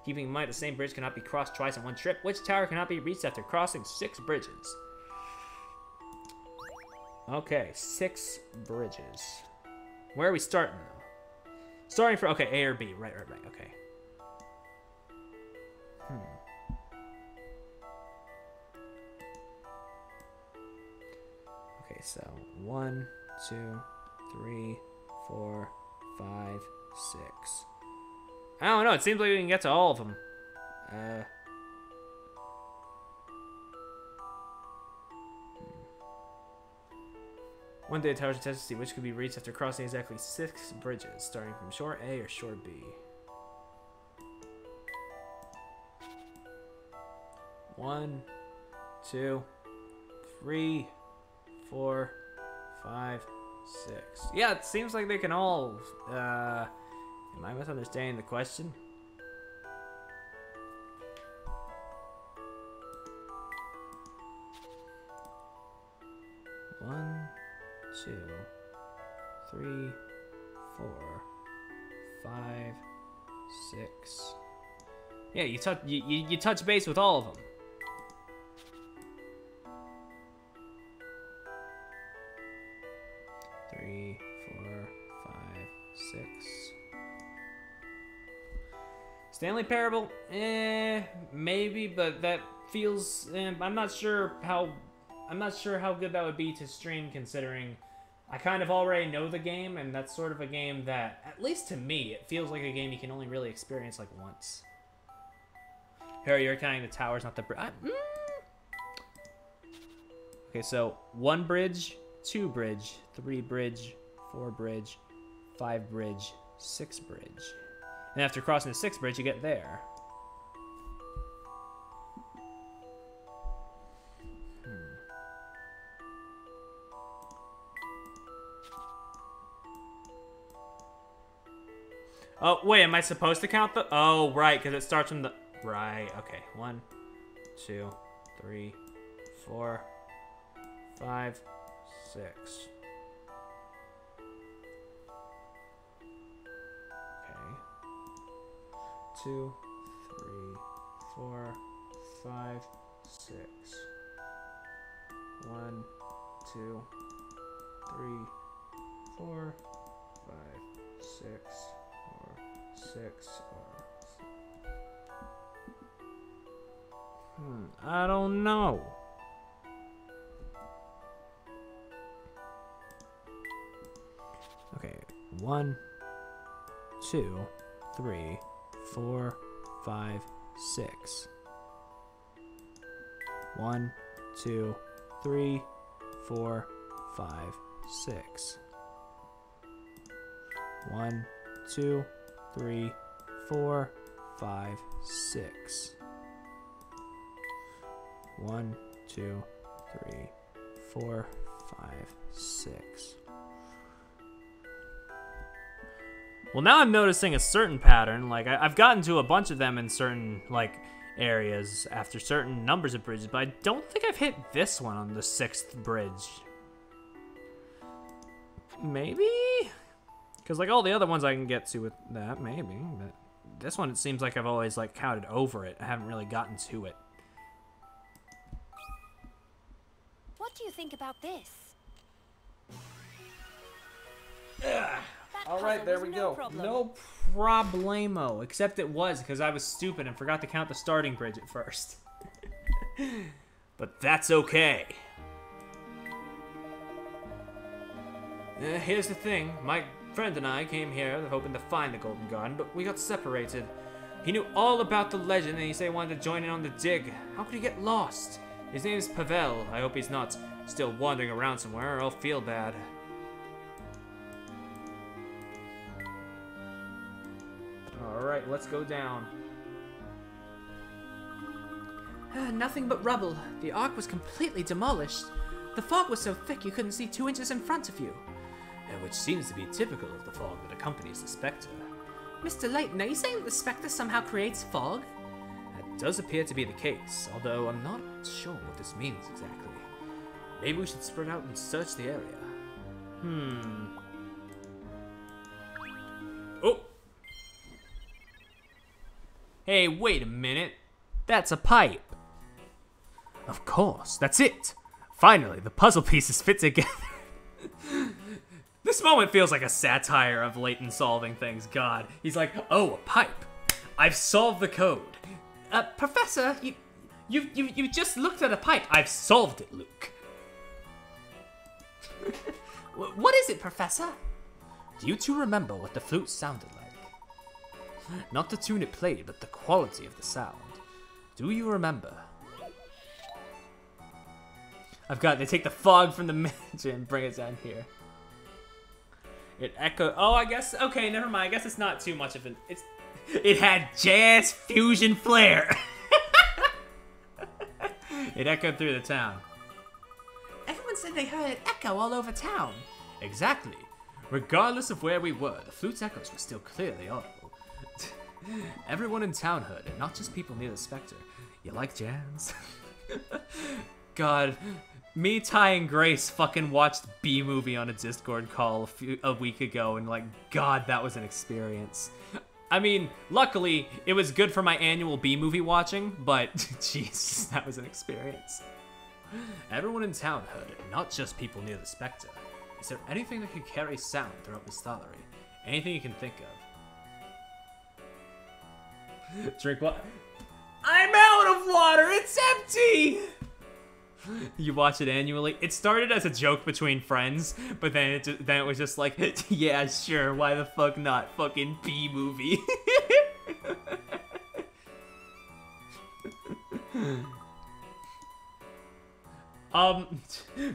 Keeping in mind the same bridge cannot be crossed twice in one trip, which tower cannot be reached after crossing 6 bridges? Okay, 6 bridges. Where are we starting though? Starting from, okay, A or B. Right, okay. Okay, so 1, 2, 3, 4, 5, 6. I don't know, it seems like we can get to all of them. One day the towers are tested to see which could be reached after crossing exactly 6 bridges, starting from shore A or shore B. 1, 2, 3, 4, 5, 6. Yeah, it seems like they can all, am I misunderstanding the question? One, 2, 3, 4, 5, 6. Yeah, you touch base with all of them. Three, 4, 5, 6. Stanley Parable? Maybe, but that feels. I'm not sure how good that would be to stream, considering I kind of already know the game, and that's sort of a game that, at least to me, it feels like a game you can only really experience like once. Harry, you're counting the towers, not the bridge. Okay, so 1 bridge, 2 bridge, 3 bridge, 4 bridge, 5 bridge, 6 bridge. And after crossing the 6th bridge, you get there. Oh, wait, am I supposed to count the... Oh, right, because it starts from the... Right, okay. 1, 2, 3, 4, 5, 6. Okay. 2, 3, 4, 5, 6. 1, 2, 3, 4, 5, 6. 6 or... I don't know. Okay, 1, 2, 3, 4, 5, 6. 1, 2, 3, 4, 5, 6. 1, 2, 3, 4, 5, 6. 1, 2, 3, 4, 5, 6. Well, now I'm noticing a certain pattern. Like, I've gotten to a bunch of them in certain, like, areas after certain numbers of bridges, but I don't think I've hit this one on the 6th bridge. Maybe? Because, like, all the other ones I can get to with that, maybe. But this one, it seems like I've always, like, counted over it. I haven't really gotten to it. What do you think about this? All right, there we go. No problemo, except it was because I was stupid and forgot to count the starting bridge at first. But that's okay. Here's the thing. My friend and I came here hoping to find the Golden Garden, but we got separated. He knew all about the legend and he said he wanted to join in on the dig. How could he get lost? His name is Pavel. I hope he's not still wandering around somewhere or I'll feel bad. Alright, let's go down. Nothing but rubble. The ark was completely demolished. The fog was so thick you couldn't see 2 inches in front of you. Which seems to be typical of the fog that accompanies the Specter. Mr. Layton, are you saying that the Specter somehow creates fog? That does appear to be the case, although I'm not sure what this means exactly. Maybe we should spread out and search the area. Oh! Hey, wait a minute. That's a pipe. Of course, that's it. Finally, the puzzle pieces fit together. This moment feels like a satire of Layton solving things. God, he's like, oh, a pipe. I've solved the code. Professor, you just looked at a pipe. I've solved it, Luke. What is it, Professor? Do you two remember what the flute sounded like? Not the tune it played, but the quality of the sound. Do you remember? They take the fog from the mansion and bring it down here. It echoed. Oh, I guess. Okay, never mind. I guess it's not too much of an. It had jazz fusion flair. It echoed through the town. Everyone said they heard it echo all over town. Exactly. Regardless of where we were, the flute's echoes were still clearly audible. Everyone in town heard it, not just people near the Specter. You like jazz? God. Me, Ty, and Grace fucking watched B-Movie on a Discord call a week ago, and like, God, that was an experience. I mean, luckily, it was good for my annual B-Movie watching, but, jeez, that was an experience. Everyone in town heard it, not just people near the Specter. Is there anything that can carry sound throughout Miss Thallery? Anything you can think of? Drink water. I'm out of water! It's empty! You watch it annually. It started as a joke between friends, but then it was just like, yeah, sure, why the fuck not? Fucking B-Movie.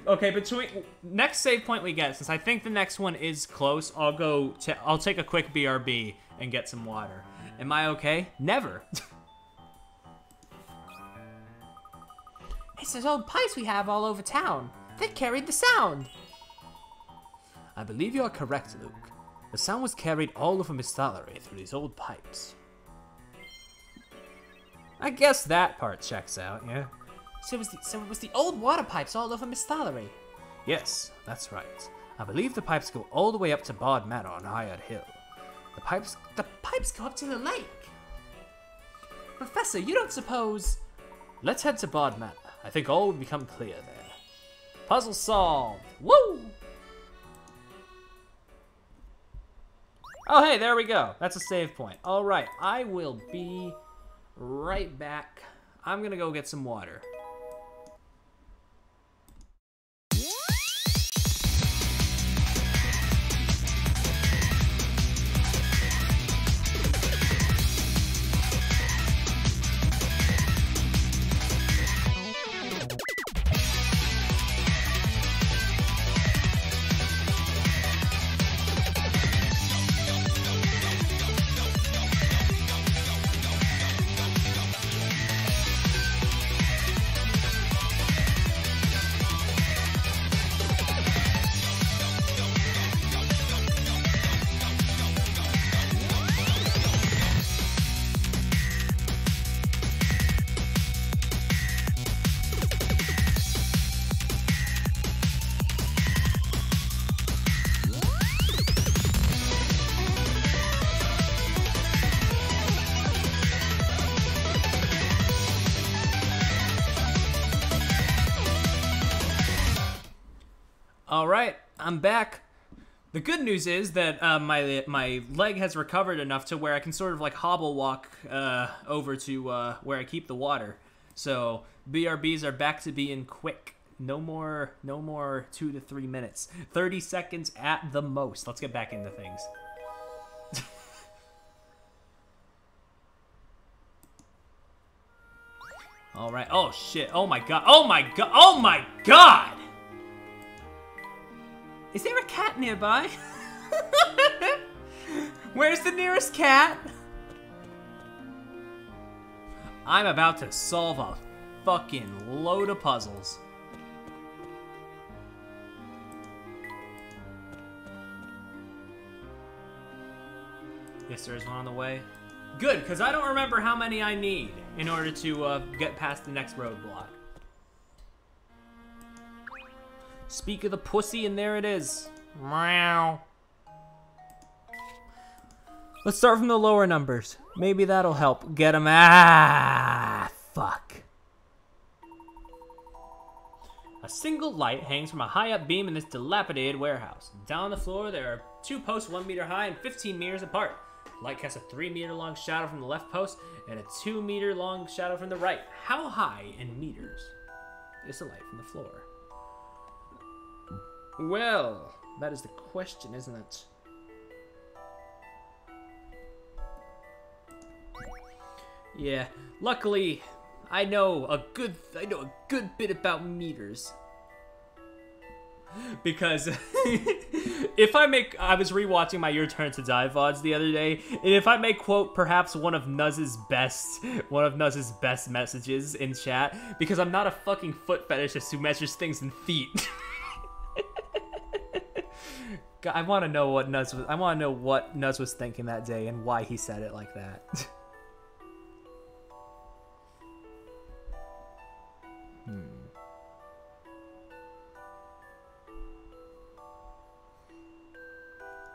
Okay, between next save point we get, since I think the next one is close, I'll take a quick BRB and get some water. Am I okay? Never. It's those old pipes we have all over town. They carried the sound. I believe you are correct, Luke. The sound was carried all over Miss Thallery through these old pipes. I guess that part checks out, yeah? So it was the old water pipes all over Miss Thallery. Yes, that's right. I believe the pipes go all the way up to Bard Manor on Hyard Hill. The pipes go up to the lake. Professor, you don't suppose... Let's head to Bard Manor. I think all will become clear there. Puzzle solved! Woo! Oh, hey, there we go. That's a save point. All right, I will be right back. I'm gonna go get some water. All right, I'm back. The good news is that my leg has recovered enough to where I can sort of like hobble walk over to where I keep the water. So BRBs are back to being quick. No more 2 to 3 minutes. 30 seconds at the most. Let's get back into things. All right. Oh shit. Oh my god. Oh my god. Oh my god. Is there a cat nearby? Where's the nearest cat? I'm about to solve a fucking load of puzzles. Yes, there is one on the way. Good, because I don't remember how many I need in order to get past the next roadblock. Speak of the pussy, and there it is. Meow. Let's start from the lower numbers. Maybe that'll help get them. Ah, fuck. A single light hangs from a high-up beam in this dilapidated warehouse. Down on the floor, there are 2 posts 1 meter high and 15 meters apart. Light casts a 3 meter long shadow from the left post and a 2 meter long shadow from the right. How high in meters is the light from the floor? Well, that is the question, isn't it? Yeah, luckily, I know a good bit about meters. Because I was rewatching my Your Turn to Die VODs the other day, and if I may quote perhaps one of Nuz's best messages in chat, because I'm not a fucking foot fetishist who measures things in feet. I want to know what Nuz was thinking that day and why he said it like that.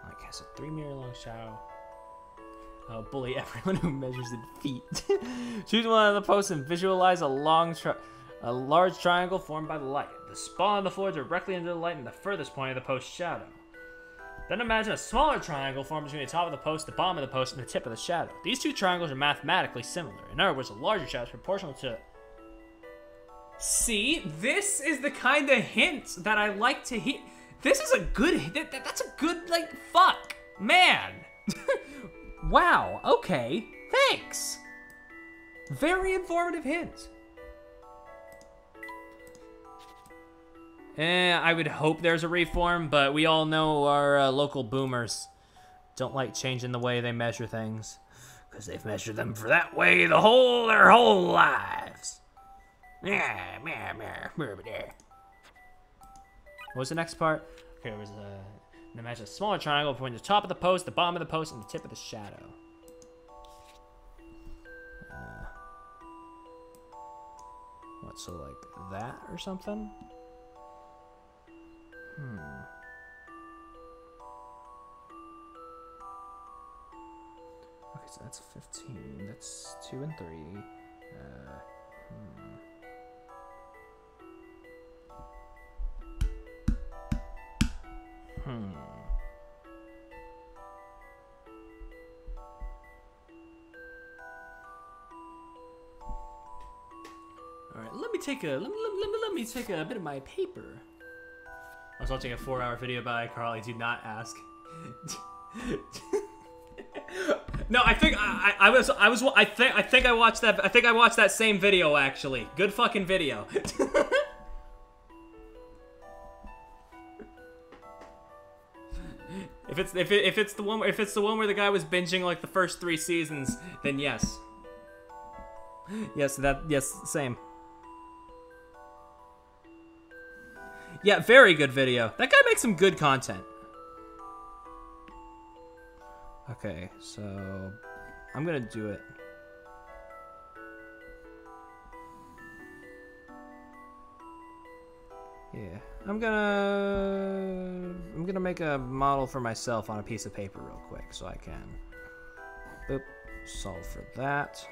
Like has a 3 meter long shadow. I'll bully everyone who measures in feet. Choose one of the posts and visualize a large triangle formed by the light. The spot on the floor directly under the light and the furthest point of the post's shadow. Then imagine a smaller triangle formed between the top of the post, the bottom of the post, and the tip of the shadow. These 2 triangles are mathematically similar. In other words, a larger shadow is proportional to... See? This is the kind of hint that I like to hear. This is a good... That's a good, like, fuck. Man. Wow. Okay. Thanks. Very informative hint. I would hope there's a reform, but we all know our local boomers don't like changing the way they measure things, because they've measured them for that way their whole lives. What was the next part? Okay, it was imagine a smaller triangle between the top of the post, the bottom of the post, and the tip of the shadow. What, so like that or something? Okay, so that's 15. That's 2 and 3. All right, let me take a bit of my paper. I was watching a 4-hour video by Carly. Do not ask. No, I think I watched that. I think I watched that same video actually. Good fucking video. If it's the one where the guy was binging like the first 3 seasons, then yes. Yes, same. Yeah, very good video. That guy makes some good content. Okay, so I'm gonna do it. Yeah, I'm gonna make a model for myself on a piece of paper real quick so I can boop, solve for that.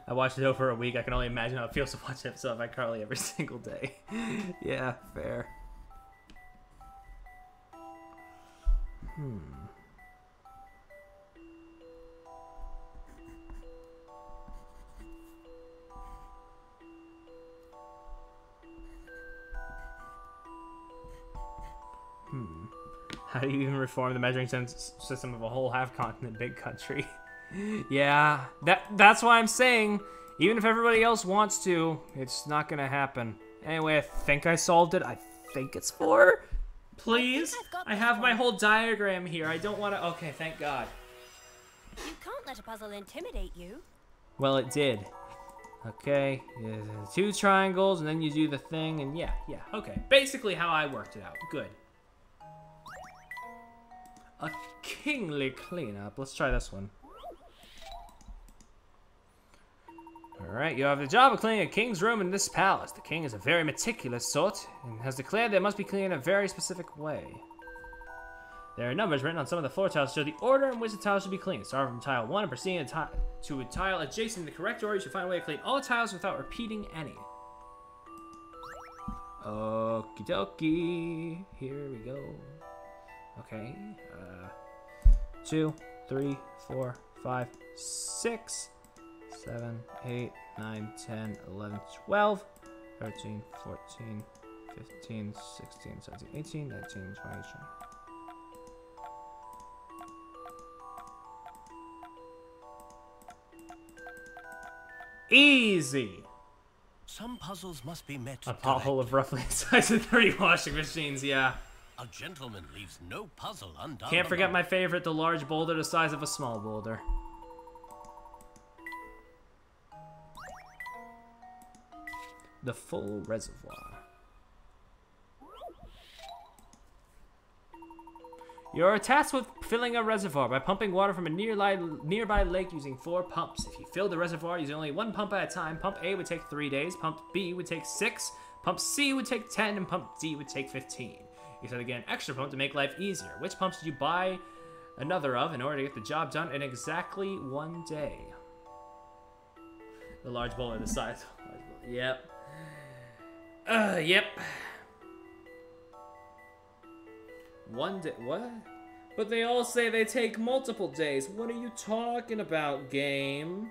I watched it over a week. I can only imagine how it feels to watch an episode of iCarly every single day. Yeah, fair. How do you even reform the measuring system of a whole half-continent big country? Yeah, that's why I'm saying, even if everybody else wants to, it's not gonna happen. Anyway, I think I solved it. I think it's 4. Please? I have my whole diagram here. I don't want to... Okay, thank God. You can't let a puzzle intimidate you. Well, it did. Okay, 2 triangles, and then you do the thing, and yeah, okay. Basically how I worked it out. Good. A kingly cleanup. Let's try this one. Alright, you have the job of cleaning a king's room in this palace. The king is a very meticulous sort, and has declared they must be cleaned in a very specific way. There are numbers written on some of the floor tiles to show the order in which the tiles should be cleaned. Starting from tile 1 and proceeding to a tile adjacent in the correct order, you should find a way to clean all tiles without repeating any. Okie dokie. Here we go. Okay. 2, 3, 4, 5, 6, 7, 8, 9, 10, 11, 12, 13, 14, 15, 16, 17, 18, 19, 20, 20. Easy! Some puzzles must be met. A pothole of roughly the size of 30 washing machines, yeah. A gentleman leaves no puzzle undone. Can't forget my favorite, the large boulder the size of a small boulder. The full reservoir. You're tasked with filling a reservoir by pumping water from a nearby lake using 4 pumps. If you fill the reservoir using only 1 pump at a time, pump A would take 3 days, pump B would take 6, pump C would take 10, and pump D would take 15. You said to get an extra pump to make life easier. Which pumps did you buy another of in order to get the job done in exactly 1 day? The large boulder the size. Yep. Yep. 1 day. What? But they all say they take multiple days. What are you talking about, game?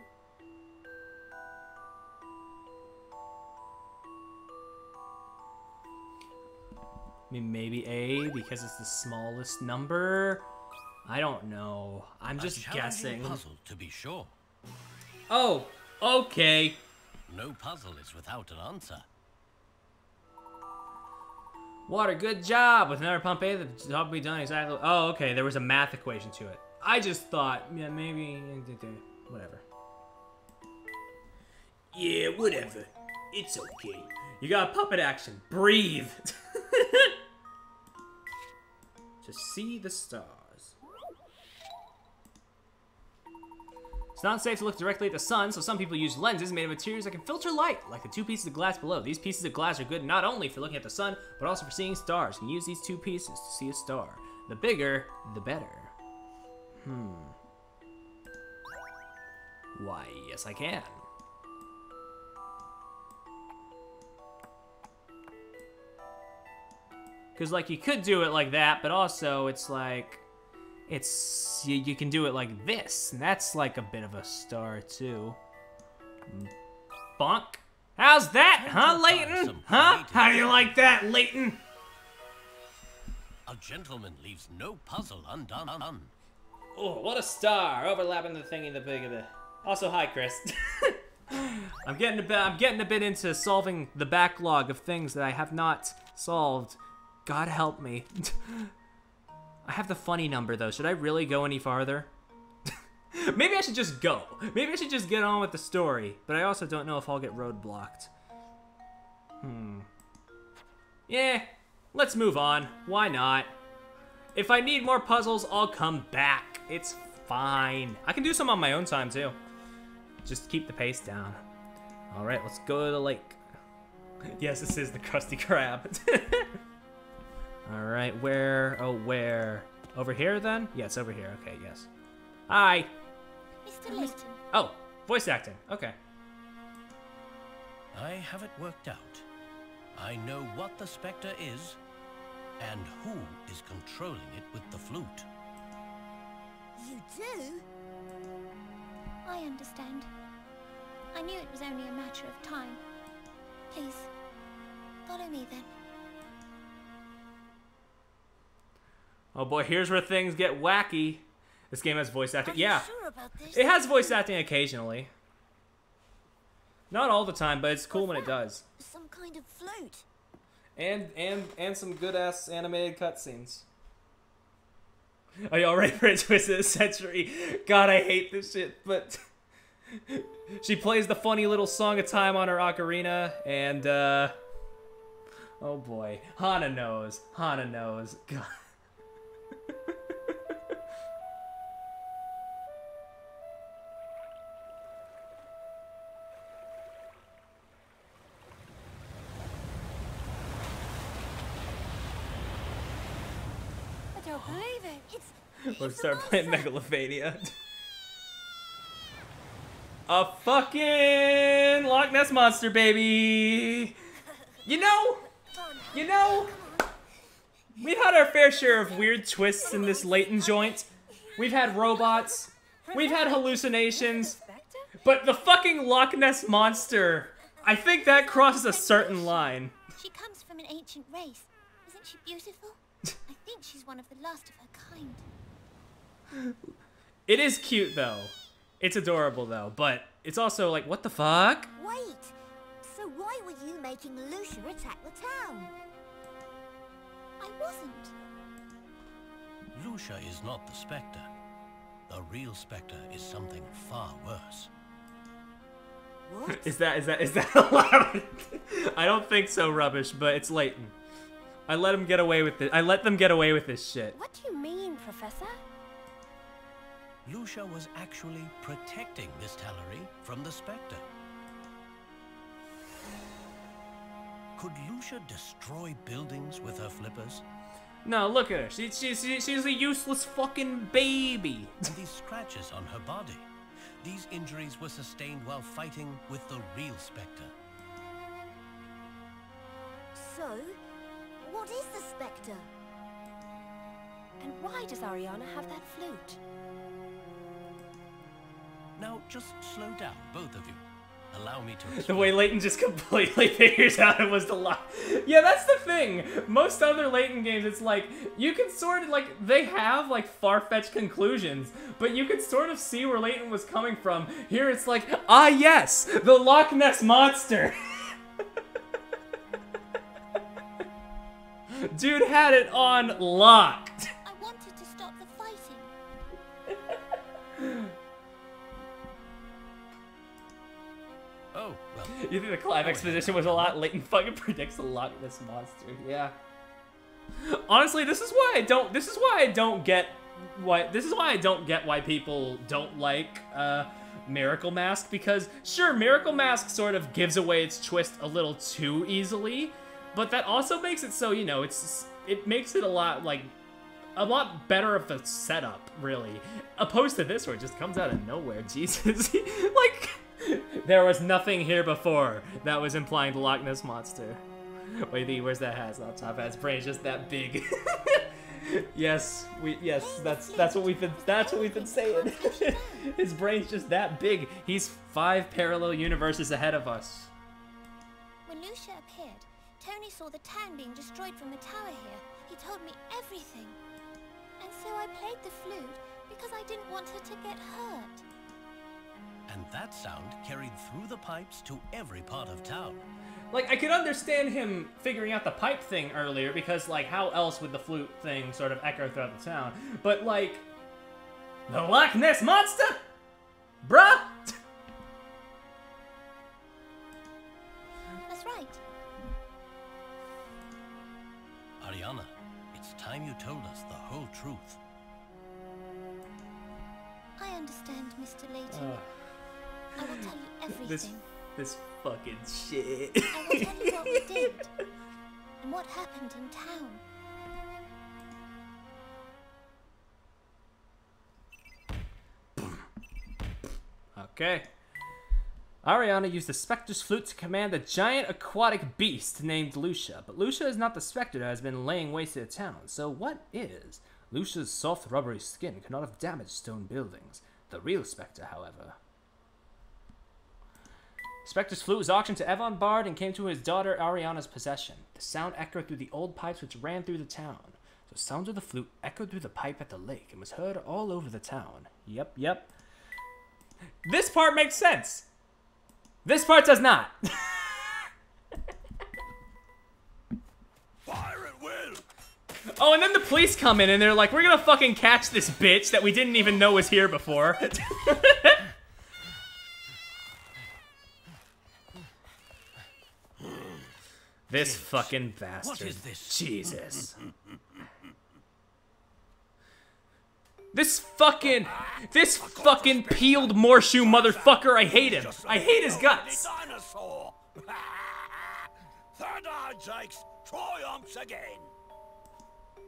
I mean, maybe A, because it's the smallest number? I don't know. I'm just guessing. Puzzle, to be sure. Oh, okay. No puzzle is without an answer. Water, good job! With another pump A, the job will be done exactly... Oh, okay, there was a math equation to it. I just thought, yeah, maybe... Whatever. Yeah, whatever. It's okay. You got puppet action. Breathe! To see the stars. It's not safe to look directly at the sun, so some people use lenses made of materials that can filter light, like the 2 pieces of glass below. These pieces of glass are good not only for looking at the sun, but also for seeing stars. You can use these 2 pieces to see a star. The bigger, the better. Why, yes I can. Because, like, you could do it like that, but also it's like... you can do it like this, and that's like a bit of a star, too. Bonk. How's that, huh, Layton? Huh? How do you like that, Layton? A gentleman leaves no puzzle undone. Oh, what a star! Overlapping the thingy, the big of the... Also, hi, Chris. I'm getting a bit into solving the backlog of things that I have not solved. God help me. I have the funny number, though. Should I really go any farther? Maybe I should just go. Maybe I should just get on with the story. But I also don't know if I'll get roadblocked. Yeah, let's move on. Why not? If I need more puzzles, I'll come back. It's fine. I can do some on my own time, too. Just keep the pace down. Alright, let's go to the lake. Yes, this is the Krusty Krab. Alright, where? Oh, where? Over here, then? Yeah, it's over here. Okay, yes. Hi! Mr. Layton. Oh, voice acting. Okay. I have it worked out. I know what the Specter is, and who is controlling it with the flute. You do? I understand. I knew it was only a matter of time. Please, follow me then. Oh boy, here's where things get wacky. This game has voice acting. Are you Yeah, sure about this? it has voice acting occasionally. Not all the time, but it's cool when it does. Some kind of flute. And some good ass animated cutscenes. Are y'all ready for a twist of the century? God, I hate this shit, but she plays the funny little Song of Time on her ocarina, and oh boy, Hana knows. Hana knows. God. I don't believe it. Let's start playing Megalovania. A fucking Loch Ness Monster, baby! You know, we've had our fair share of weird twists in this Layton joint. We've had robots, we've had hallucinations, but the fucking Loch Ness Monster, I think that crosses a certain line. She comes from an ancient race. Isn't she beautiful? I think she's one of the last of her kind. It is cute, though. It's adorable, though, but it's also like, what the fuck? Wait! So why were you making Lucia attack the town? I wasn't. Lucia is not the Specter. The real Specter is something far worse. What? Is that allowed? I don't think so, rubbish, but it's Layton. I let him get away with it. I let them get away with this shit. What do you mean, Professor? Lucia was actually protecting Miss Tallery from the Specter. Could Lucia destroy buildings with her flippers? No, look at her. She's a useless fucking baby. And these scratches on her body. These injuries were sustained while fighting with the real Specter. So, what is the Spectre? And why does Ariana have that flute? Now, just slow down, both of you. Allow me to The explain. way Layton just completely figures out it was the lie. Yeah, that's the thing. Most other Layton games, it's like, you can sort of, like, they have, like, far-fetched conclusions, but you can sort of see where Layton was coming from. Here it's like, ah yes, the Loch Ness Monster. Dude had it on lock. I wanted to stop the fighting. Oh, well. You think the climax position was a lot? Layton fucking predicts the Loch Ness Monster. Yeah. Honestly, this is why I don't get why people don't like Miracle Mask, because sure, Miracle Mask sort of gives away its twist a little too easily, but that also makes it so, you know, it makes it a lot better of the setup, really, opposed to this where it just comes out of nowhere. Jesus. Like, there was nothing here before that was implying the Loch Ness Monster. Wait, where's that hat on top? His brain's just that big. Yes, that's what we've been saying. His brain's just that big. He's 5 parallel universes ahead of us. When Lucia appeared, Tony saw the town being destroyed from the tower here. He told me everything. And so I played the flute because I didn't want her to get hurt. And that sound carried through the pipes to every part of town. Like, I could understand him figuring out the pipe thing earlier, because, like, how else would the flute thing sort of echo throughout the town? But, like, the Loch Ness Monster? Bruh! That's right. Ariana, it's time you told us the whole truth. I understand, Mr. Layton. I will tell you everything. This fucking shit. I will tell you what we did and what happened in town. Okay. Ariana used the Specter's flute to command a giant aquatic beast named Lucia, but Lucia is not the Specter that has been laying waste to the town, so what is? Lucia's soft, rubbery skin could not have damaged stone buildings. The real Specter, however. Specter's flute was auctioned to Evon Bard and came to his daughter Ariana's possession. The sound echoed through the old pipes which ran through the town. The sound of the flute echoed through the pipe at the lake and was heard all over the town. Yep. This part makes sense. This part does not. Fire at will! Oh, and then the police come in and they're like, we're gonna fucking catch this bitch that we didn't even know was here before. This fucking bastard. What is this? Jesus. This fucking peeled Morshoe motherfucker, I hate him. I hate his guts. Dinosaur! Third Eye Jake's triumphs again.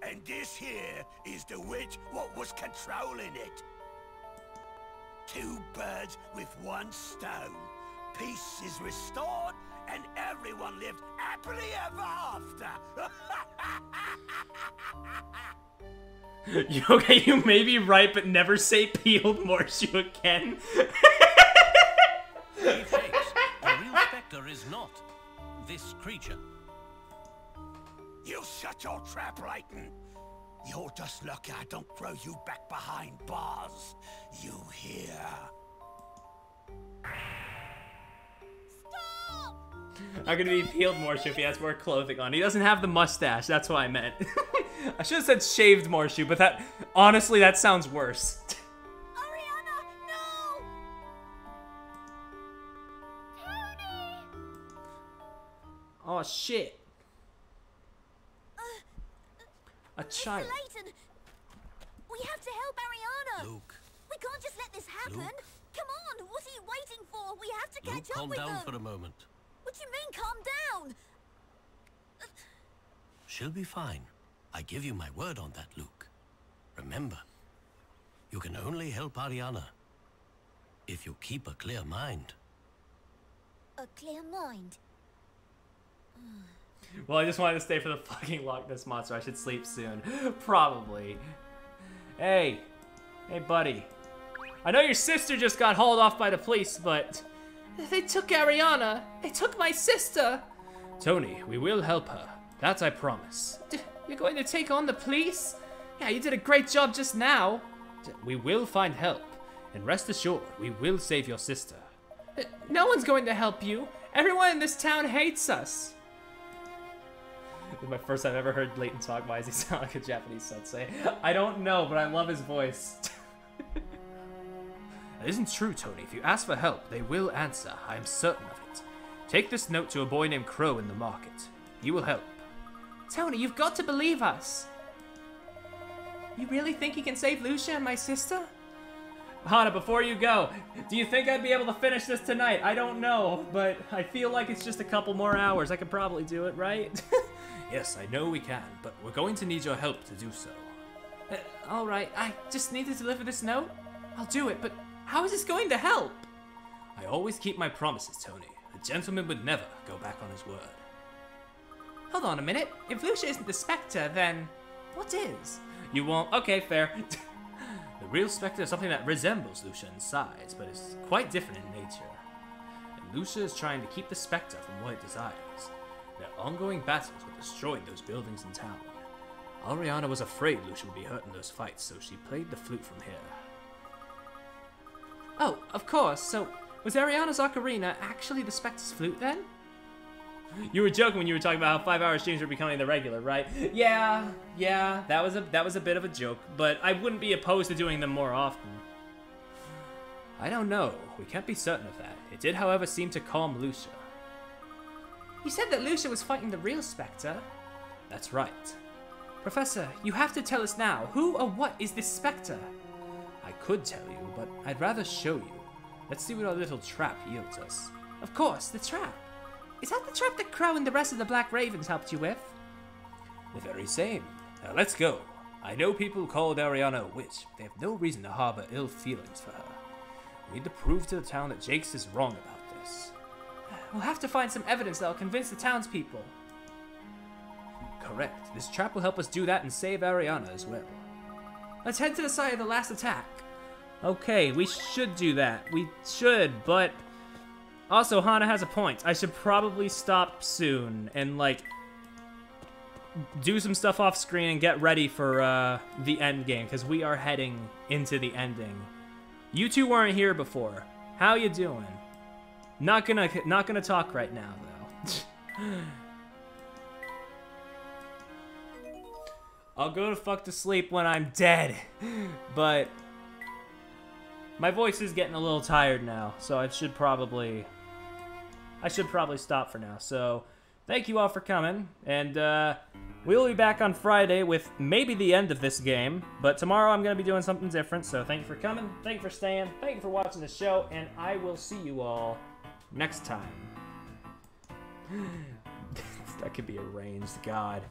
And this here is the witch what was controlling it. 2 birds with 1 stone. Peace is restored and everyone lived happily ever after. Okay, you may be right, but never say peeled Morshoe again. He fakes. The real Spectre is not this creature. You shut your trap, Layton. You're just lucky I don't throw you back behind bars. You hear? I'm gonna be peeled Morshoe if he has more clothing on. He doesn't have the mustache, that's what I meant. I should have said shaved Morshoe, but that, honestly, that sounds worse. Ariana, no! Tony! Oh shit. A child. Mr. Layton, we have to help Ariana. Luke. We can't just let this happen. Luke. Come on, what are you waiting for? We have to Luke, catch up calm with down them. for a moment. What do you mean, calm down? She'll be fine. I give you my word on that, Luke. Remember, you can only help Ariana if you keep a clear mind. A clear mind. Well, I just wanted to stay for the fucking Loch Ness Monster. I should sleep soon. Probably. Hey, buddy. I know your sister just got hauled off by the police, but... They took Ariana. They took my sister. Tony, we will help her. That I promise. You're going to take on the police? Yeah, you did a great job just now. We will find help. And rest assured, we will save your sister. No one's going to help you. Everyone in this town hates us. This is my first time I've ever heard Layton talk. Why does he sound like a Japanese sensei? I don't know, but I love his voice. That isn't true, Tony. If you ask for help, they will answer. I am certain of it. Take this note to a boy named Crow in the market. He will help. Tony, you've got to believe us. You really think he can save Lucia and my sister? Hana, before you go, do you think I'd be able to finish this tonight? I don't know, but I feel like it's just a couple more hours. I could probably do it, right? Yes, I know we can, but we're going to need your help to do so. All right, I just need to deliver this note. I'll do it, but how is this going to help? I always keep my promises, Tony. A gentleman would never go back on his word. Hold on a minute. If Lucia isn't the Spectre, then what is? You won't. Okay, fair. The real Spectre is something that resembles Lucia in size, but is quite different in nature. And Lucia is trying to keep the Spectre from what it desires. Their ongoing battles will destroy those buildings in town. Ariana was afraid Lucia would be hurt in those fights, so she played the flute from here. Oh, of course. So, was Ariana's ocarina actually the Spectre's flute then? You were joking when you were talking about how 5-hour streams were becoming the regular, right? Yeah, that was a bit of a joke, but I wouldn't be opposed to doing them more often. I don't know. We can't be certain of that. It did, however, seem to calm Lucia. You said that Lucia was fighting the real Spectre? That's right. Professor, you have to tell us now. Who or what is this Spectre? I could tell you, but I'd rather show you. Let's see what our little trap yields us. Of course, the trap. Is that the trap that Crow and the rest of the Black Ravens helped you with? The very same. Now let's go. I know people called Ariana a witch. They have no reason to harbor ill feelings for her. We need to prove to the town that Jakes is wrong about this? We'll have to find some evidence that'll convince the townspeople. Correct. This trap will help us do that and save Ariana as well. Let's head to the site of the last attack. Okay, we should do that. We should, but... Also, Hana has a point. I should probably stop soon and, like, do some stuff off screen and get ready for the end game, because we are heading into the ending. You two weren't here before. How you doing? Not gonna talk right now, though. I'll go to fuck to sleep when I'm dead, but my voice is getting a little tired now, so I should probably stop for now. So thank you all for coming, and we'll be back on Friday with maybe the end of this game, but tomorrow I'm going to be doing something different. So thank you for coming, thank you for staying, thank you for watching the show, and I will see you all next time. That could be arranged, God.